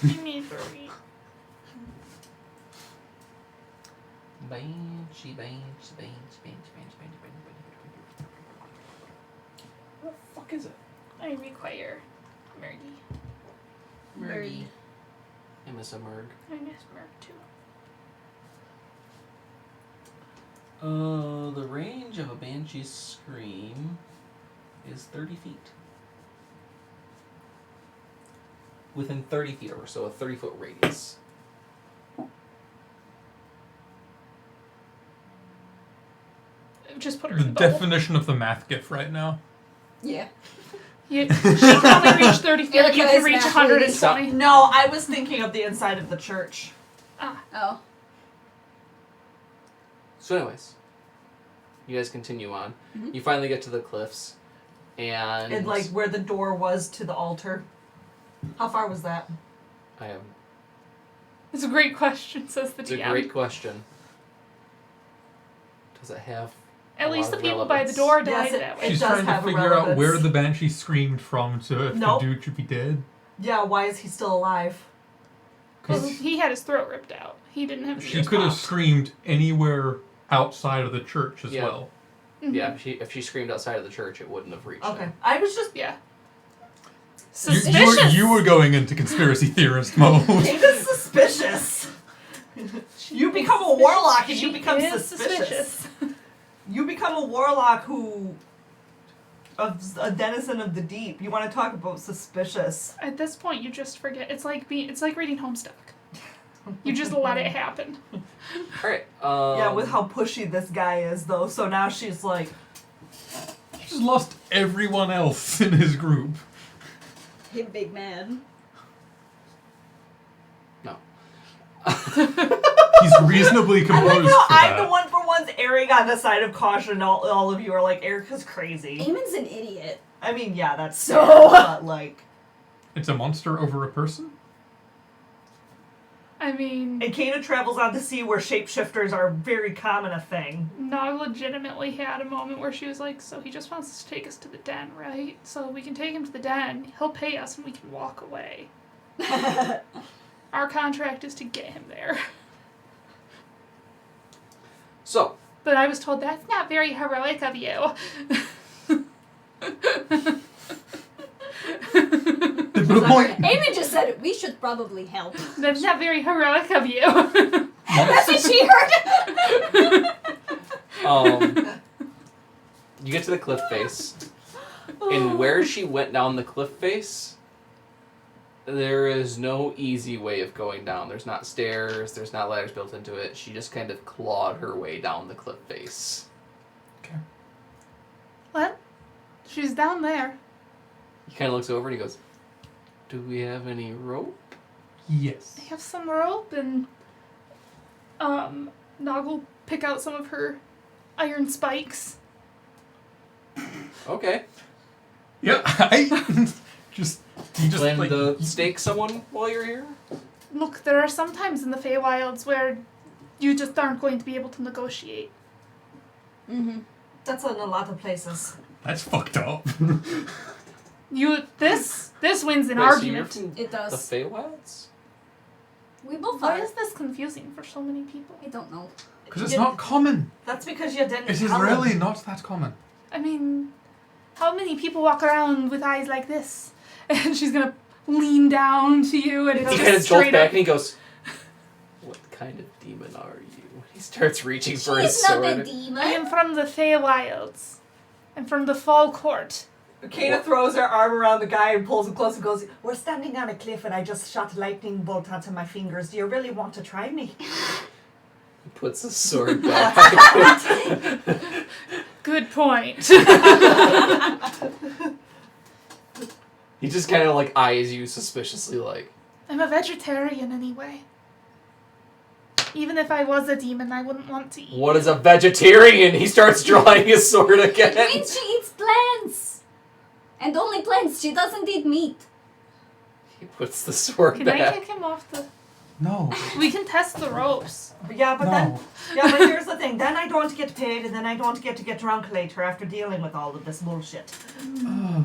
Give me a birdie. Banshee, banshee, banshee, banshee, banshee, banshee. What the fuck is it? I require Mergy. Very. I miss a merg. I miss Merg too. The range of a banshee's scream is 30 feet. Within 30 feet of her, so a 30-foot radius. Just put her The in the bubble. definition of the math gif right now. Yeah. She can only reach 30 feet. You're You like, can "Guys, reach math 120. No, I was thinking of the inside of the church. Oh. So anyways, you guys continue on. Mhm. You finally get to the cliffs, and... And like where the door was to the altar. How far was that? I have... It's a great question, says the It's a DM. great question. Does it have... At a least lot the of people by the relevance? door Yes, died that way. It She's does trying to have a figure out relevance. where the banshee screamed from to if Nope. the dude should be dead. Yeah, why is he still alive? Well, 'Cause he had his throat ripped out. He didn't have his she ears could have popped. screamed anywhere outside of the church as Yeah. well. Mhm. Yeah, if she screamed outside of the church, it wouldn't have reached Okay. him. I was just Yeah. You, Suspicious. you were going into conspiracy theorist mode. it is suspicious. You become a warlock and you She become is suspicious. You become a warlock who a denizen of the deep. You want to talk about suspicious. At this point, you just forget. It's like reading Homestuck. You just let it happen. Alright. Yeah, with how pushy this guy is, though. So now she's like, He's lost everyone else in his group. Hey, big man. No. He's reasonably I composed like for how I'm that. the one for once erring on the side of caution, and all of you are like, Erica's crazy. Eamon's an idiot. I mean, yeah, that's So- fair, but like, It's a monster over a person? I mean, and Kana travels on the sea where shapeshifters are very common a thing. Nog legitimately had a moment where she was like, so he just wants to take us to the den, right? So we can take him to the den, he'll pay us, and we can walk away. Our contract is to get him there. So, But I was told that's not very heroic of you. But a point. Eamon just said we should probably help. That's not very heroic of you. That's what she heard. you get to the cliff face, and where she went down the cliff face, there is no easy way of going down. There's not stairs, there's not ladders built into it. She just kind of clawed her way down the cliff face. Okay. What? She's down there. He kind of looks over and he goes, "Do we have any rope?" Yes. I have some rope, and Nog will pick out some of her iron spikes. Okay. Yeah, you just Plan like to stake someone while you're here? Look, there are some times in the Feywilds where you just aren't going to be able to negotiate. Mm-hmm. That's in a lot of places. That's fucked up. This wins an Wait, argument. So you're from It the does. Feywilds? We both Why are. is this confusing for so many people? I don't know. Because it's not common. That's because you didn't. It is tell really them. not that common. I mean, how many people walk around with eyes like this? And she's gonna lean down to you, and it's He just kind of jolts straight back up. and he goes, "What kind of demon are you?" He starts reaching for his She's not sword. a demon. I am from the Feywilds. I'm from the Fall Court. Kana throws her arm around the guy and pulls him close and goes, "We're standing on a cliff and I just shot a lightning bolt onto my fingers. Do you really want to try me?" He puts his sword back. Good point. He just kind of like eyes you suspiciously, like, I'm a vegetarian anyway. Even if I was a demon, I wouldn't want to eat. "What is a vegetarian?" He starts drawing his sword It again. means she eats plants. And only plants. She doesn't eat meat. He puts the sword Can I back. kick him off the... No. We can test the ropes. Yeah, but then, No. yeah, but here's the thing. Then I don't get paid, and then I don't get to get drunk later after dealing with all of this bullshit.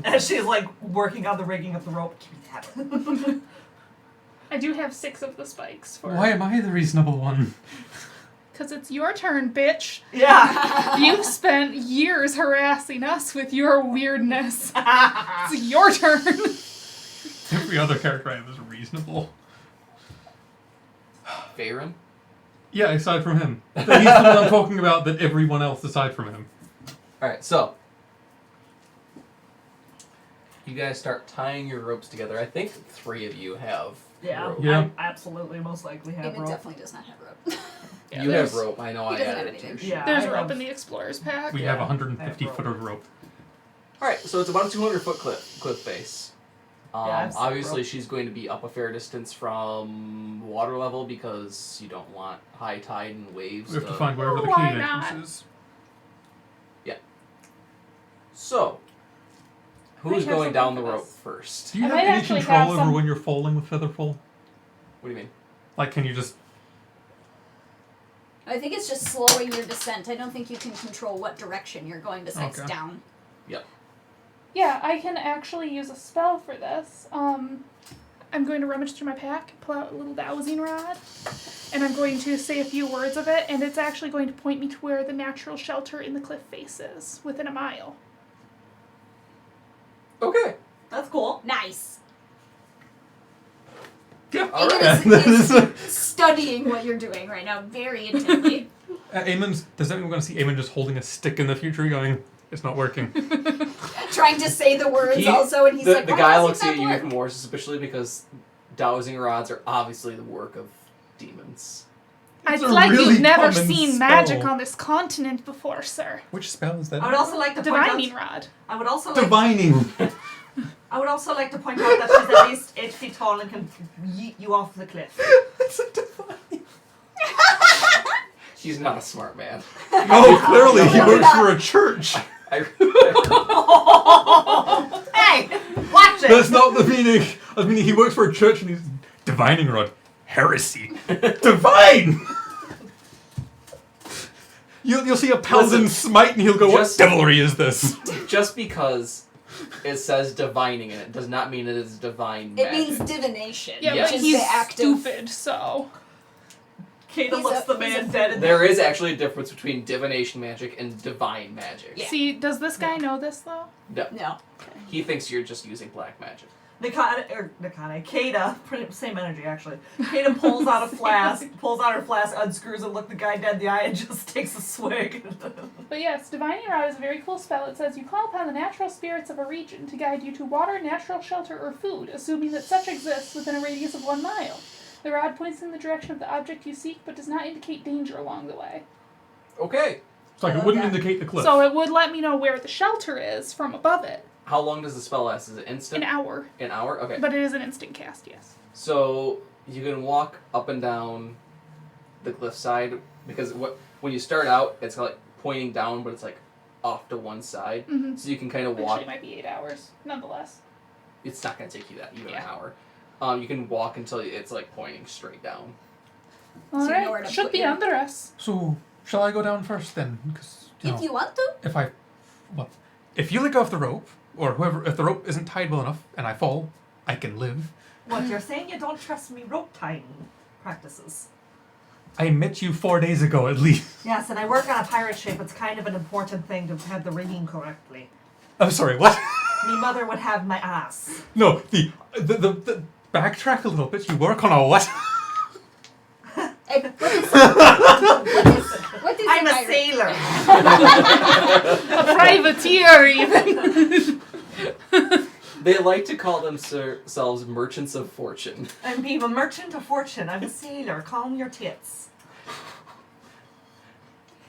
And she's like working on the rigging of the rope. Give me that. I do have 6 of the spikes for... Why am I the reasonable one? Because it's your turn, bitch. Yeah. You've spent years harassing us with your weirdness. It's your turn. Every other character I have is reasonable. Tavern? Yeah, aside from him. He's the one I'm talking about that everyone else aside from him. Alright, so. You guys start tying your ropes together. I think 3 of you have Yeah, rope. Yeah. I absolutely most likely have Eamon rope. definitely does not have rope. Yeah, You there's- have rope. I know He I doesn't have added it to your anything. sheet. Yeah. There's I rope have- in the explorer's pack. We Yeah, have I 150 have foot of rope. Alright, so it's about a 200-foot cliff face. I've seen Obviously, rope. she's going to be up a fair distance from water level because you don't want high tide and waves. We have to find wherever the Why cave not? entrance is. So, who's have going down the something for rope this. first? Do you I have might any actually control have over some- when you're falling with Featherfall? What do you mean? Like, can you just... I think it's just slowing your descent. I don't think you can control what direction you're going besides Okay. down. Yeah, I can actually use a spell for this. I'm going to rummage through my pack, pull out a little dowsing rod, and I'm going to say a few words of it, and it's actually going to point me to where the natural shelter in the cliff face is, within a mile. Okay. That's cool. Nice. Yeah, Eamon is studying what you're doing right now very intently. Does anyone want to see Eamon just holding a stick in the future going, it's not working? Trying to say the words also, and he's the like, the "Why guy doesn't looks that at you work?" even more suspiciously because dowsing rods are obviously the work of demons. It's a like really you've never common seen spell. magic on this continent before, sir. Which spell is that? I would also like to point Divining out. rod. I would also like. Divining. I would also like to point out that she's at least 8 feet tall and can yeet you off the cliff. It's a divining. He's not a smart man. Oh, clearly he No, works not. for a church. I, Hey, watch it. That's not the meaning. I mean, he works for a church and he's divining rod. Heresy. Divine. You'll see a paladin Listen, smite and he'll go, "What just- devilry is this?" just because it says divining in it does not mean it is divine It magic. means divination, Yeah, Yes. but which is he's the act of. stupid, so. Kata He's looks a- the he's man a- dead in There is actually a difference between divination magic and divine magic. Yeah. See, does this guy know this, though? No, No. he thinks you're just using black magic. Kata, same energy actually. Kata pulls out her flask, unscrews it, look the guy dead in the eye, and just takes a swig. But yes, Divining Rod is a very cool spell. It says you call upon the natural spirits of a region to guide you to water, natural shelter, or food, assuming that such exists within a radius of 1 mile. The rod points in the direction of the object you seek, but does not indicate danger along the way. Okay. It's like it wouldn't Okay. indicate the cliff. So it would let me know where the shelter is from above it. How long does the spell last? Is it instant? An hour. An hour? Okay. But it is an instant cast, yes. So you can walk up and down the cliffside because when you start out, it's like pointing down, but it's like off to one side. Mm-hmm. So you can kind of walk. Actually, it might be 8 hours, nonetheless. It's not going to take you that even an Yeah. hour. You can walk until it's like pointing straight down. All So you know where right, to should put be your- under us. So, shall I go down first then? Because If you want to. if you let go of the rope, or whoever, if the rope isn't tied well enough and I fall, I can live. What, you're saying you don't trust me rope tying practices? I met you 4 days ago at least. Yes, and I work on a pirate ship. It's kind of an important thing to have the rigging correctly. I'm sorry, what? Me mother would have my ass. No, the backtrack a little bit. You work on a what? Hey, what is I'm a pirate? sailor. A privateer, even. They like to call themselves merchants of fortune. I'm being a merchant of fortune. I'm a sailor. Calm your tits.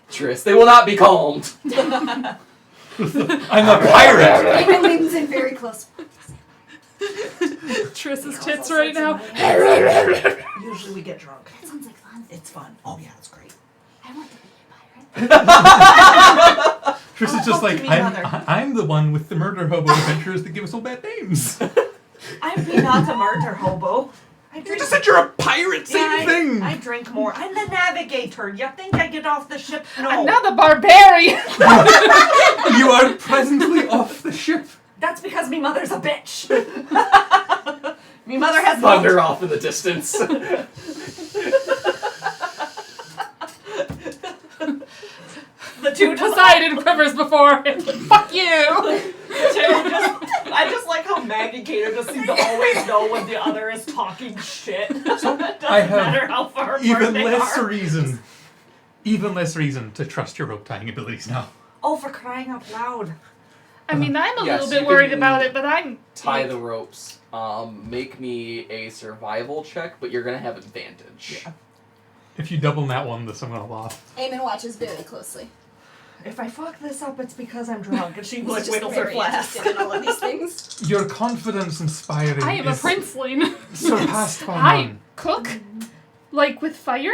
Triss, they will not be calmed. I'm a pirate. Raymond leans in very close. Triss's tits right now. Usually we get drunk. That sounds like fun. It's fun. Oh yeah, it's great. I want to be a pirate. Trish is just Oh, like, to me, mother. I'm the one with the murder hobo adventures that give us all bad names. I'm not a murder hobo. I You drink. just said you're a pirate, same Yeah, thing. I drink more. I'm the navigator. You think I get off the ship? No. Another barbarian. You are presently off the ship. That's because me mother's a bitch. me mother has Thunder off in the distance. the two just Poseidon quivers before him. Fuck you. I just like how Maggie Gator just seems to always know when the other is talking shit. Doesn't I have matter how far apart even they less are. reason to trust your rope tying abilities now. Oh, for crying out loud. I mean, I'm a Yes, little bit you worried can about it, but I'm... Tie the ropes. Make me a survival check, but you're gonna have advantage. Yeah. If you double that one, this I'm gonna laugh. Eamon watches very closely. If I fuck this up, it's because I'm drunk. And she He's like just wiggles her very flask. interested in all of these things. Your confidence inspiring I am a is princeling. surpassed by I none. cook? Like with fire?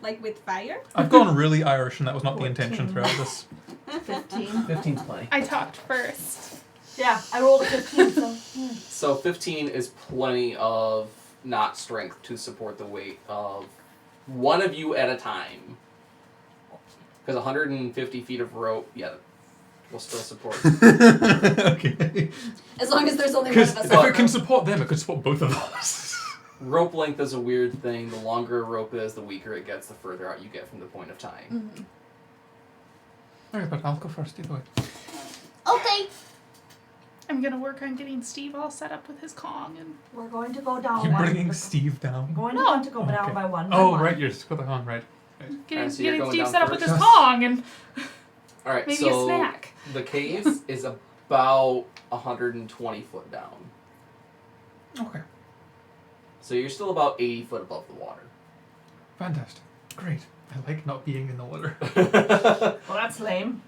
Like with fire. I've gone really Irish, and that was not the intention throughout this. 15. 15's plenty. I talked first. Yeah, I rolled a 15, so. So 15 is plenty of not strength to support the weight of one of you at a time. Because 150 feet of rope, yeah, will still support. Okay. As long as there's only one Because of us. if it can support them, it could support both of us. Rope length is a weird thing. The longer a rope is, the weaker it gets, the further out you get from the point of tying. Mhm. Alright, but I'll go first either way. Okay. I'm gonna work on getting Steve all set up with his Kong and... We're going to go down You're one. bringing We're Steve down. going No. to go down Okay. by one. by Oh, one. right, you're just going on, right. Getting, Alright, so you're getting going Steve down set up with his first? Kong and Alright, maybe so a snack. the cave is about 120 foot down. Okay. So you're still about 80 foot above the water. Fantastic. Great. I like not being in the water. Well, that's lame.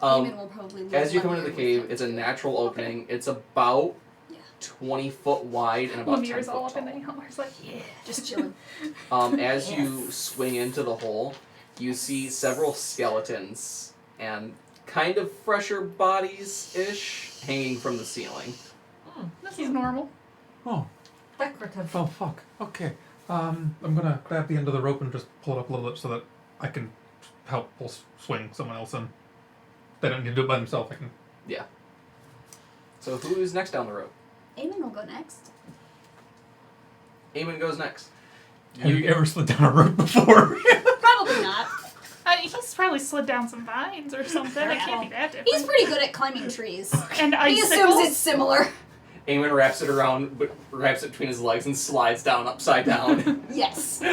Eamon will probably live As you come 1 into the year cave, with it's a him. natural opening. It's about Yeah. 20 foot wide and about 10 Lemire's foot all up in tall. the antlers like, yeah. Just chilling. As you swing into the hole, you see several skeletons and kind of fresher bodies-ish hanging from the ceiling. This is normal. Oh, Decorative. oh fuck. Okay. I'm gonna grab the end of the rope and just pull it up a little bit so that I can help swing someone else in. They don't need to do it by themselves. I can. Yeah. So who's next down the rope? Eamon will go next. Eamon goes next. Have you ever slid down a rope before? Probably not. He's probably slid down some vines or something. It can't be that different. He's pretty good at climbing trees. And He assumes icicles. it's similar. Eamon wraps it around, but wraps it between his legs and slides down upside down. Yes. He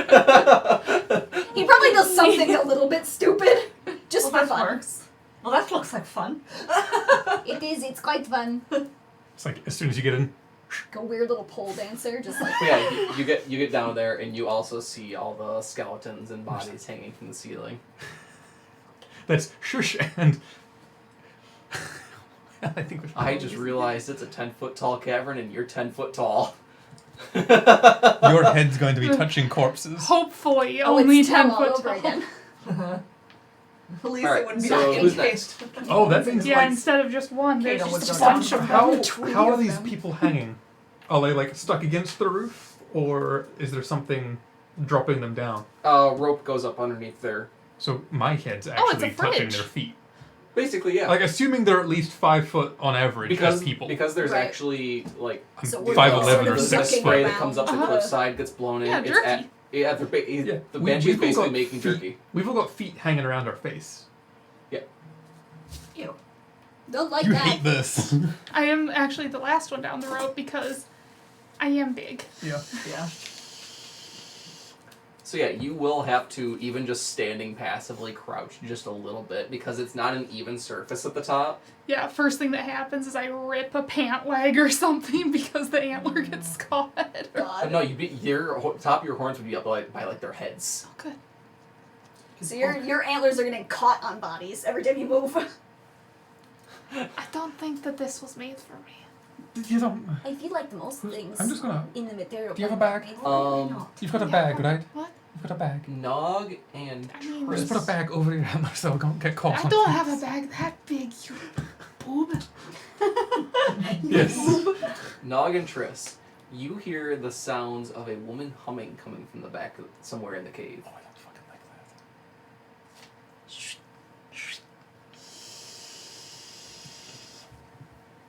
probably does something a little bit stupid. Just Well, for that fun. works. Well, that looks like fun. It is, it's quite fun. It's like as soon as you get in. Like a weird little pole dancer, just like But yeah, you get down there and you also see all the skeletons and bodies hanging from the ceiling. That's shush and. I think we should. I just realized it's a 10-foot tall cavern and you're 10 foot tall. Your head's going to be touching corpses. Hopefully, oh, only it's 10 10 all foot over tall. again. At least Alright, it wouldn't be so that who's encased. Oh, that means Yeah, like. instead of just one, there's Kato would just a go down. bunch of them. How are these them. people hanging? Are they like stuck against the roof, or is there something dropping them down? Rope goes up underneath there. So my head's it's actually a touching bridge. their feet. Basically, yeah. Like assuming they're at least 5 foot on average because as people. because there's Right. actually like I'm So we're 5'11" sort or of the 6 looking spray foot. that comes up the Uh-huh. cliffside gets blown in. Yeah, It's jerky. yeah, the banshee's We've all basically got making feet- jerky. We've all got feet hanging around our face. Ew. Don't like You that. hate this. I am actually the last one down the rope because I am big. Yeah. Yeah. So yeah, you will have to even just standing passively crouch just a little bit because it's not an even surface at the top. Yeah, first thing that happens is I rip a pant leg or something because the antler gets caught. But God. no, top of your horns would be up by like their heads. Oh, good. So your antlers are getting caught on bodies every time you move. I don't think that this was made for me. You don't. I feel like most things I'm just gonna. in the material. Do you have a plane bag? are made for it. You've got a bag, right? What? You've got a bag. Nog and I mean, Chris. Just put a bag over your antler so it don't get caught. I on don't feet. have a bag that big, you boob. Yes. Nog and Triss, you hear the sounds of a woman humming coming from the back somewhere in the cave. Oh, I don't fucking like that.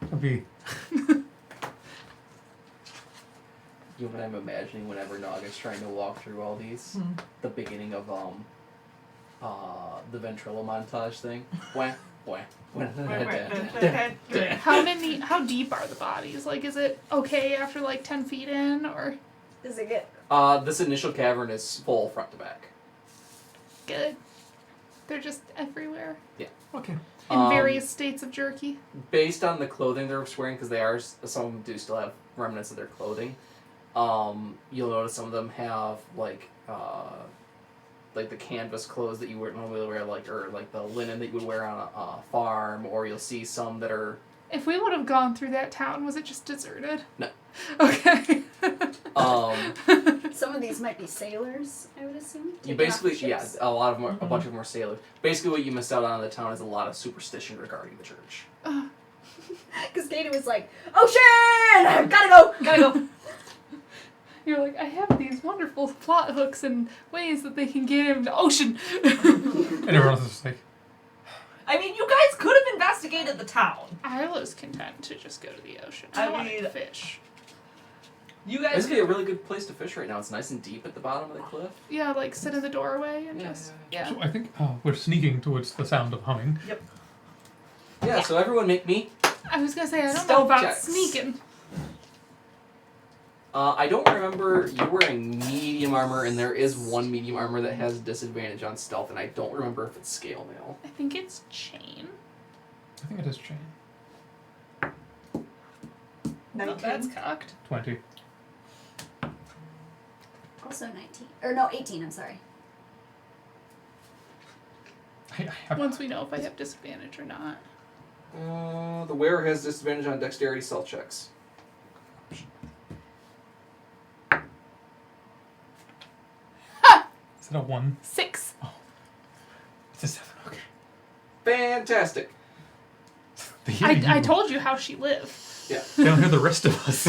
It'd be. You know what I'm imagining whenever Nog is trying to walk through all these? The beginning of the Ventrilo montage thing. Wah, wah, wah, How deep are the bodies? Like, is it okay after like 10 feet in, or Does it get? This initial cavern is full front to back. good? They're just everywhere Okay. in various states of jerky. Based on the clothing they're wearing, because some of them do still have remnants of their clothing. You'll notice some of them have like the canvas clothes that you would normally wear, or like the linen that you would wear on a farm, or you'll see some that are. If we would have gone through that town, was it just deserted? No. Okay. Some of these might be sailors, I would assume. You taking off basically, the ships. a lot of them, a bunch of them are sailors. Basically, what you missed out on in the town is a lot of superstition regarding the church. Because Katie was like, "Ocean! Gotta go!" You're like, I have these wonderful plot hooks and ways that they can get into the ocean. And everyone else is just like. I mean, you guys could have investigated the town. I was content to just go to the ocean. I I wanted to mean- fish. You This guys would be a really good place to fish right now. It's nice and deep at the bottom of the cliff. Yeah, like sit in the doorway and Yeah, just yeah. So I think we're sneaking towards the sound of humming. Yeah, so everyone make me. I was gonna say I don't know Stealth about checks. sneaking. I don't remember, you're wearing medium armor, and there is one medium armor that has disadvantage on stealth, and I don't remember if it's scale mail. I think it's chain. I think it is chain. Oh, 19. that's cocked. 20. Also 19. Or no, 18, I'm sorry. Once we know if I have disadvantage or not. The wearer has disadvantage on dexterity stealth checks. Is it a 1? 6. It's a 7, okay. Fantastic. They hear I you. told you how she lived. Yeah. They don't hear the rest of us.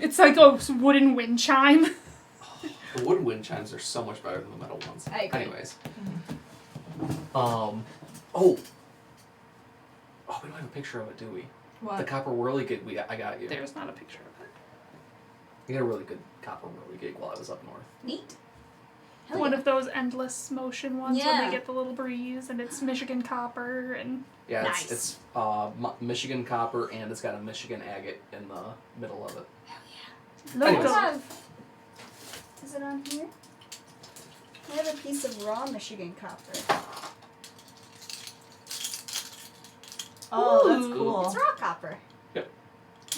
It's like a wooden wind chime. The wooden wind chimes are so much better than the metal ones. I agree. Anyways. Oh, we don't have a picture of it, do we? What? The copper whirligig I got you. There's not a picture of it. You got a really good copper whirligig while I was up north. Neat. Hell One yeah. of those endless motion ones when Yeah. they get the little breeze, and it's Michigan copper and Yeah, Nice. it's Michigan copper, and it's got a Michigan agate in the middle of it. logo. Anyways. Is it on here? I have a piece of raw Michigan copper. Oh, that's Ooh. cool. It's raw copper.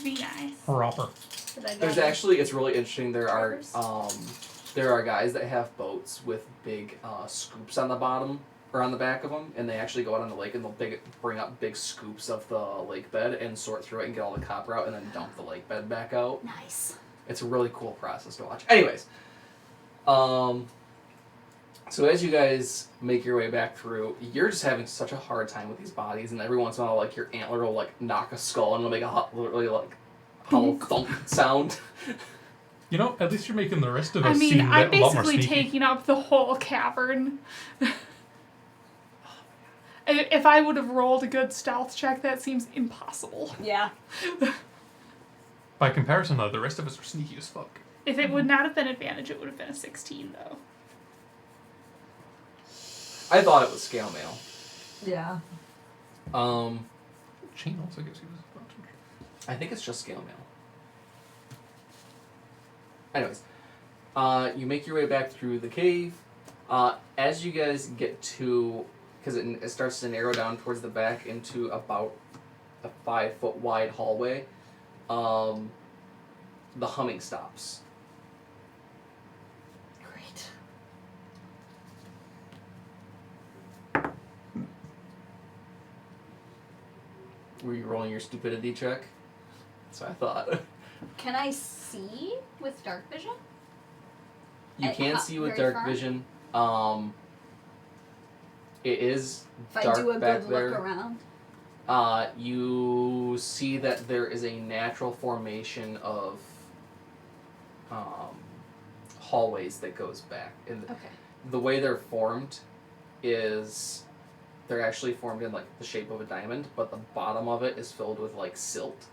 Be nice. Proper. But I got There's it. actually, it's really interesting. There Drivers? are guys that have boats with big scoops on the bottom or on the back of them, and they actually go out on the lake and they'll bring up big scoops of the lake bed and sort through it and get all the copper out and then dump the lake bed back out. Nice. It's a really cool process to watch. Anyways, so as you guys make your way back through, you're just having such a hard time with these bodies, and every once in a while, like your antler will like knock a skull and it'll make a literally like hollow thunk sound. You know, at least you're making the rest of I us mean, seem I'm a lot more basically sneaky. taking up the whole cavern. If I would have rolled a good stealth check, that seems impossible. Yeah. By comparison, though, the rest of us are sneaky as fuck. If it would not have been advantage, it would have been a 16, though. I thought it was scale mail. Yeah. Chain also gives you disadvantage. I think it's just scale mail. Anyways, you make your way back through the cave. As you guys get to, because it starts to narrow down towards the back into about a 5-foot wide hallway, the humming stops. Great. Were you rolling your stupidity check? That's what I thought. Can I see with dark vision? You can see with very dark far? vision. It is If dark I do a back good there. look around. You see that there is a natural formation of hallways that goes back. And Okay. the way they're formed is they're actually formed in like the shape of a diamond, but the bottom of it is filled with like silt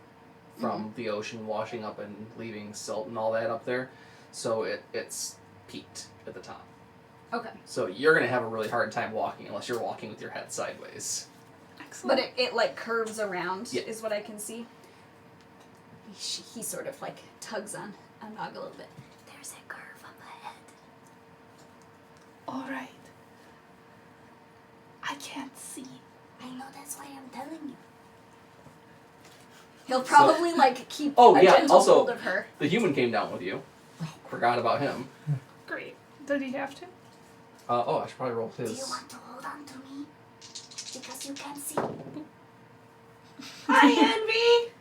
from the ocean washing up and leaving silt and all that up there. So it's peaked at the top. Okay. So you're gonna have a really hard time walking unless you're walking with your head sideways. Excellent. But it like curves around, Yeah. is what I can see. He sort of like tugs on Nog a little bit. There's a curve on the head. All right. I can't see. I know, that's why I'm telling you. He'll probably like keep Oh, a yeah, gentle also- hold of her. The human came down with you. Forgot about him. Great. Did he have to? I should probably roll Do you his. want to hold on to me? Because you can see. Hi, Envy!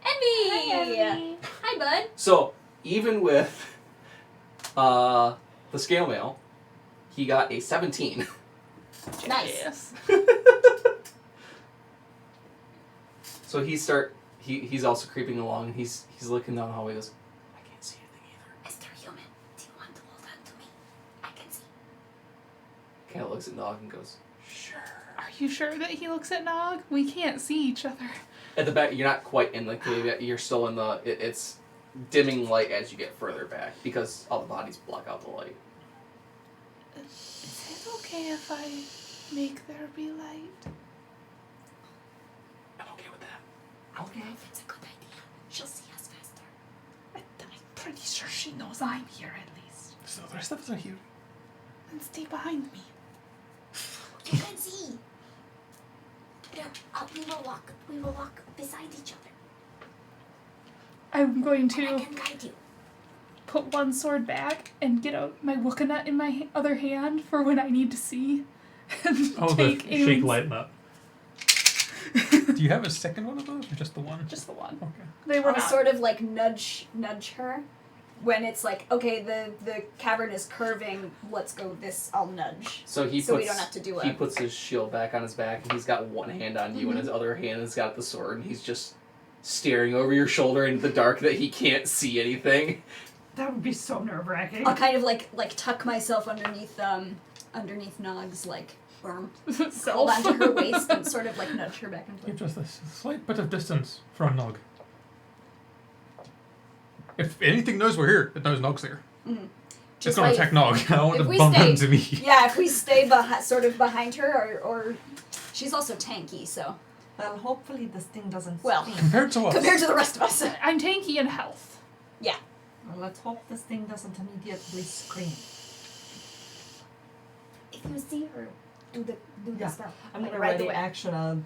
Envy! Hi, bud. So even with the scale mail, he got a 17. Nice. Yes. So he's also creeping along and he's looking down the hallway. He goes, I can't see anything either. Mr. Human, do you want to hold on to me? I can see. Kind of looks at Nog and goes, sure. Are you sure that he looks at Nog? We can't see each other. At the back, you're not quite in the cave yet. You're still in the. It's dimming light as you get further back because all the bodies block out the light. Is it okay if I make there be light? I'm okay with that. Okay. If it's a good idea, she'll see us faster. I'm pretty sure she knows I'm here at least. So the rest of us are here. Then stay behind me. You can see. Yeah, we will walk beside each other. I'm going And to I can guide you. put one sword back and get out my Wookanut in my other hand for when I need to see. Oh, the take shake Eamonn's- light up. Do you have a second one of those, or just the one? Just the one. Okay. They were I'll not. sort of like nudge her when it's like, okay, the cavern is curving. Let's go this. I'll nudge. So we don't have to do He it. puts his shield back on his back, and he's got one hand on you, and his other hand has got the sword, and he's just staring over your shoulder into the dark that he can't see anything. That would be so nerve-wracking. I'll kind of like tuck myself underneath Nog's like arm, hold Self. onto her waist, and sort of like nudge her back and Keep forth. just a slight bit of distance from Nog. If anything knows we're here, it knows Nog's here. It's Just gonna like- attack Nog. I don't want if to we bump stay- into me. Yeah, if we stay sort of behind her, or she's also tanky, so Well, hopefully this thing doesn't Well. scream. Compared to us. compared to the rest of us. I'm tanky in health. Yeah. Well, let's hope this thing doesn't immediately scream. If you see her, do the Yeah. spell. I'm Like, gonna right ready away. action on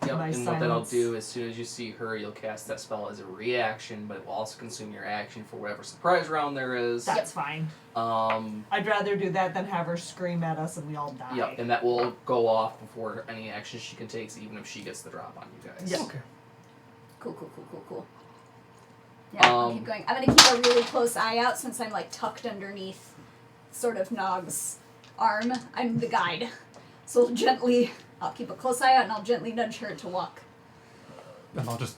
Yep, my and what that'll silence. do, as soon as you see her, you'll cast that spell as a reaction, but it will also consume your action for whatever surprise round there is. That's fine. I'd rather do that than have her scream at us and we all die. Yep, and that will go off before any action she can take, even if she gets the drop on you guys. Yeah. Okay. Cool. Yeah, I'll Um, keep going. I'm gonna keep a really close eye out since I'm like tucked underneath sort of Nog's arm. I'm the guide. So I'll keep a close eye out and I'll gently nudge her to walk. Then I'll just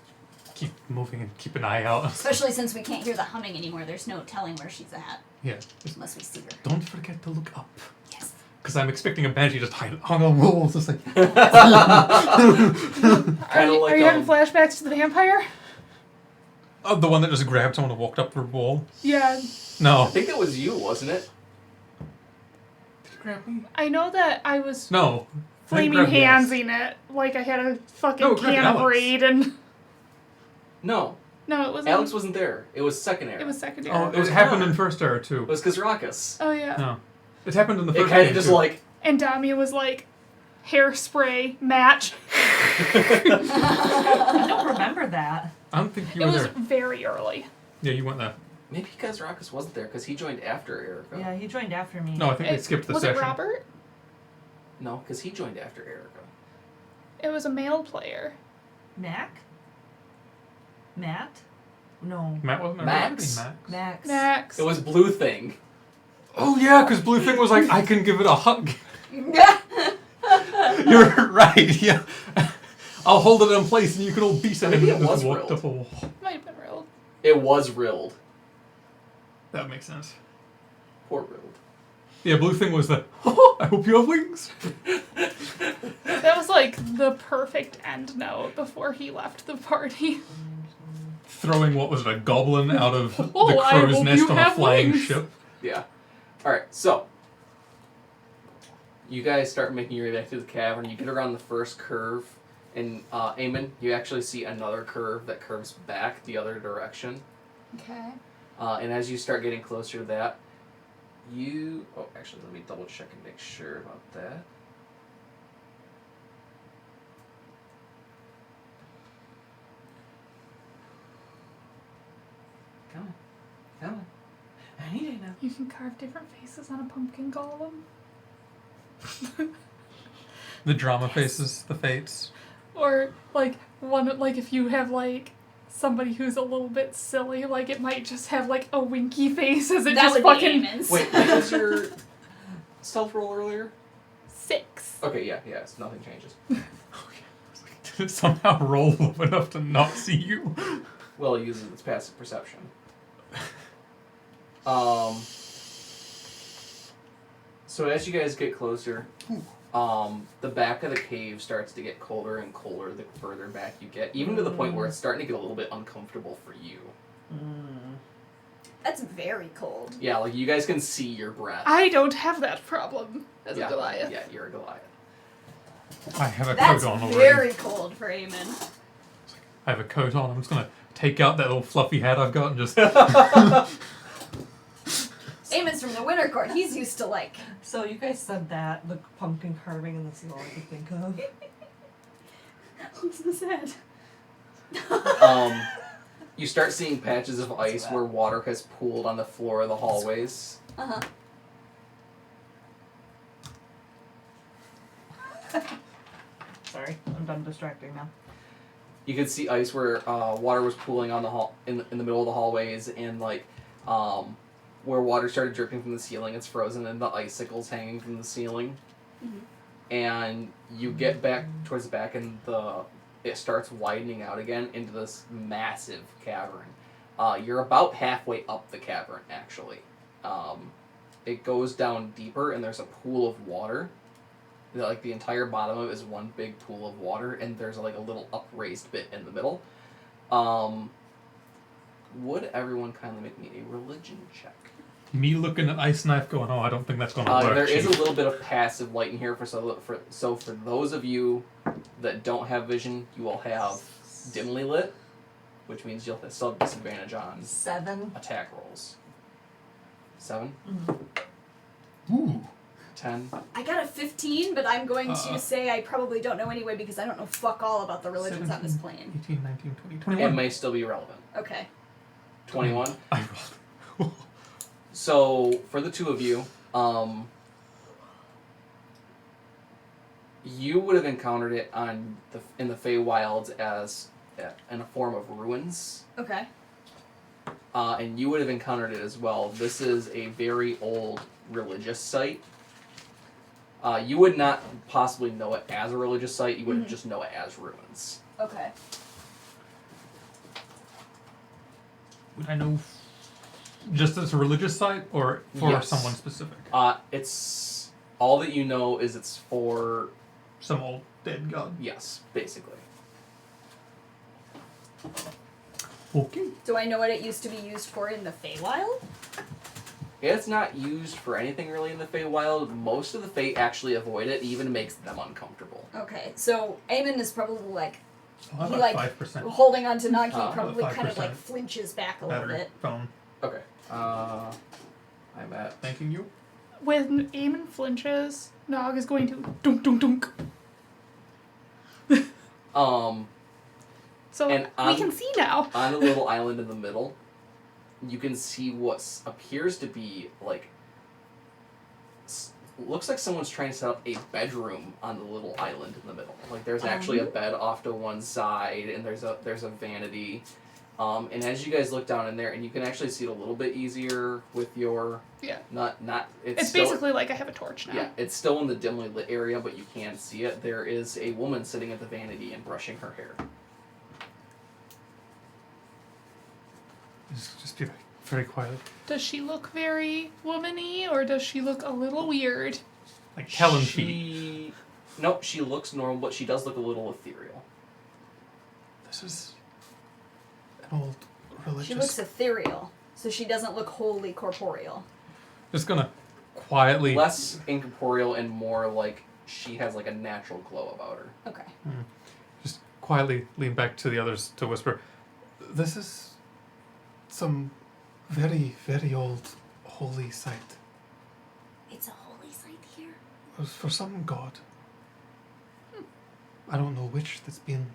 keep moving and keep an eye out. Especially since we can't hear the humming anymore. There's no telling where she's at Yeah. Just unless we see her. don't forget to look up. Yes. Because I'm expecting a banshee just hung on walls. It's like, Are you, like, are you having flashbacks to the vampire? oh, the one that just grabbed someone and walked up the wall. Yeah. I No. think that was you, wasn't it? Did it grab me? I know that I was No. flaming handsing it like I had a fucking No, it grabbed can of Alex. raid and No. no, it wasn't. Alex wasn't there. It was second era. It was secondary. Oh, it was happened her. in first era It too. was Kazrakas. Oh yeah. No. It happened in the It first kind game of just too. like, And Damia was like, hairspray match. I don't remember that. I don't think you It were was there. very early. Yeah, you weren't there. maybe Kazrakas wasn't there because he joined after Erica. Yeah, he joined after me. No, I think we skipped the was session. it Robert? No, because he joined after Erica. It was a male player. Matt? No. Matt wasn't there. Max? Max. Max. Max. It was Blue Thing. Oh yeah, because Blue Thing was like, I can give it a hug. You're right. Yeah. I'll hold it in place and you can all beat it. Maybe and it just was walk Rilled. up a wall. Might have been real. It was Rilled. That makes sense. Poor Rilled. Yeah, Blue Thing was the. Oh, I hope you have wings. That was like the perfect end note before he left the party. Throwing what was it, a goblin out of Oh, the I crow's hope nest you on a have flying wings. ship. Yeah. Alright, so. You guys start making your way back to the cavern. You get around the first curve. And, Eamon, you actually see another curve that curves back the other direction. Okay. And as you start getting closer to that, you... Oh, actually, let me double check and make sure about that. Come on. I need it now. You can carve different faces on a pumpkin golem. The drama faces, the fates. Or like if you have like somebody who's a little bit silly, like it might just have like a winky face as it That just would fucking be Eamon's. Wait, what was your stealth roll earlier? 6. Okay, yeah, so nothing changes. Did it somehow roll low enough to not see you? Well, it uses its passive perception. So as you guys get closer, the back of the cave starts to get colder and colder the further back you get, even to the point where it's starting to get a little bit uncomfortable for you. That's very cold. Yeah, like you guys can see your breath. I don't have that problem as yeah, a Goliath. Yeah, you're a Goliath. I have a That's coat on already. very cold for Eamon. I have a coat on. I'm just gonna take out that little fluffy hat I've got and just. Eamon's from the Winter Court. He's used to like. So you guys said that, the pumpkin carving, and this is all I could think of. What's so sad? You start seeing patches of ice where water has pooled on the floor of the hallways. Uh huh. Sorry, I'm done distracting now. You could see ice where water was pooling on the in the middle of the hallways, and like where water started dripping from the ceiling, it's frozen, and the icicles hanging from the ceiling. Mhm. And you get back towards the back, and it starts widening out again into this massive cavern. You're about halfway up the cavern, actually. It goes down deeper, and there's a pool of water. Like the entire bottom of it is one big pool of water, and there's like a little upraised bit in the middle. Would everyone kindly make me a religion check? Me looking at Ice Knife going, oh, I don't think that's going to work. There is a Chief. little bit of passive light in here for those of you that don't have vision, you will have dimly lit, which means you'll still have disadvantage on 7. attack rolls. 7? Ooh. 10? I got a 15, but I'm going to say I probably don't know anyway because I don't know fuck all about the religions on this 17, plane. 18, 19, 20, It 21. may still be relevant. Okay. 21? I rolled. So, for the two of you, you would have encountered it in the Feywilds as in a form of ruins. Okay. And you would have encountered it as well. This is a very old religious site. You would not possibly know it as a religious site. You would just know it as ruins. Okay. Would I know just as a religious site or for Yes. someone specific? It's all that you know is it's for Some old dead god. yes, basically. Okay. Do I know what it used to be used for in the Feywild? It's not used for anything really in the Feywild. Most of the Fey actually avoid it. It even makes them uncomfortable. Okay, so Eamon is probably like I'll have he like like 5% holding on to Nagi, I'll probably have kind of 5% like flinches back a little battery bit. phone. Okay. I'm at Thanking you. When Eamon flinches, Nog is going to dunk dunk dunk. So And we can see now. on the little island in the middle. You can see what appears to be like. Looks like someone's trying to set up a bedroom on the little island in the middle. Like there's actually a bed off to one side, and there's a vanity. And as you guys look down in there, and you can actually see it a little bit easier with your not. It's still, basically like I have a torch now. yeah. It's still in the dimly lit area, but you can see it. There is a woman sitting at the vanity and brushing her hair. Just be very, very quiet. Does she look very womany, or does she look a little weird? Like Helen feet. Nope, she looks normal, but she does look a little ethereal. This is an old religious. She looks ethereal, so she doesn't look wholly corporeal. Just gonna quietly. Less incorporeal and more like she has like a natural glow about her. Okay. Just quietly lean back to the others to whisper. This is some very, very old holy site. It's a holy site here. It was for some god. I don't know which that's been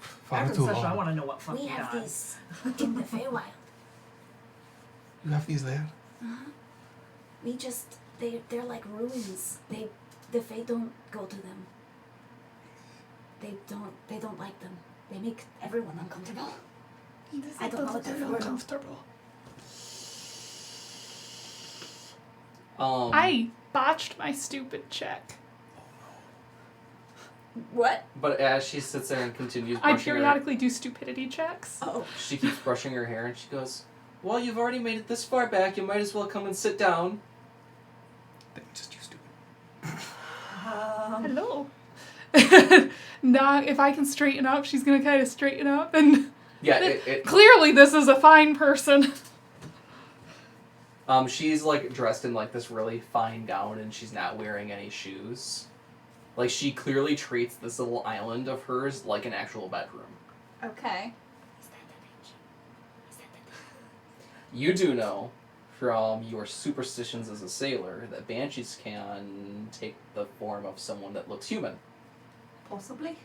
far After too the session, I long. want to know what fucking We have god. these in the Feywild. You have these there? We just they're like ruins. The Fey don't go to them. They don't like them. They make everyone uncomfortable. I don't know what they're for. Uncomfortable. I I botched my stupid check. What? But as she sits there and continues I brushing her, periodically do stupidity checks. Oh. she keeps brushing her hair and she goes, "Well, you've already made it this far back. You might as well come and sit down." Just you stupid. Hello. Nog, if I can straighten up, she's gonna kind of straighten up, and Yeah, clearly this is a fine person. she's like dressed in like this really fine gown and she's not wearing any shoes. Like she clearly treats this little island of hers like an actual bedroom. Okay. You do know from your superstitions as a sailor that banshees can take the form of someone that looks human. Possibly.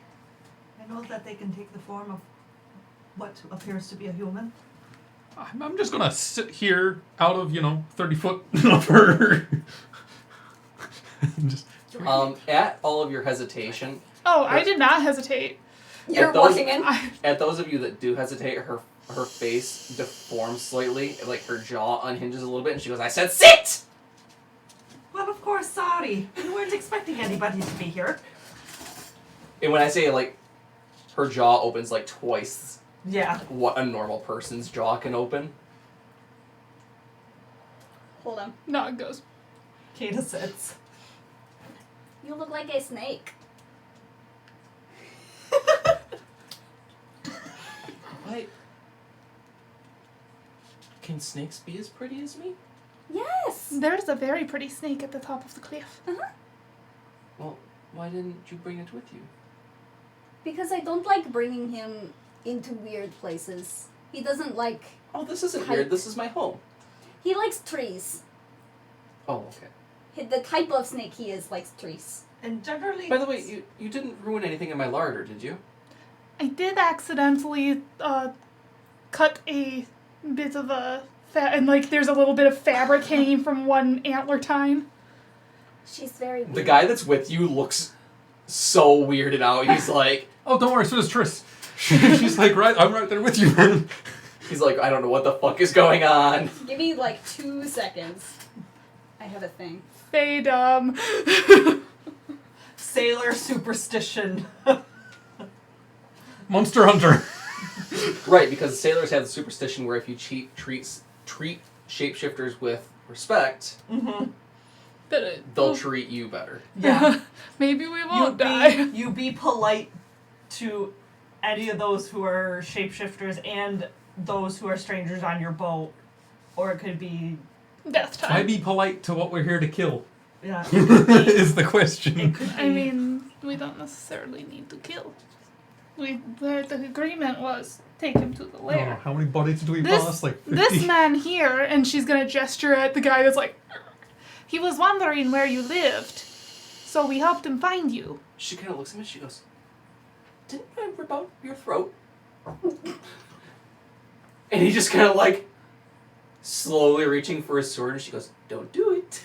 I know that they can take the form of what appears to be a human. I'm just gonna sit here out of 30 foot of her. And just At all of your hesitation, Oh, I did not hesitate. You're At those- walking in. at those of you that do hesitate, her face deforms slightly, like her jaw unhinges a little bit, and she goes, "I said sit!" Well, of course, sorry. We weren't expecting anybody to be here. And when I say, like, her jaw opens, like, twice Yeah. what a normal person's jaw can open. Hold on. Nog goes. Kata sits. You look like a snake. What? Can snakes be as pretty as me? Yes. There's a very pretty snake at the top of the cliff. Well, why didn't you bring it with you? Because I don't like bringing him into weird places. He doesn't like. Oh, this isn't Height. weird. This is my home. He likes trees. Oh, okay. The type of snake he is likes trees. And generally... By the way, you didn't ruin anything in my larder, did you? I did accidentally cut a bit of a and like there's a little bit of fabric hanging from one antler tine. She's very weird. The guy that's with you looks so weirded out. He's like, Oh, don't worry, so does Triss. She's like, right, I'm right there with you, man. he's like, I don't know what the fuck is going on. Give me like 2 seconds. I have a thing. Fadum. Sailor superstition. Monster Hunter. Right, because sailors have the superstition where if you treat shapeshifters with respect, But, they'll treat you better. Yeah. maybe we won't die. You be polite to any of those who are shapeshifters and those who are strangers on your boat. Or it could be... Death Why time. be polite to what we're here to kill? Yeah. Is the It question. could be... I mean, we don't necessarily need to kill. The agreement was take him to the Oh, lair. how many bodies did we This- pass? Like 50? This man here, and she's gonna gesture at the guy that's like, he was wondering where you lived, so we helped him find you. She kind of looks at me and she goes, didn't I rip out your throat? And he just kind of like, slowly reaching for his sword, and she goes, don't do it.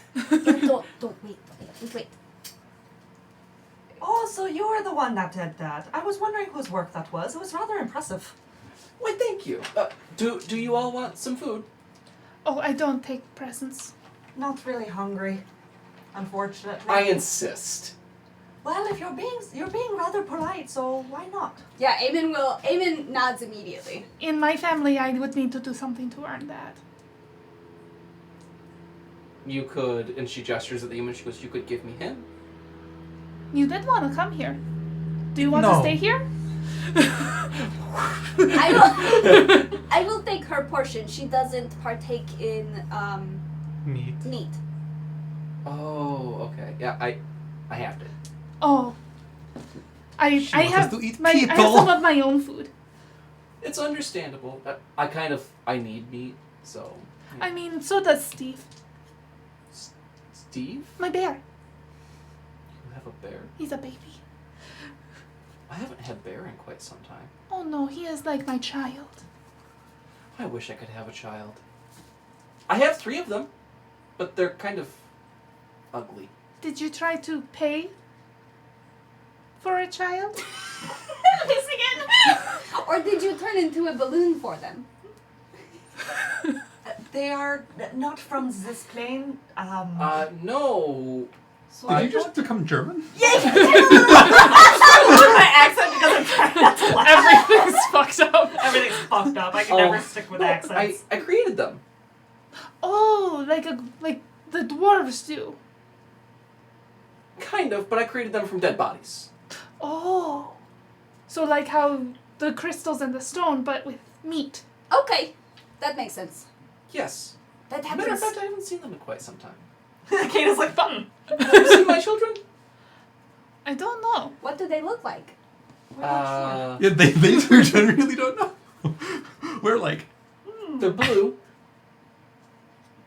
Don't wait. Oh, so you were the one that did that. I was wondering whose work that was. It was rather impressive. Why, thank you. Do you all want some food? Oh, I don't take presents. Not really hungry, unfortunately. I insist. Well, if you're being rather polite, so why not? Yeah, Eamon nods immediately. In my family, I would need to do something to earn that. You could, and she gestures at the human, she goes, you could give me him. You did want to come here. Do you want No. to stay here? I will take her portion. She doesn't partake in Meat. meat. Oh, okay. Yeah, I have to. Oh. I She wants have us to eat I have people. some of my own food. It's understandable. I need meat, so. I mean, so does Steve, Steve? my bear. You have a bear? He's a baby. I haven't had bear in quite some time. Oh no, he is like my child. I wish I could have a child. I have 3 of them, but they're kind of ugly. Did you try to pay for a child? This again. Or did you turn into a balloon for them? They are not from this plane. No. So Did I you just don't- become German? Yeah, you did. I love my accent because I'm trying not to laugh. Everything's fucked up. Everything's fucked up. I can never stick with no, accents. I created them. Oh, like the dwarves do. Kind of, but I created them from dead bodies. Oh. So like how the crystals and the stone, but with meat. Okay, that makes sense. Yes. That Matter of happens. fact, I haven't seen them in quite some time. Kata's like, Have you seen my children? I don't know. What do they look like? We're not Yeah, they do generally don't know. We're like, They're blue.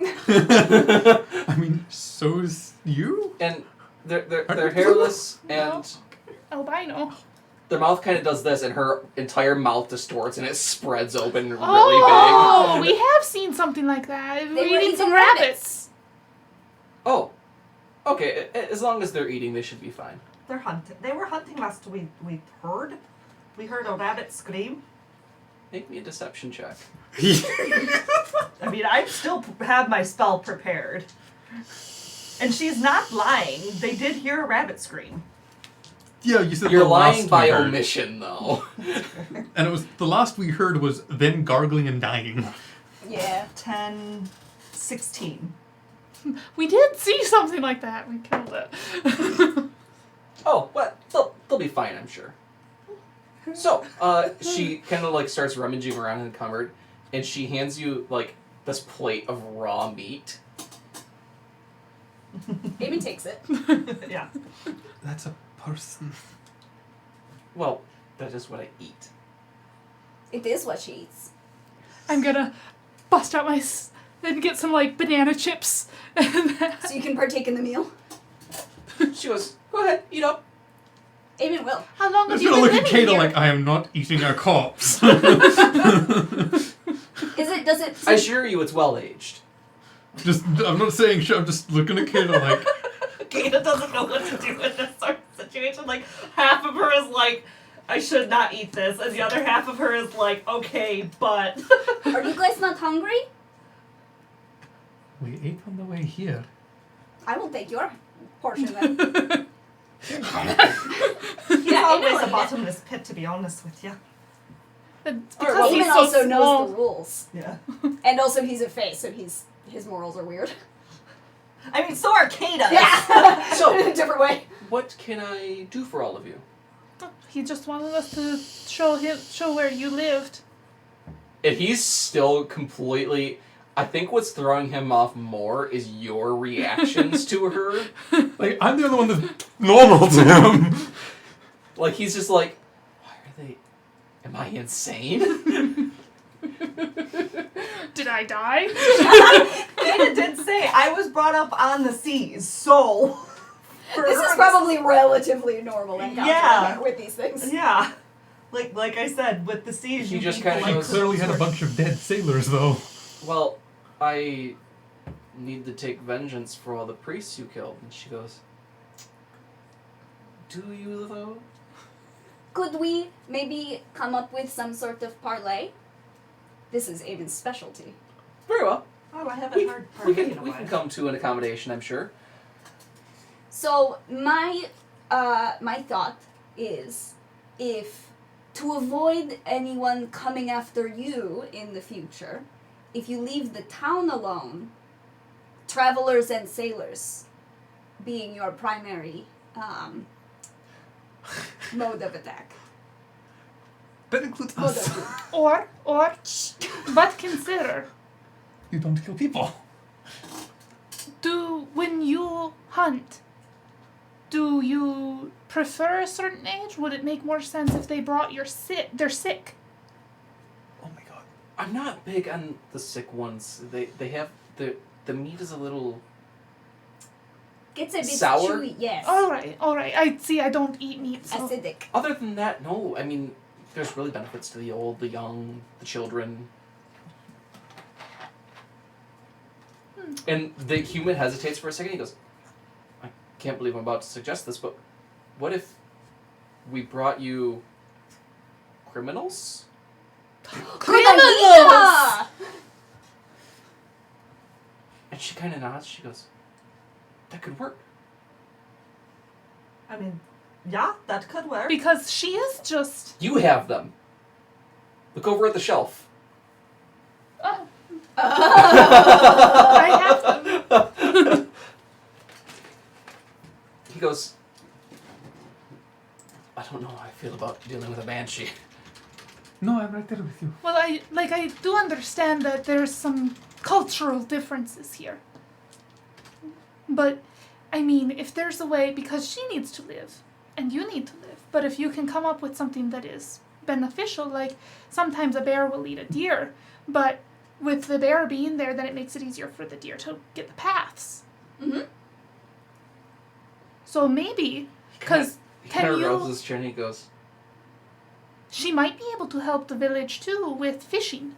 I mean, so's you? And they're Aren't they hairless, blue? and Albino. their mouth kind of does this, and her entire mouth distorts, and it spreads open really Oh, big. we have seen something like that. They We're were eating some eating rabbits. rabbits. Oh. Okay, as long as they're eating, they should be fine. They're hunting. They were hunting last we heard. We heard a rabbit scream. Make me a deception check. I mean, I still have my spell prepared. And she's not lying. They did hear a rabbit scream. Yeah, you said You're the lying last by we heard. omission, though. And it was the last we heard was them gargling and dying. Yeah. 10, 16. We did see something like that. We killed it. Oh, well, they'll be fine, I'm sure. So, she kind of like starts rummaging around in the cupboard, and she hands you like this plate of raw meat. Amy takes it. Yeah. That's a person. Well, that is what I eat. It is what she eats. I'm gonna bust out my and get some like banana chips. So you can partake in the meal. She goes, "Go ahead, eat up." Amy will. How long I'm have just you gonna been look at living Kata here? like I am not eating a corpse. Does it... I assure you, it's well aged. I'm not saying shit. I'm just looking at Kata like. Kata doesn't know what to do in this sort of situation. Like, half of her is like, I should not eat this, and the other half of her is like, okay, but... Are you guys not hungry? We ate on the way here. I will take your portion then. He's Yeah, always Eamon a will bottomless pit, to be honest with you. It's Alright, because well, he's Eamon so also small. knows the rules. Yeah. And also he's a fae, so his morals are weird. I mean, so are Kata's. Yeah! So- in a different way. What can I do for all of you? He just wanted us to show where you lived. And he's still completely... I think what's throwing him off more is your reactions to her. Like I'm the only one that's normal to him. Like, he's just like, why are they... Am I insane? Did I die? Kata did say, I was brought up on the seas, so... This is probably relatively normal encounter Yeah. with these things. Yeah. Like I said, with the seas, He you just people kinda I goes- clearly had a bunch of dead sailors though. Well, I need to take vengeance for all the priests you killed. And she goes, do you, though? Could we maybe come up with some sort of parlay? This is Aiden's specialty. Very well. Oh, I haven't We, heard we parlay in can a we while. can come to an accommodation, I'm sure. So my thought is, if to avoid anyone coming after you in the future, if you leave the town alone, travelers and sailors being your primary mode of attack. That includes Mode us. of Or, but consider, You don't kill people. when you hunt, do you prefer a certain age? Would it make more sense if they brought they're sick? Oh my god. I'm not big on the sick ones. They have... The meat is a little... Gets a bit Sour? chewy, yes. Alright. I don't eat meat, so... Acidic. Other than that, no. I mean, there's really benefits to the old, the young, the children. And the human hesitates for a second. He goes, I can't believe I'm about to suggest this, but what if we brought you criminals? Good idea! And she kind of nods. She goes, that could work. I mean, yeah, that could work. Because she is just... You have them. Look over at the shelf. Oh. I have them. He goes, I don't know how I feel about dealing with a banshee. No, I'm right there with you. Well, I do understand that there's some cultural differences here. But, I mean, if there's a way, because she needs to live, and you need to live, but if you can come up with something that is beneficial, like sometimes a bear will eat a deer, but with the bear being there, then it makes it easier for the deer to get the paths. Mm-hmm. So maybe, because He kind of can rubs you... his chin and he goes, She might be able to help the village too with fishing.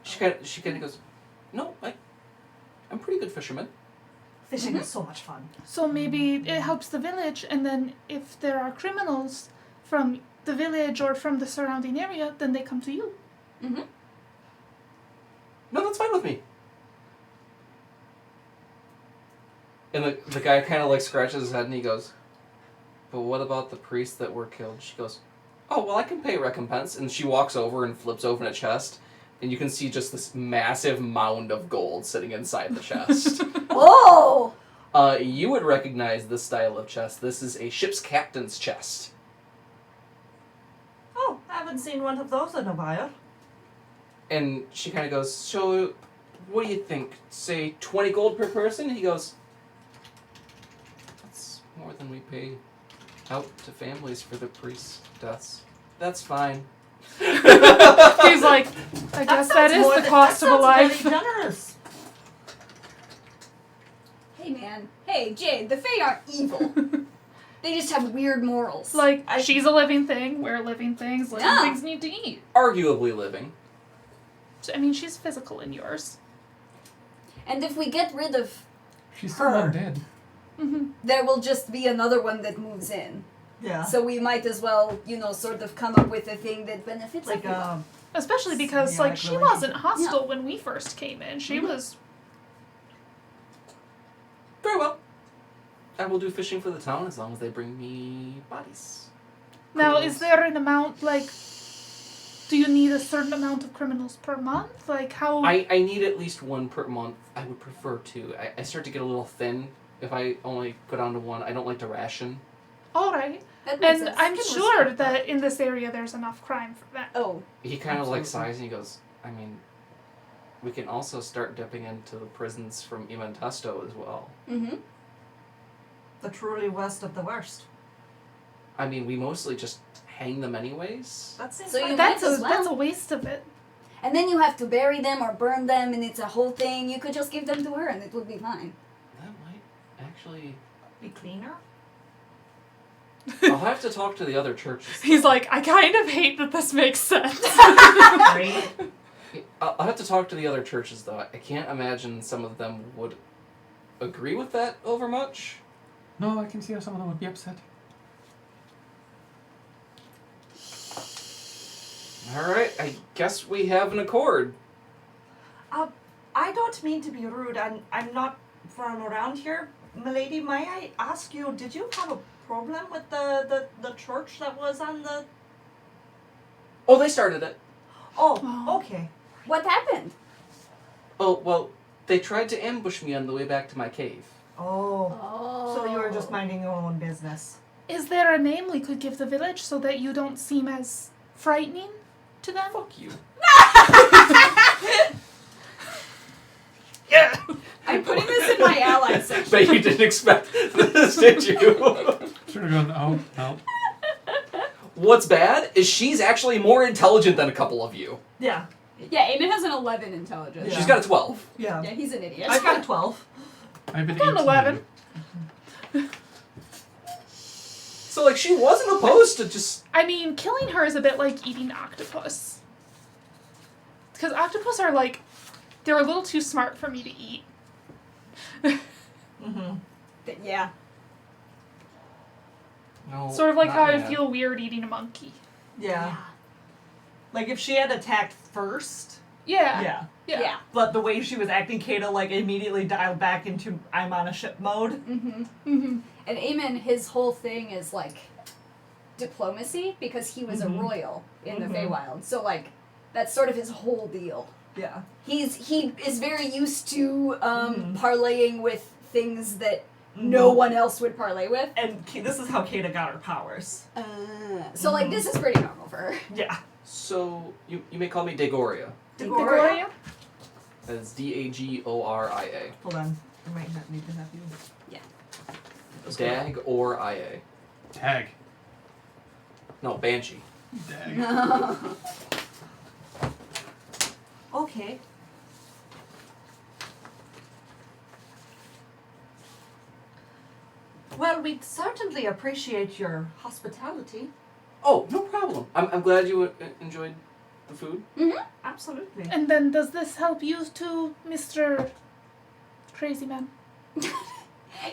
she kind of goes, no, I'm a pretty good fisherman. Fishing is so much fun. So maybe it helps the village, and then if there are criminals from the village or from the surrounding area, then they come to you. Mm-hmm. No, that's fine with me. And the guy kind of like scratches his head and he goes, but what about the priests that were killed? She goes, oh, well, I can pay recompense. And she walks over and flips open a chest, and you can see just this massive mound of gold sitting inside the chest. Oh! You would recognize this style of chest. This is a ship's captain's chest. Oh, I haven't seen one of those in a while. And she kind of goes, so what do you think? Say 20 gold per person? He goes, that's more than we pay out to families for the priest's deaths. That's fine. He's like, I guess that is the cost of a life. Very generous. Hey, man. Hey, Jade, the Fae aren't evil. They just have weird morals. Like, she's a living thing, we're living things, living Yeah. things need to eat. Arguably living. I mean, she's physical in yours. And if we get rid of She's still Her. undead. Mm-hmm. there will just be another one that moves in. Yeah. So we might as well, sort of come up with a thing that benefits Like, everyone. Especially because, Yeah, like, like she relationship. wasn't hostile when we first came in. She was... Very well. I will do fishing for the town as long as they bring me bodies. Now, Criminals. is there an amount, like... Do you need a certain amount of criminals per month? Like, how... I need at least one per month. I would prefer two. I start to get a little thin if I only go down to one. I don't like to ration. Alright. That makes And sense. I'm Can sure respect that in this area there's enough crime for that. Oh, He kind of like Absolutely. sighs and he goes, I mean, we can also start dipping into the prisons from Imantesto as well. mm-hmm. the truly worst of the worst. I mean, we mostly just hang them anyways. That seems So like you That's might as well. that's a waste of it. And then you have to bury them or burn them, and it's a whole thing. You could just give them to her, and it would be fine. That might actually... be cleaner. I'll have to talk to the other churches. He's like, I kind of hate that this makes sense. Right? I'll have to talk to the other churches, though. I can't imagine some of them would agree with that over much. No, I can see how some of them would be upset. Alright, I guess we have an accord. I don't mean to be rude. I'm not from around here. Milady, may I ask you, did you have a problem with the church that was on the... Oh, they started it. Oh, Oh. okay. What happened? Oh, well, they tried to ambush me on the way back to my cave. Oh. Oh. So you were just minding your own business. Is there a name we could give the village so that you don't seem as frightening to them? Fuck you. Yeah. I'm putting this in my ally section. Bet you didn't expect this, did you? Should have gone, oh, no. What's bad is she's actually more intelligent than a couple of you. Yeah. Yeah, Eamon has an 11 intelligence. Yeah. She's got a 12. Yeah. Yeah, he's an idiot. I got 12. I've been I've got 11. So, like, she wasn't opposed to just... I mean, killing her is a bit like eating octopus. Because octopus are like, they're a little too smart for me to eat. Mm-hmm. Yeah. No, Sort of like not how I yet. feel weird eating a monkey. Yeah. Like if she had attacked first. Yeah. Yeah. Yeah. But the way she was acting, Kata like immediately dialed back into I'm on a ship mode. Mm-hmm. Mm-hmm. And Eamon, his whole thing is like diplomacy because he was Mhm. a royal in the Mhm. Feywild. So like that's sort of his whole deal. Yeah. He is very used to Mhm. parlaying with things that no one else would parlay with. And this is how Kata got her powers. So like Mhm. this is pretty normal for her. Yeah. So, you may call me Dagoria. Degoria? That's Dagoria. Hold on. I might not need to have you. Dag or IA. Tag. No, Banshee. Dag. Okay. Well, we'd certainly appreciate your hospitality. Oh, no problem. I'm glad you enjoyed the food. Absolutely. And then does this help you too, Mr. Crazy Man?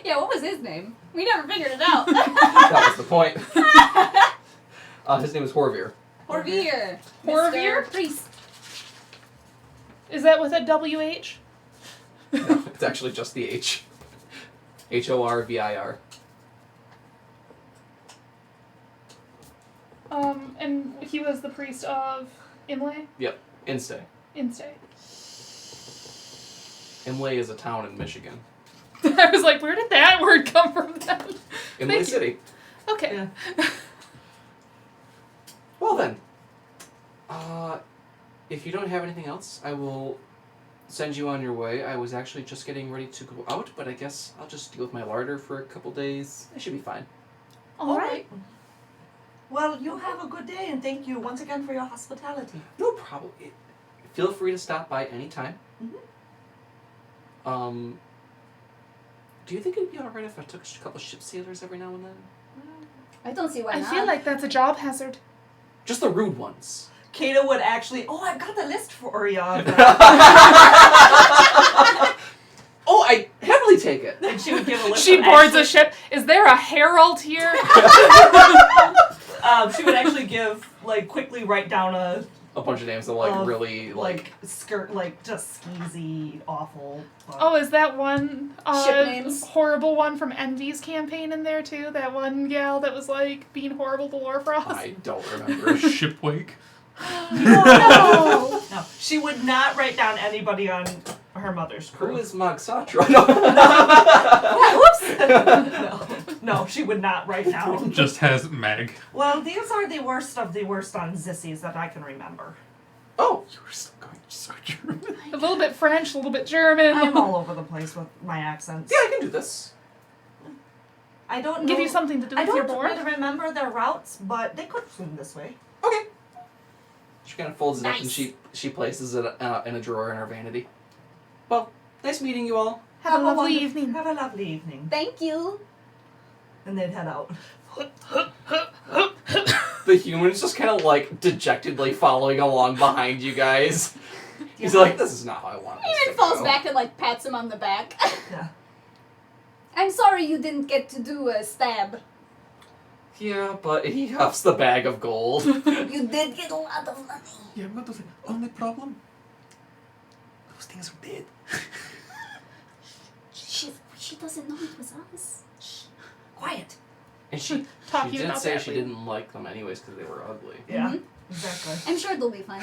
Yeah, what was his name? We never figured it out. That was the point. His name is Horvir. Horvir. Horvir? Mr. Priest. Is that with a WH? No, it's actually just the H. Horvir. And he was the priest of Imlay? Yep. Instay. Instay. Imlay is a town in Michigan. I was like, where did that word come from then? Imlay Thank you. City. Okay. Yeah. Well then. If you don't have anything else, I will send you on your way. I was actually just getting ready to go out, but I guess I'll just deal with my larder for a couple days. I should be fine. All right. Well, you have a good day, and thank you once again for your hospitality. No problem. Feel free to stop by anytime. Mm-hmm. Do you think it'd be alright if I took a couple ship sailors every now and then? I don't see why I not. feel like that's a job hazard. Just the rude ones. Kata would actually. Oh, I've got the list for you. Oh, I happily take it. And she would give a list. She of boards actually, a ship. Is there a herald here? She would actually give quickly write down A bunch of names that really skirt just skeezy awful. Oh, is that one Ship names. horrible one from Envy's campaign in there too? That one gal that was being horrible to Warfrost? I don't remember. Shipwake. No. No, she would not write down anybody on her mother's crew. Who is Mogsatra? No, she would not write down. Just has Mag. Well, these are the worst of the worst on Zissies that I can remember. Oh, You were still going so German. A little bit French, a little bit German. I'm all over the place with my accents. yeah, I can do this. I don't know. Give you something to do I with your don't board. really remember their routes, but they could swim this way. Okay. She kind of folds it up and Nice. she places it in a drawer in her vanity. Well, nice meeting you all. Have a lovely wonderful- evening. Have a lovely evening. Thank you. And they'd head out. The human's just kind of dejectedly following along behind you guys. He's like, this is not how I want this Even to falls go." back and pats him on the back. Yeah. I'm sorry you didn't get to do a stab. Yeah, but he huffs the bag of gold. You did get a lot of money. Yeah, but the only problem? Those things are dead. She doesn't know it was us. Shh. Quiet. And she Talk you did about say that she later. didn't like them anyways because they were ugly. Yeah. Mhm. Exactly. I'm sure they'll be fine.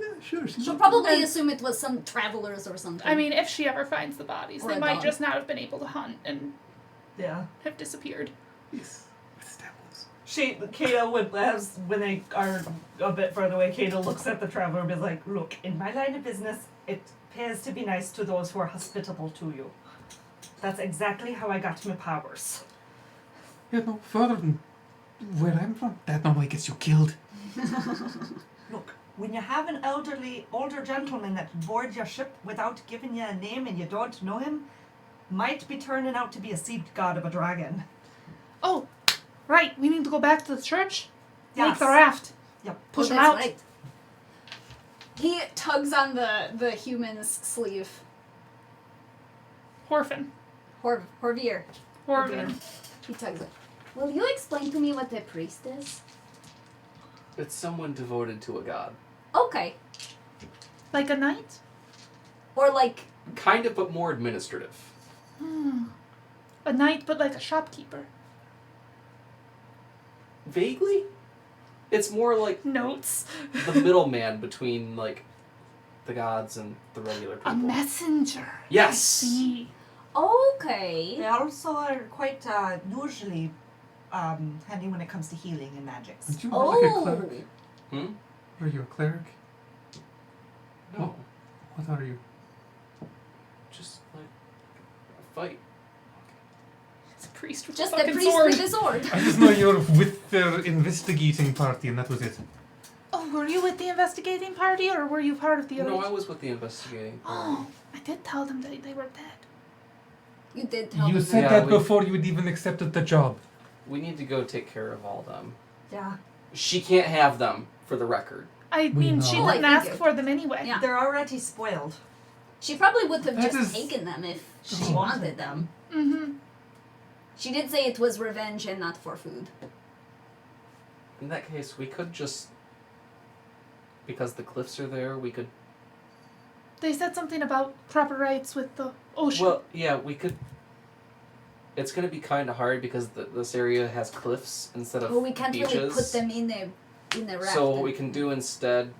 Yeah, sure. She'll probably assume it was some travelers or something. I mean, if she ever finds the bodies, Or they a might dog. just not have been able to hunt and Yeah. have disappeared. Yes, with stabbles. Kata would, as when they are a bit further away, Kata looks at the traveler and be like, look, in my line of business, it pays to be nice to those who are hospitable to you. That's exactly how I got my powers. Yeah, no, further than where I'm from, that normally gets you killed. Look, when you have an older gentleman that boards your ship without giving you a name and you don't know him, might be turning out to be a seed god of a dragon. Oh, right. We need to go back to the church. Make Yes. the raft. Yep. Push him that's out. right. He tugs on the human's sleeve. Horfin. Horvir. Horvin. He tugs it. Will you explain to me what a priest is? It's someone devoted to a god. Okay. Like a knight? Or Kind of, but more administrative. A knight, but like a shopkeeper. Vaguely? It's more like Notes. the middleman between, the gods and the regular people. A messenger. Yes! See. okay. They also are quite usually handy when it comes to healing and magics. Aren't you more like a cleric? Hmm? Are you a cleric? No. What are you? Just, a fight. It's a priest with Just a a fucking priest sword. with a sword. I just know you're with the investigating party, and that was it. Oh, were you with the investigating party, or were you part of the No, I other? was with the investigating party. Oh, I did tell them that they were dead. You did tell You me said Yeah, that we- before you had even accepted the job. We need to go take care of all them. Yeah. She can't have them, for the record. I mean, she know. Oh, I didn't ask figured. for them anyway. Yeah. They're already spoiled. She probably would have That just is- taken them if she She wanted wanted them. Mm-hmm. She did say it was revenge and not for food. In that case, we could just... Because the cliffs are there, we could... They said something about proper rights with the ocean. Well, yeah, we could... It's going to be kind of hard because this area has cliffs instead of Oh, we can't beaches. really put them in the raft. So what we can do instead,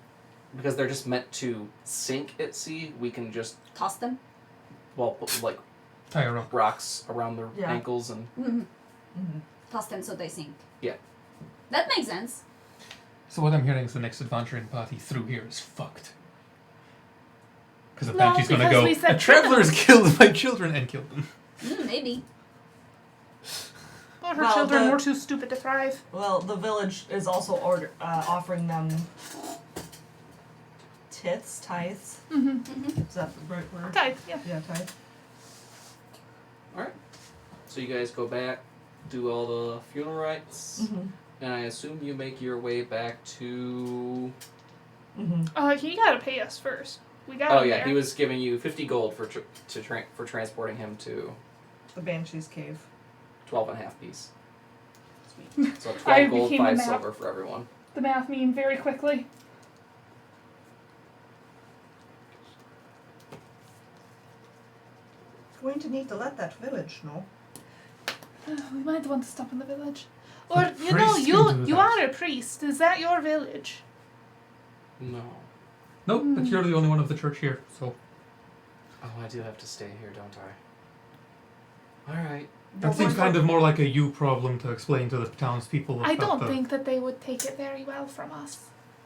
because they're just meant to sink at sea, we can just, Toss them. well, put, like, Tie a rock. rocks around their Yeah. ankles and... Mm-hmm. Mm-hmm. Toss them so they sink. Yeah. That makes sense. So what I'm hearing is the next adventuring party through here is fucked. Because the No, banshee's gonna because go, we said a traveler's killed my children and killed them. Maybe. But her Well, children the- were too stupid to thrive. Well, the village is also offering them tithes. Mm-hmm. Is that the right word? Died, yeah. Yeah, tithe. Alright. So you guys go back, do all the funeral rites, Mm-hmm. and I assume you make your way back to... Mm-hmm. He gotta pay us first. We got Oh him yeah, there. he was giving you 50 gold for for transporting him to The Banshee's Cave. 12 and a half piece. Sweet. So 12 I gold, became 5 a map. silver for everyone. The math mean very quickly. Going to need to let that village know. We might want to stop in the village. Or, The you know, priest you can do you that. are a priest. Is that your village? No. Nope, but you're the only one of the church here, so... Oh, I do have to stay here, don't I? Alright. That seems kind of more like a you problem to explain to the townspeople about I don't the... think that they would take it very well from us.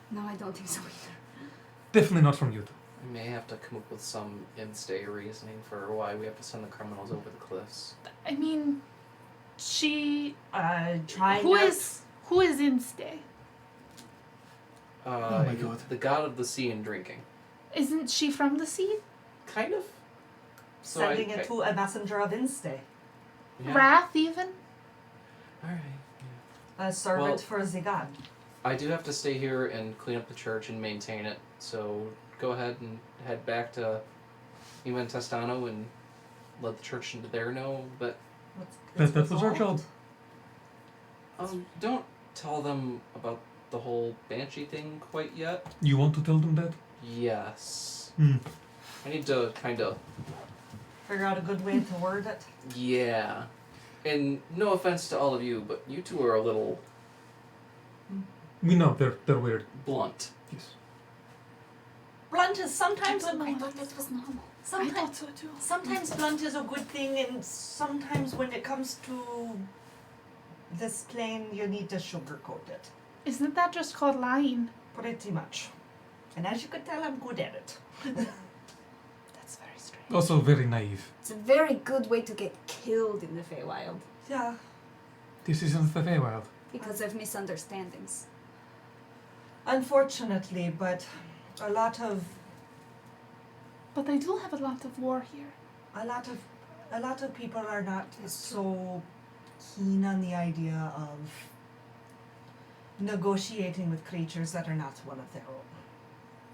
No, I don't think so either. Definitely not from you, though. I may have to come up with some in-stay reasoning for why we have to send the criminals over the cliffs. I mean, she... Trying Who out. is in stay? Oh my God. The god of the sea and drinking. Isn't she from the sea? Kind of. So Sending it to a messenger of Instay. yeah. Wrath, even? Alright. A servant Well- for Zigad. I do have to stay here and clean up the church and maintain it, so go ahead and head back to Ivan Testano and let the church there know, but That was our job. don't tell them about the whole banshee thing quite yet. You want to tell them that? Yes. Hmm. I need to kind of... Figure out a good way to word it. Yeah. And no offense to all of you, but you two are a little We know, they're weird. blunt. Yes. Blunt is sometimes a I thought this was normal. I thought so too. Sometimes blunt is a good thing, and sometimes when it comes to this plane, you need to sugarcoat it. Isn't that just called lying? Pretty much. And as you can tell, I'm good at it. That's very strange. Also very naive. It's a very good way to get killed in the Feywild Yeah. This isn't the Feywild. because of misunderstandings. Unfortunately, but a lot of But they do have a lot of war here. a lot of people are not so keen on the idea of negotiating with creatures that are not one of their own.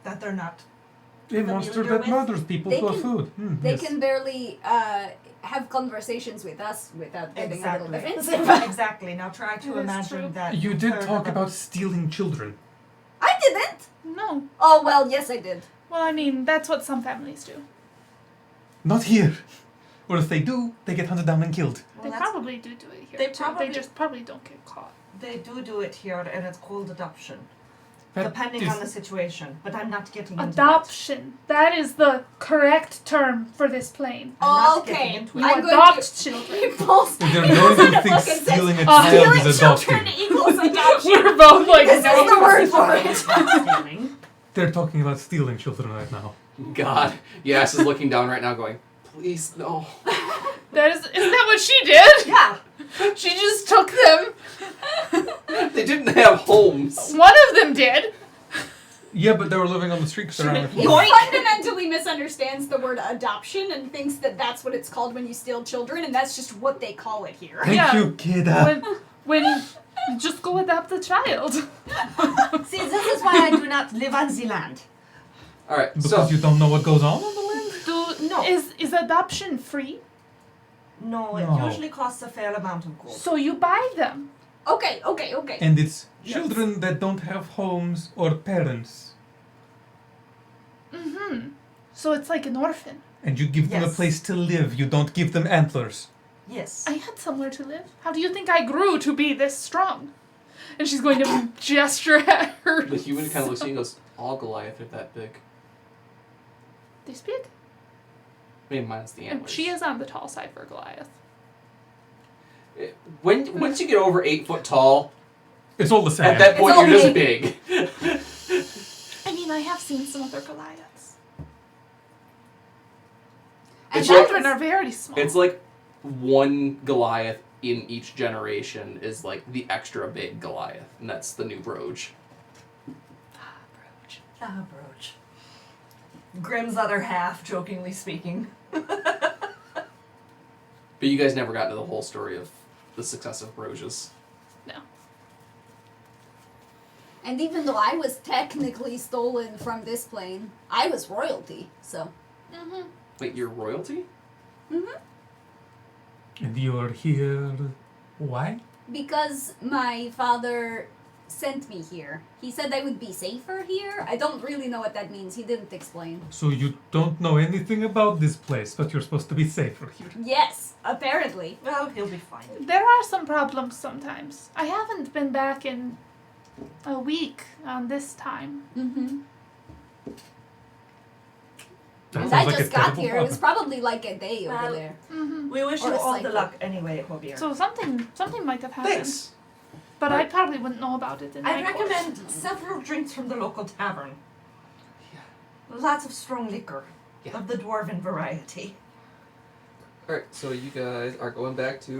That they're not. A monster Familiar that with? murders people They for can- food. They Yes. can barely have conversations with us without getting a little Exactly. defensive. Exactly. Now try to It is imagine true. that. You did heard talk about stealing children. I didn't! No. Oh, well, yes, I did. Well, I mean, that's what some families do. Not here. Or if they do, they get hunted down and killed. Well, They that's- probably do it here. They too. probably- They just probably don't get caught. They do it here, and it's called adoption. That Depending is- on the situation, but I'm not getting into Adoption. That is the correct term for this plane. I'm not Okay. getting into You it. I'm going adopt to- children. He pulls. They're he going pulls to out a think book and says, stealing a "Stealing child is children adopting. equals adoption." We're both like, This no. is the word for it. Stealing. They're talking about stealing children right now. God. Yass is looking down right now going, please, no. Isn't that what she did? Yeah. She just took them. They didn't have homes. One of them did. Yeah, but they were living on the streets around He it. fundamentally misunderstands the word adoption and thinks that that's what it's called when you steal children, and that's just what they call it here. Thank Yeah. you, kidda. When you just go adopt a child. See, this is why I do not live on the land. Alright, Because so you don't know what goes on the land? Do No. is adoption free? No, it No. usually costs a fair amount of gold. So you buy them. Okay. And it's Yes. children that don't have homes or parents. Mm-hmm. So it's like an orphan. And you give them a Yes. place to live. You don't give them antlers. Yes. I had somewhere to live. How do you think I grew to be this strong? And she's going to gesture at her. The human kind of looks at you and goes, all Goliath are that big. This big? I mean, minus the And antlers. she is on the tall side for Goliath. Once you get over 8 foot tall, It's all the same. at that point all you're just big. I mean, I have seen some other Goliaths. And It's that like- Children was- are very small. It's like one Goliath in each generation is like the extra big Goliath, and that's the new Broge. Brooch. Ah, brooch. Grimm's other half, jokingly speaking. But you guys never got into the whole story of the successive Broges. No. And even though I was technically stolen from this plane, I was royalty. So. Mm-hmm. Wait, you're royalty? And you're here. Why? Because my father sent me here. He said I would be safer here. I don't really know what that means. He didn't explain. So you don't know anything about this place, but you're supposed to be safer here. Yes, apparently. Well, he'll be fine. There are some problems sometimes. I haven't been back in a week on this time. Mm-hmm. That And sounds I like just a got terrible here. It was problem. probably like a day over Well, there. Mm-hmm. We wish Or you a all the cycle. luck anyway, Hobier. So something might have happened. Thanks. But I probably wouldn't know about it in I my course. recommend several drinks from the local tavern. Lots of strong liquor. Yeah. Of the dwarven variety. Alright, so you guys are going back to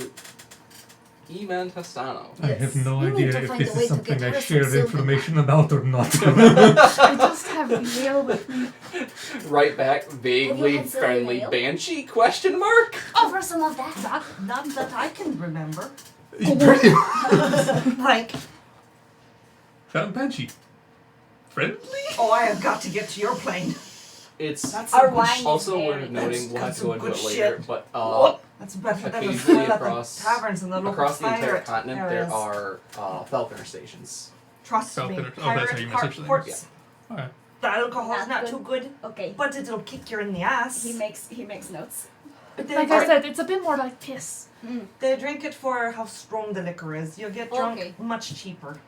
Testano. I have no We need idea to if find this a way is to something get I her share some silver. information about or not. I just have Yale with me. Right back, vaguely had silver friendly nail? banshee question mark? Offer some of that. Not that I can remember. Pretty- Like, Found Banshee. Friendly? oh, I have got to get to your plane. It's That's Our some good wine sh- also is worth very noting, we'll have to go into good it later, shit. but That's better than the occasionally food at across- the taverns and the local across the entire pirate continent areas. there are Falconer stations. Trust me, Falconer- oh, that's how you pirate message them? ports. Okay. The alcohol's Not not good. too good, Okay. but it'll kick you in the ass. He makes notes. They, Like I said, it's a bit more like piss. they drink it for how strong the liquor is. You'll get drunk Okay. much cheaper.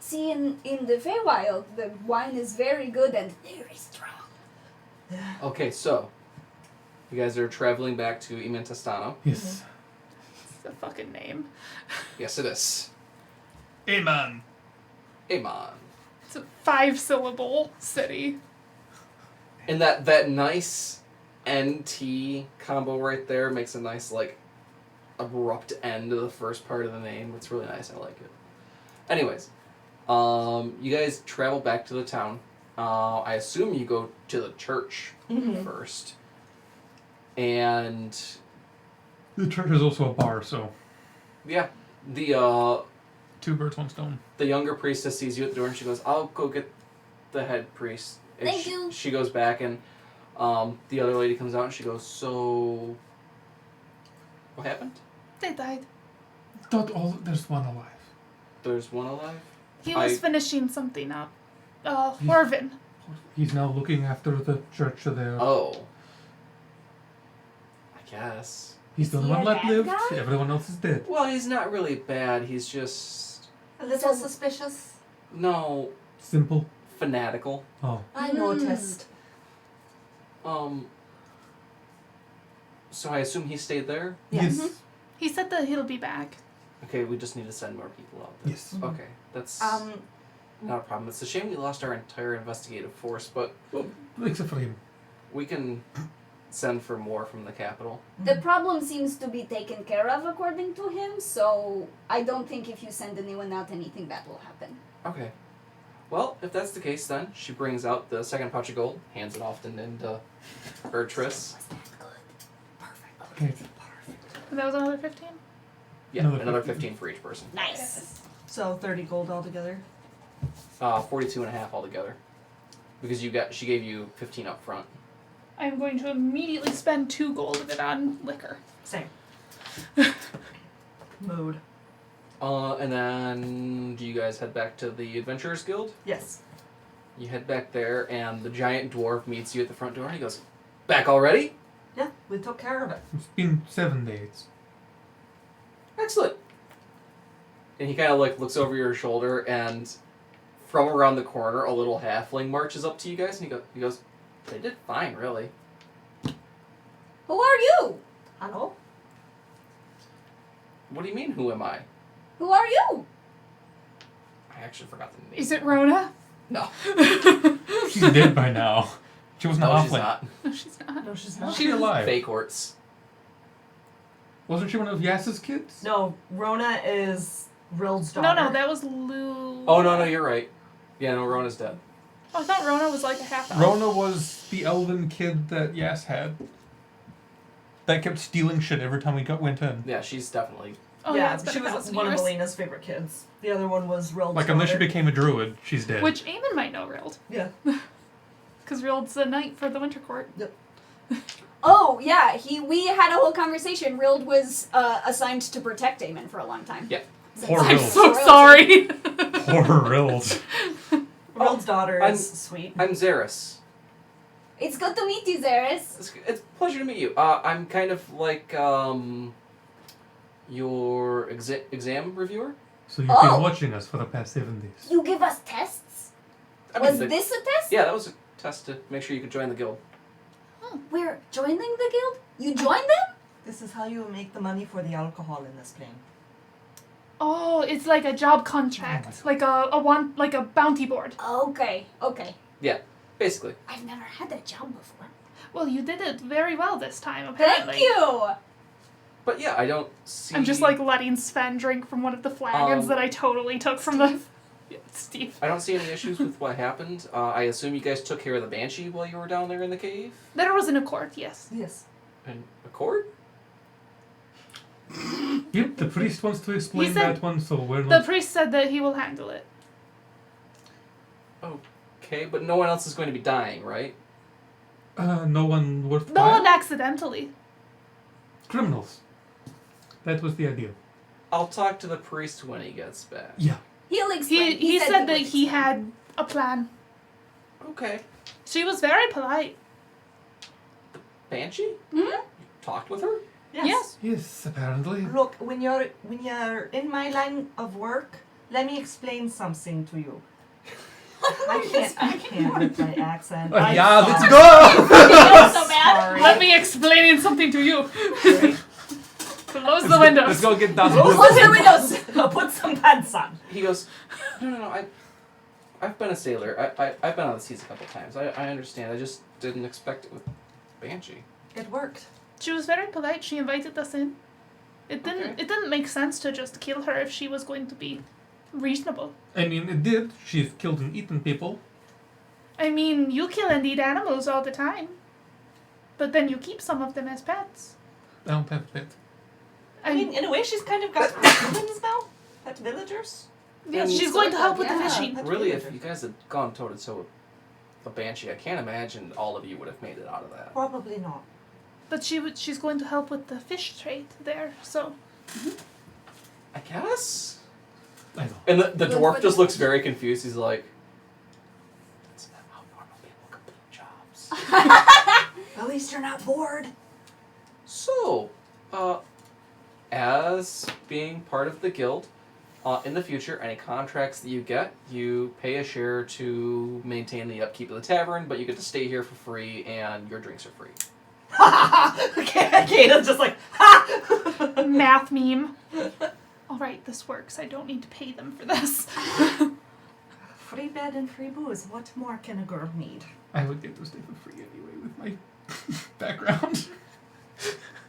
See, in the Feywild, the wine is very good and very strong. Okay, so you guys are traveling back to Testano. Yes. It's a fucking name. Yes, it is. Amen. Amon. It's a 5-syllable city. And that nice NT combo right there makes a nice, like, abrupt end to the first part of the name. It's really nice. I like it. Anyways, you guys travel back to the town. I assume you go to the church first. And, The church is also a bar, so yeah, the 2 birds, 1 stone. the younger priestess sees you at the door and she goes, I'll go get the head priest. And Thank you. She goes back and the other lady comes out and she goes, so what happened? They died. There's one alive. There's one alive? He was I- finishing something up. Horvin. He's now looking after the church there. Oh. I guess. He's the Is only he one a left bad lived. guy? Everyone else is dead. Well, he's not really bad. He's just, A little So- suspicious. no, Simple. fanatical. Oh. I noticed. So I assume he stayed there? Yes. He said that he'll be back. Okay, we just need to send more people out there. Yes. Okay, that's Um, not a problem. It's a shame we lost our entire investigative force, but Well, except for him. we can send for more from the capital. The problem seems to be taken care of according to him, so I don't think if you send anyone out, anything bad will happen. Okay. Well, if that's the case, then she brings out the second pouch of gold, hands it off to Bertris. Okay. And that was another 15? Yeah, Another another 15. 15 for each person. Nice. so 30 gold altogether. 42 and a half altogether. Because she gave you 15 up front. I'm going to immediately spend 2 gold of it on liquor. Same. Mood. And then do you guys head back to the Adventurers Guild? Yes. You head back there, and the giant dwarf meets you at the front door, and he goes, "Back already? Yeah, we took care of it. It's been 7 days. Excellent." And he kind of like looks over your shoulder, and from around the corner, a little halfling marches up to you guys, and he goes, "They did fine, really." Who are you? Hello? What do you mean, who am I? Who are you? I actually forgot the name. Is it Rona? No. She's dead by now. She wasn't No, a she's halfling. not. No, she's not. No, she's How's not. she alive? Fake Horts. Wasn't she one of Yas's kids? No, Rona is Rild's daughter. No, that was Lou. Oh, no, you're right. Yeah, no, Rona's dead. Oh, I thought Rona was like a half elf. Rona was the elven kid that Yas had. That kept stealing shit every time we went in. Yeah, she's definitely... Oh, yeah, it's been she a was 1,000 one of years. Elena's favorite kids. The other one was Rild's Like, daughter. unless she became a druid, she's dead. Which Eamon might know Rild. Yeah. Because Rild's the knight for the Winter Court. Oh, yeah, we had a whole conversation. Rild was assigned to protect Eamon for a long time. Yeah. Poor I'm Rild. so sorry. Poor Rild. Rild's daughter is sweet. I'm Xeris. It's good to meet you, Zeris. It's a pleasure to meet you. I'm kind of like, your exam reviewer? So you've Oh. been watching us for the past 7 days. You give us tests? I mean, Was this a test? Yeah, that was a test to make sure you could join the guild. We're joining the guild? You joined them? This is how you make the money for the alcohol in this plane. Oh, it's like a job contract. Like a bounty board. Okay. Yeah, basically. I've never had that job before. Well, you did it very well this time, apparently. Thank you! But yeah, I don't see... I'm just like letting Sven drink from one of the flagons that I totally took from the... Yeah, Steve. I don't see any issues with what happened. I assume you guys took care of the Banshee while you were down there in the cave? There was an accord, yes. Yes. An accord? Yep, the priest wants to explain He said- that one, so we're The not... priest said that he will handle it. Okay, but no one else is going to be dying, right? No one worth No one while? accidentally. Criminals. That was the idea. I'll talk to the priest when he gets back. Yeah. He'll explain. He said that would he explain. had a plan. Okay. She was very polite. Banshee? Mhm. You talked with her? Yes. Yes, apparently. Look, when you're in my line of work, let me explain something to you. I can't with my accent. I'm Yeah, let's sorry. go! Feels so bad. Sorry. Let me explain something to you. Sorry. Close the windows. Let's go get that. Close your windows. Put some pants on. He goes, no, I've been a sailor. I've been on the seas a couple times. I understand. I just didn't expect it with Banshee. It worked. She was very polite. She invited us in. It didn't make sense to just kill her if she was going to be reasonable. I mean, it did. She's killed and eaten people. I mean, you kill and eat animals all the time. But then you keep some of them as pets. I don't have a pet. I mean, in a way, she's kind of got humans now. Pet villagers. yes, and she's going to help with yeah. the fishing. Pet Really, if villagers. you guys had gone toe-to-toe with the Banshee, I can't imagine all of you would have made it out of that. Probably not. But she's going to help with the fish trade there, so... I guess? I know. And the Good dwarf for just the- looks very confused. He's like, that's not how normal people complete jobs. At least you're not bored. So, as being part of the guild, in the future, any contracts that you get, you pay a share to maintain the upkeep of the tavern, but you get to stay here for free and your drinks are free. Kata's just like, ha! Math meme. Alright, this works. I don't need to pay them for this. Free bed and free booze. What more can a girl need? I would get to stay for free anyway with my background.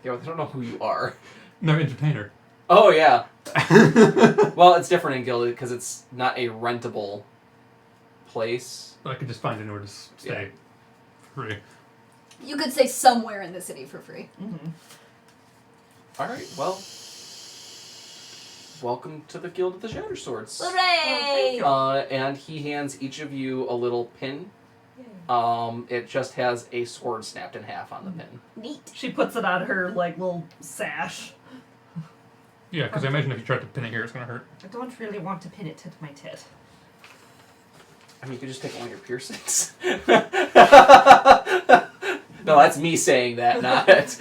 Yeah, but they don't know who you are. No, entertainer. Oh, yeah. Well, it's different in guild because it's not a rentable place. But I could just find anywhere to stay for free. You could say somewhere in the city for free. Mm-hmm. Alright, well, welcome to the Guild of the Shatterswords. Hooray! And he hands each of you a little pin. It just has a sword snapped in half on the pin. Neat. She puts it on her like little sash. Yeah, because I imagine if you tried to pin it here, it's going to hurt. I don't really want to pin it to my tit. I mean, you could just take all your piercings. No, that's me saying that, not it.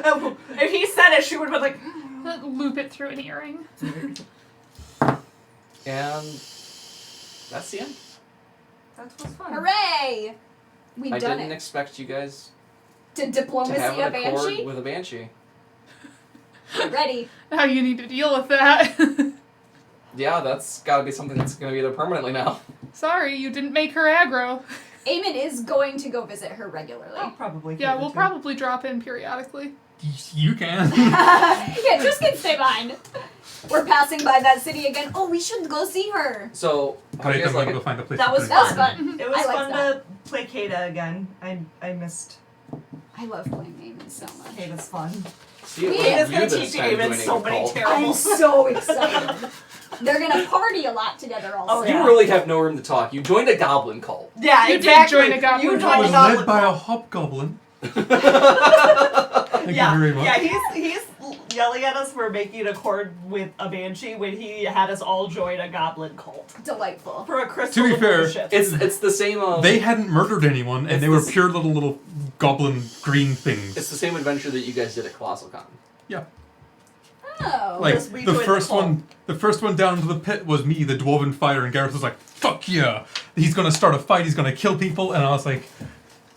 Oh, if he said it, she would have been like, Loop it through an earring. And that's the end. that was fun. Hooray! We've I done didn't it. expect you guys To to diplomacy have a an accord banshee? with a banshee. Get ready. Now you need to deal with that. Yeah, that's got to be something that's going to be there permanently now. Sorry, you didn't make her aggro. Eamon is going to go visit her regularly. I'll probably Yeah, keep it we'll too. probably drop in periodically. You can. Yeah, just can stay behind. We're passing by that city again. Oh, we should go see her. So, how do Great, you I'm guys going like to go it? find a place That to was put That was it. fun. It was I liked fun that. to play Kada again. I missed I love playing Eamon so much. Kada's fun. See, it We- was Kada's you gonna this teach time Eamon joining so a many cult. terrible- I'm so excited. They're gonna party a lot together also. Oh, You yeah. really have no room to talk. You joined a goblin cult. Yeah, You did exactly. join a goblin You cult. joined I a was goblin led by a cult. hobgoblin. Thank Yeah, you very much. yeah. He's yelling at us for making a accord with a banshee when he had us all join a goblin cult Delightful. for a crystal. To be of fair, bullshit. It's the same. They hadn't murdered anyone, and It's they were this- pure little goblin green things. It's the same adventure that you guys did at Colossal Con. Yeah. Oh. Like, Because we the joined first the cult. one, the first one down to the pit was me, the dwarven fighter, and Gareth was like, "Fuck yeah, he's gonna start a fight, he's gonna kill people," and I was like,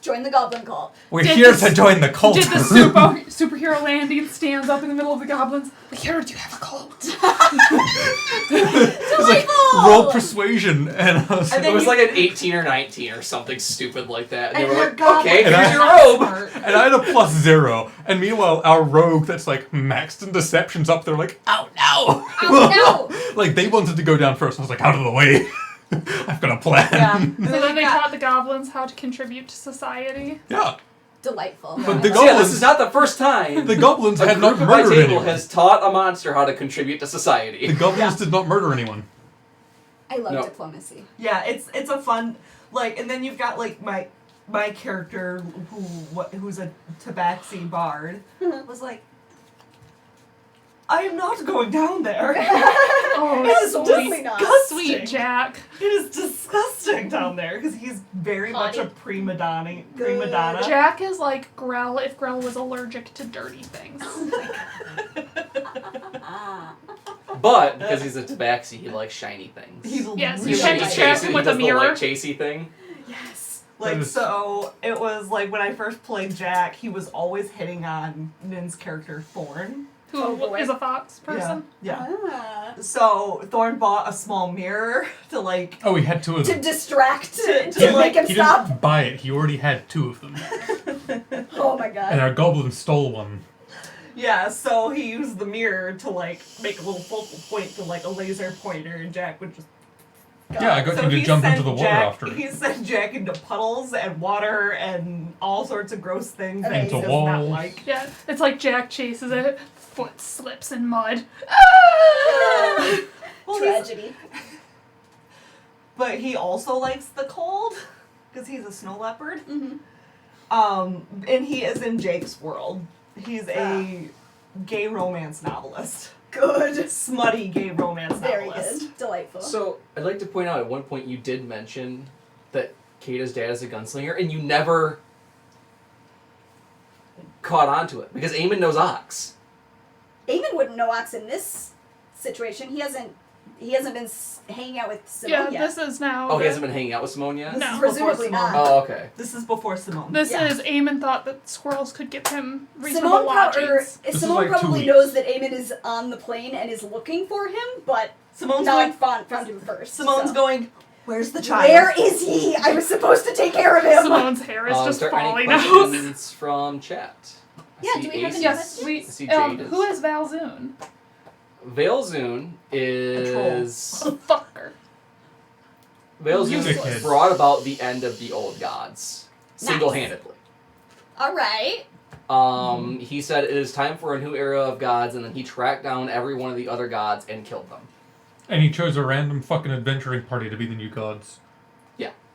Join the goblin cult. "We're Did here the- to join the cult." Did the superhero landing, stands up in the middle of the goblins. I heard you have a cult. It was like, roll persuasion, and I was And It then was you- like an 18 or 19 or something stupid like that. And they And were your like, goblin okay, And here's I- your robe. and I had a +0, and meanwhile our rogue that's like maxed in deception's up there like, "Oh no!" Oh Like they wanted to go down first. I was like, "Out of the way! I've got a plan." Yeah. So then they taught the goblins how to contribute to society. Yeah. Delightful. But the So yeah, this goblins, is not the first time the goblins a had not group at my murdered table anyone. has taught a monster how to contribute to The society. goblins did not murder anyone. I love No. diplomacy. Yeah, it's a fun like, and then you've got like my character who's a tabaxi bard was like, I am not going down there. Oh, It is Absolutely not. disgusting. sweet Jack. It is disgusting down there because he's very much a prima donna. Prima donna. Jack is like Grell if Grell was allergic to dirty things. Ah. But because he's a tabaxi, he likes shiny things. He's Yes, He you likes can really distract chasey- him he with does a the mirror. light chasey thing. Yes. That Like, is- so it was like when I first played Jack, he was always hitting on Nin's character Thorn. Who Oh, boy. is a fox person. Yeah. Ah. So Thorn bought a small mirror to like Oh, he had 2 of To them. distract, To to make him He stop. didn't buy it. He already had 2 of them, Oh my and god. our goblin stole one. yeah, so he used the mirror to like make a little focal point to like a laser pointer and Jack would just Yeah, I got So him to he jump into sent the water Jack, after it. He sent Jack into puddles and water and all sorts of gross things that he Into does not walls. like. Yeah, it's like Jack chases it, foot slips in mud. Ah! Well, he's- Tragedy. but he also likes the cold because he's a snow leopard. Mm-hmm. And he is in Jake's world. He's a gay romance novelist. Good. Smutty gay romance Very novelist. good. Delightful. So I'd like to point out at one point you did mention that Kata's dad is a gunslinger, and you never caught on to it because Eamon knows Ox. Eamon wouldn't know Ox in this situation. He hasn't been hanging out with Simone Yeah, yet. this is now. Oh, he hasn't been hanging out with Simone yet? This No. is Presumably before Simone. not. Oh, okay. This is before Simone. This Yeah. is Eamon thought that squirrels could give him reasonable Simone, lodgings. is Simone like 2 probably weeks. knows that Eamon is on the plane and is looking for him, but Simone's not going. found him first. Simone's so. going. Where's the child? Where is he? I was supposed to take care of him. Simone's hair is just Is there any falling out. questions from chat? I Yeah, see do we have Ace any is- questions? We, I see Jade is. who is Valzoon? Valzoon is... Fucker. Valzoon Useless. brought about the end of the old gods. Single-handedly. All right. He said it is time for a new era of gods, and then he tracked down every one of the other gods and killed them. And he chose a random fucking adventuring party to be the new gods.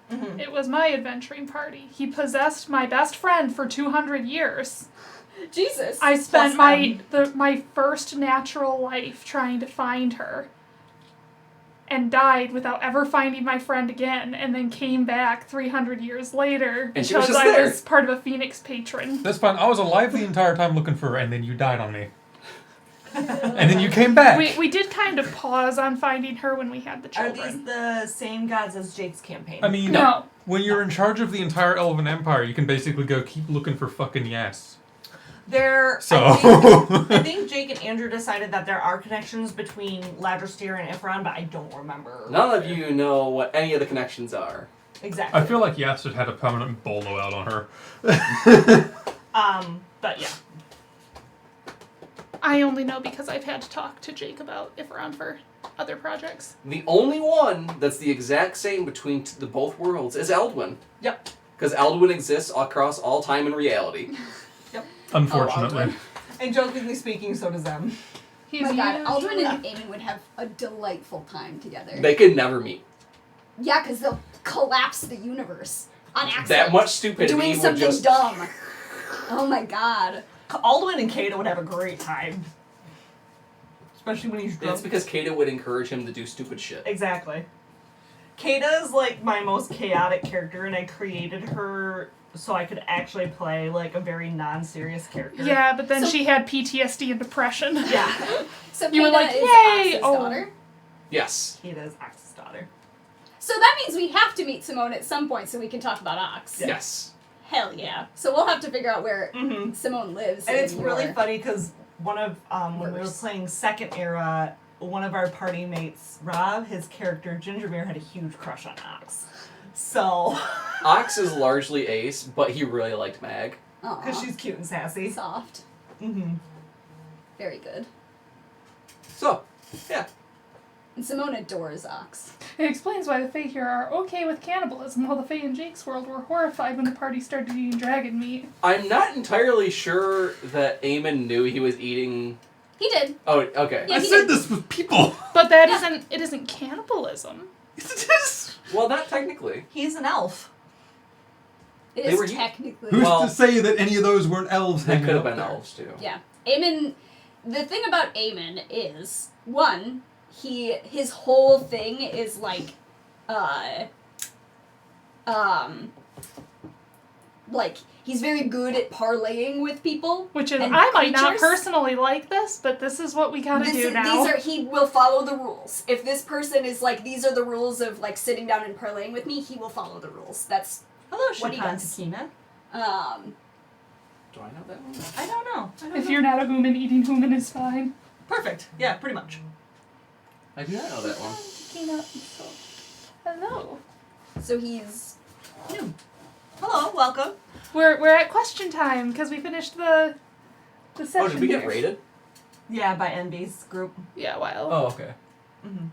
It was my adventuring party. He possessed my best friend for 200 years. Jesus. I spent Plus my first natural life trying to find her. And died without ever finding my friend again, and then came back 300 years later And she was because just I there. was part of a Phoenix patron. That's fine. I was alive the entire time looking for her, and then you died on me. And then you came back. We did kind of pause on finding her when we had the Are children. these the same gods as Jake's campaign? I mean, No. when you're in charge of the entire Elven Empire, you can basically go keep looking for fucking yes. So. I think Jake and Andrew decided that there are connections between Ladristeer and Ifron, but I don't remember. None of you know what any of the connections are. Exactly. I feel like Yes had a permanent bolo out on her. But yeah. I only know because I've had to talk to Jake about Ifron for other projects. The only one that's the exact same between the both worlds is Eldwin. Yep. Because Eldwin exists across all time and reality. Unfortunately. And jokingly speaking, so does them. He's Oh my god, usually- Aldrin and Eamon would have a delightful time together. They could never meet. Yeah, because they'll collapse the universe on accident. That much stupidity Doing would something just... dumb. Oh my god. Aldwin and Kata would have a great time. Especially when he's drunk. It's because Kata would encourage him to do stupid shit. Exactly. Kata is like my most chaotic character, and I created her so I could actually play like a very non-serious character. Yeah, but then So- she had PTSD and depression. Yeah. So You were Kata like, is "Yay!" Ox's Oh. daughter. Yes. Kata is Ax's daughter. So that means we have to meet Simone at some point so we can talk about Ox. Yes. Hell yeah. So we'll have to figure out where Mm-hmm. Simone lives. And in it's really your- funny because one of when we were Verse. playing Second Era, one of our party mates, Rob, his character Gingerbeer, had a huge crush on Ox. So, Ox is largely ace, but he really liked Mag. Aw, because she's cute and sassy. soft. Mm-hmm. Very good. So, yeah. And Simone adores Ox. It explains why the Fae here are okay with cannibalism, while the Fae in Jake's world were horrified when the party started eating dragon meat. I'm not entirely sure that Eamon knew he was eating... He did. Oh, okay. Yeah, I he said did. this with people. But that isn't cannibalism. Yes, it is. Well, not technically. He's an elf. It They is were- technically. Who's Well- to say that any of those weren't elves They hanging could have out been there? elves, too. Yeah. Aemon, the thing about Aemon is, one, his whole thing is like, like, he's very good at parlaying with people. Which is, And I might not creatures? personally like this, but this is what we gotta do now. He will follow the rules. If this person is like, these are the rules of like sitting down and parlaying with me, he will follow the rules. That's, Hello, What he Shikan does. Takina. Do I know that one? I don't know. If you're not a human, eating human is fine. Perfect. Yeah, pretty much. I do not know that one. Hello. so he's new. Hello, welcome. We're at question time because we finished the session. Oh, did we get here. raided? Yeah, by NB's group. Yeah, well. Oh, okay. Mm-hmm.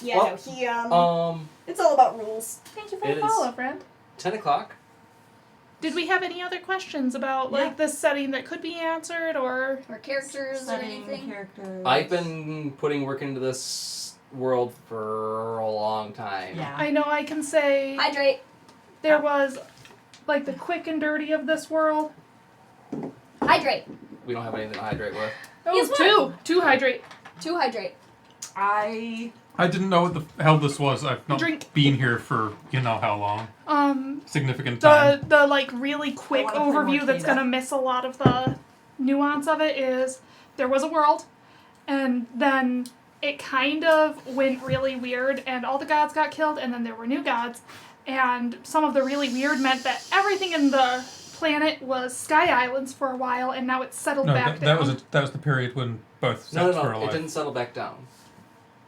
Yeah, Well, no, he, it's all about rules. Thank you for it the is- follow, friend. 10 o'clock. Did we have any other questions about like this setting that could be answered, or Or characters or Setting anything. characters. I've been putting work into this world for a long time. Yeah. I know I can say Hydrate. there was like the quick and dirty of this world. Hydrate. We don't have anything to hydrate with. Oh, Yes, two hydrate. 2 hydrate. I didn't know what the hell this was. I've not Drink. been here for you know how long. Significant time. The like really quick I wanna play overview that's Morkita. gonna miss a lot of the nuance of it is there was a world, and then it kind of went really weird, and all the gods got killed, and then there were new gods, and some of the really weird meant that everything in the planet was sky islands for a while, and now it's settled No, back that down. was the period when both No, sets were it alive. didn't settle back down.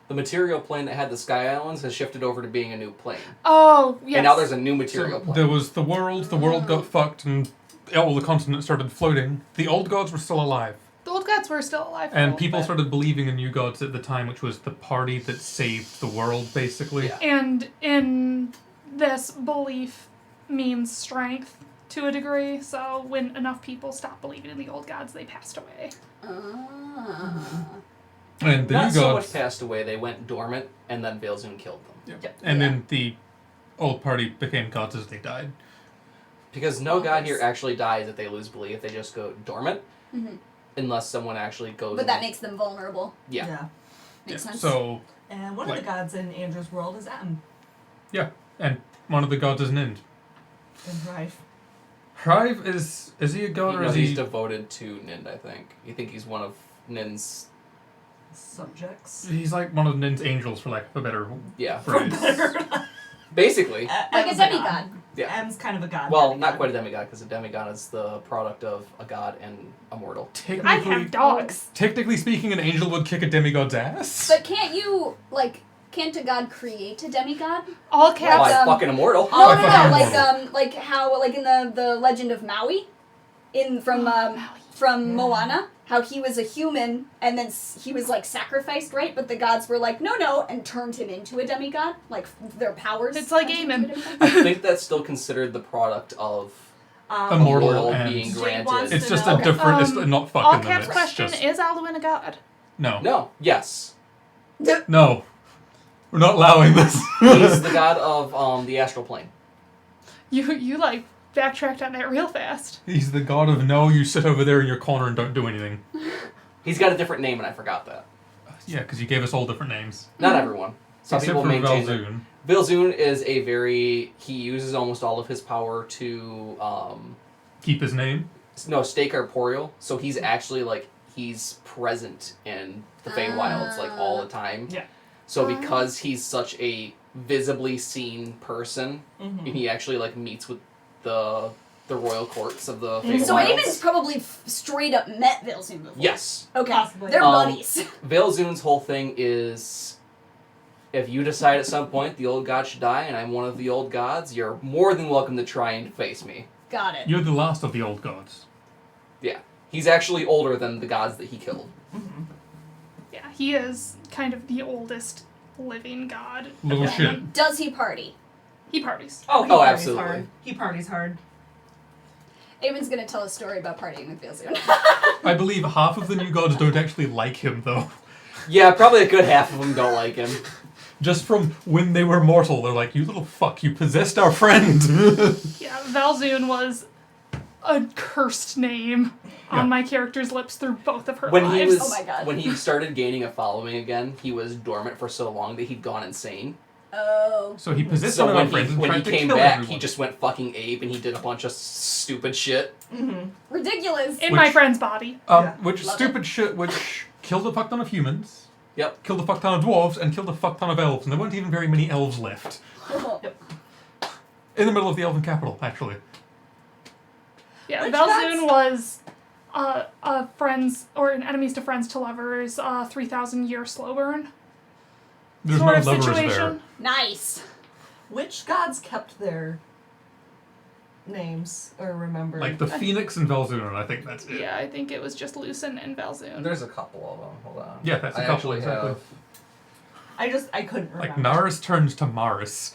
The material plane that had the Sky Islands has shifted over to being a new plane. Oh, yes. And now there's a new material So plane. there was the world got fucked, and all the continents started floating. The old gods were still alive. The old gods were still alive. For a And little people bit. started believing in new gods at the time, which was the party that saved the world, basically. Yeah. And in this, belief means strength to a degree, so when enough people stopped believing in the old gods, they passed away. And the Not new so gods. much passed away, they went dormant, and then Veilzoon killed them. And then the old party became gods as they died. Because no god here actually dies if they lose belief. They just go dormant. Mhm. Unless someone actually goes... But that makes them vulnerable. Yeah. Makes sense. So, And one of the gods in Andrew's world is M. yeah. And one of the gods is Nind. And Rife. Hrive is he a god or is he's he... devoted to Nind, I think. You think he's one of Nind's... Subjects. He's like one of Nind's angels, for lack of a better Yeah. phrase. Basically. Like a demigod. Yeah. M's kind of a god. Well, not quite a demigod, because a demigod is the product of a god and a mortal. I have dogs. Technically speaking, an angel would kick a demigod's ass. But can't a god create a demigod? All caps. Why, fucking immortal. Oh, fucking no, like how, like in the legend of Maui, from Moana, how he was a human and then he was like sacrificed, right? But the gods were like, no, and turned him into a demigod, like their powers. It's like turned him Aemon. into a demigod. I think that's still considered the product of Immortal world and- being Jade granted. wants It's to just know- a different... it's not fucking All them, caps it's question, just- is Alduin a god? No. No. Yes. No. We're not allowing this. He's the god of the astral plane. You like backtracked on that real fast. He's the god of no, you sit over there in your corner and don't do anything. He's got a different name, and I forgot that. Yeah, because you gave us all different names. Not everyone. Some Except people for maintain it. Valzoon. Vilzoon is a very... He uses almost all of his power to... Keep his name. stay corporeal. So he's actually, like, he's present in the Feywilds, like, all the time. Yeah. So because he's such a visibly seen person, and he actually, like, meets with the royal courts of the Feywilds. So Aemon's probably straight up met Vilzoon before. Yes. Okay. Possibly. They're buddies. Vilzoon's whole thing is... If you decide at some point the old god should die and I'm one of the old gods, you're more than welcome to try and face me. Got it. You're the last of the old gods. Yeah. He's actually older than the gods that he killed. Yeah, he is kind of the oldest living god. Little Yeah. shit. Does he party? He parties. Oh, he Oh, parties absolutely. hard. He parties hard. Aemon's gonna tell a story about partying with Vilzoon. I believe half of the new gods don't actually like him, though. Yeah, probably a good half of them don't like him. Just from when they were mortal, they're like, you little fuck, you possessed our friend. Yeah, Valzoon was a cursed name Yeah. on my character's lips through both of her When lives. he was, Oh my God. when he started gaining a following again, he was dormant for so long that he'd gone insane. Oh. So he possessed So one of our when friends he and when he tried to came kill back, everyone. he just went fucking ape and he did a bunch of stupid shit. Ridiculous. in Which- my friend's body. Yeah. Which Love stupid shit, which killed a fuck ton of humans, Yep. killed a fuck ton of dwarves, and killed a fuck ton of elves, and there weren't even very many elves left. In the middle of the elven capital, actually. Yeah, Which Valzoon gods? was a friends or an enemies to friends to lovers 3,000 year slow burn There's sort no of lovers situation. there. Nice. Which gods kept their names or remembered? Like the Phoenix and Valzoon, and I think that's it. Yeah, I think it was just Lucen and Valzoon. There's a couple of them. Hold on. Yeah, that's a I couple, actually exactly. have... I couldn't remember. Like Naris turns to Maris.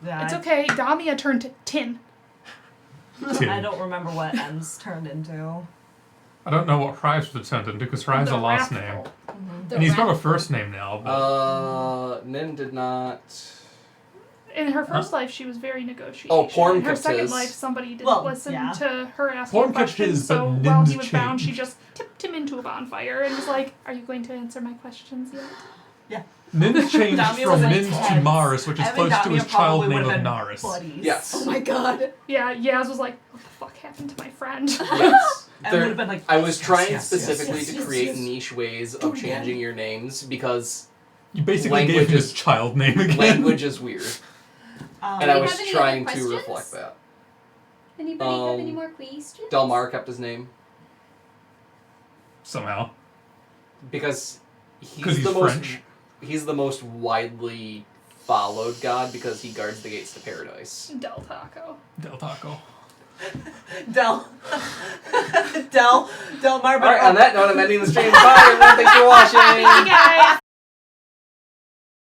Yeah, It's okay. Damia turned to Tin. I don't remember what M's turned into. I don't know what Hrives would turn into, because Hrives The a last Wrathful. name. The And he's got a wrathful. first name now, but... Nin did not... In her first life, she was very negotiating. Oh, Porn In her kept second his. life, somebody didn't Well, listen yeah. to her asking Porn kept questions, his, but so while he Nin's was bound, she changed. just tipped him into a bonfire and was like, "Are you going to answer my questions yet?" Nin has changed Damia from was Nin to intense. Maris, which is Evan close to Damia his child probably name would've of been Naris. buddies. Yes. Oh my god. Yeah, Yaz was like, "What the fuck happened to my friend?" Yes. And There- would have been like. I was yes, trying yes, specifically yes, to yes, create yes. niche ways of changing your names because You basically gave Language him his is- child name again. language is weird. And I you was have any trying other to questions? reflect that. Anybody have any Um, more questions? Delmar kept his name Somehow. because 'Cause he's French. He's the most widely followed god because he guards the gates to paradise. Del Taco. Del Taco. Del Mar. Alright, on that note, I'm ending the stream. Bye, everyone. Thanks for watching. Thank you guys.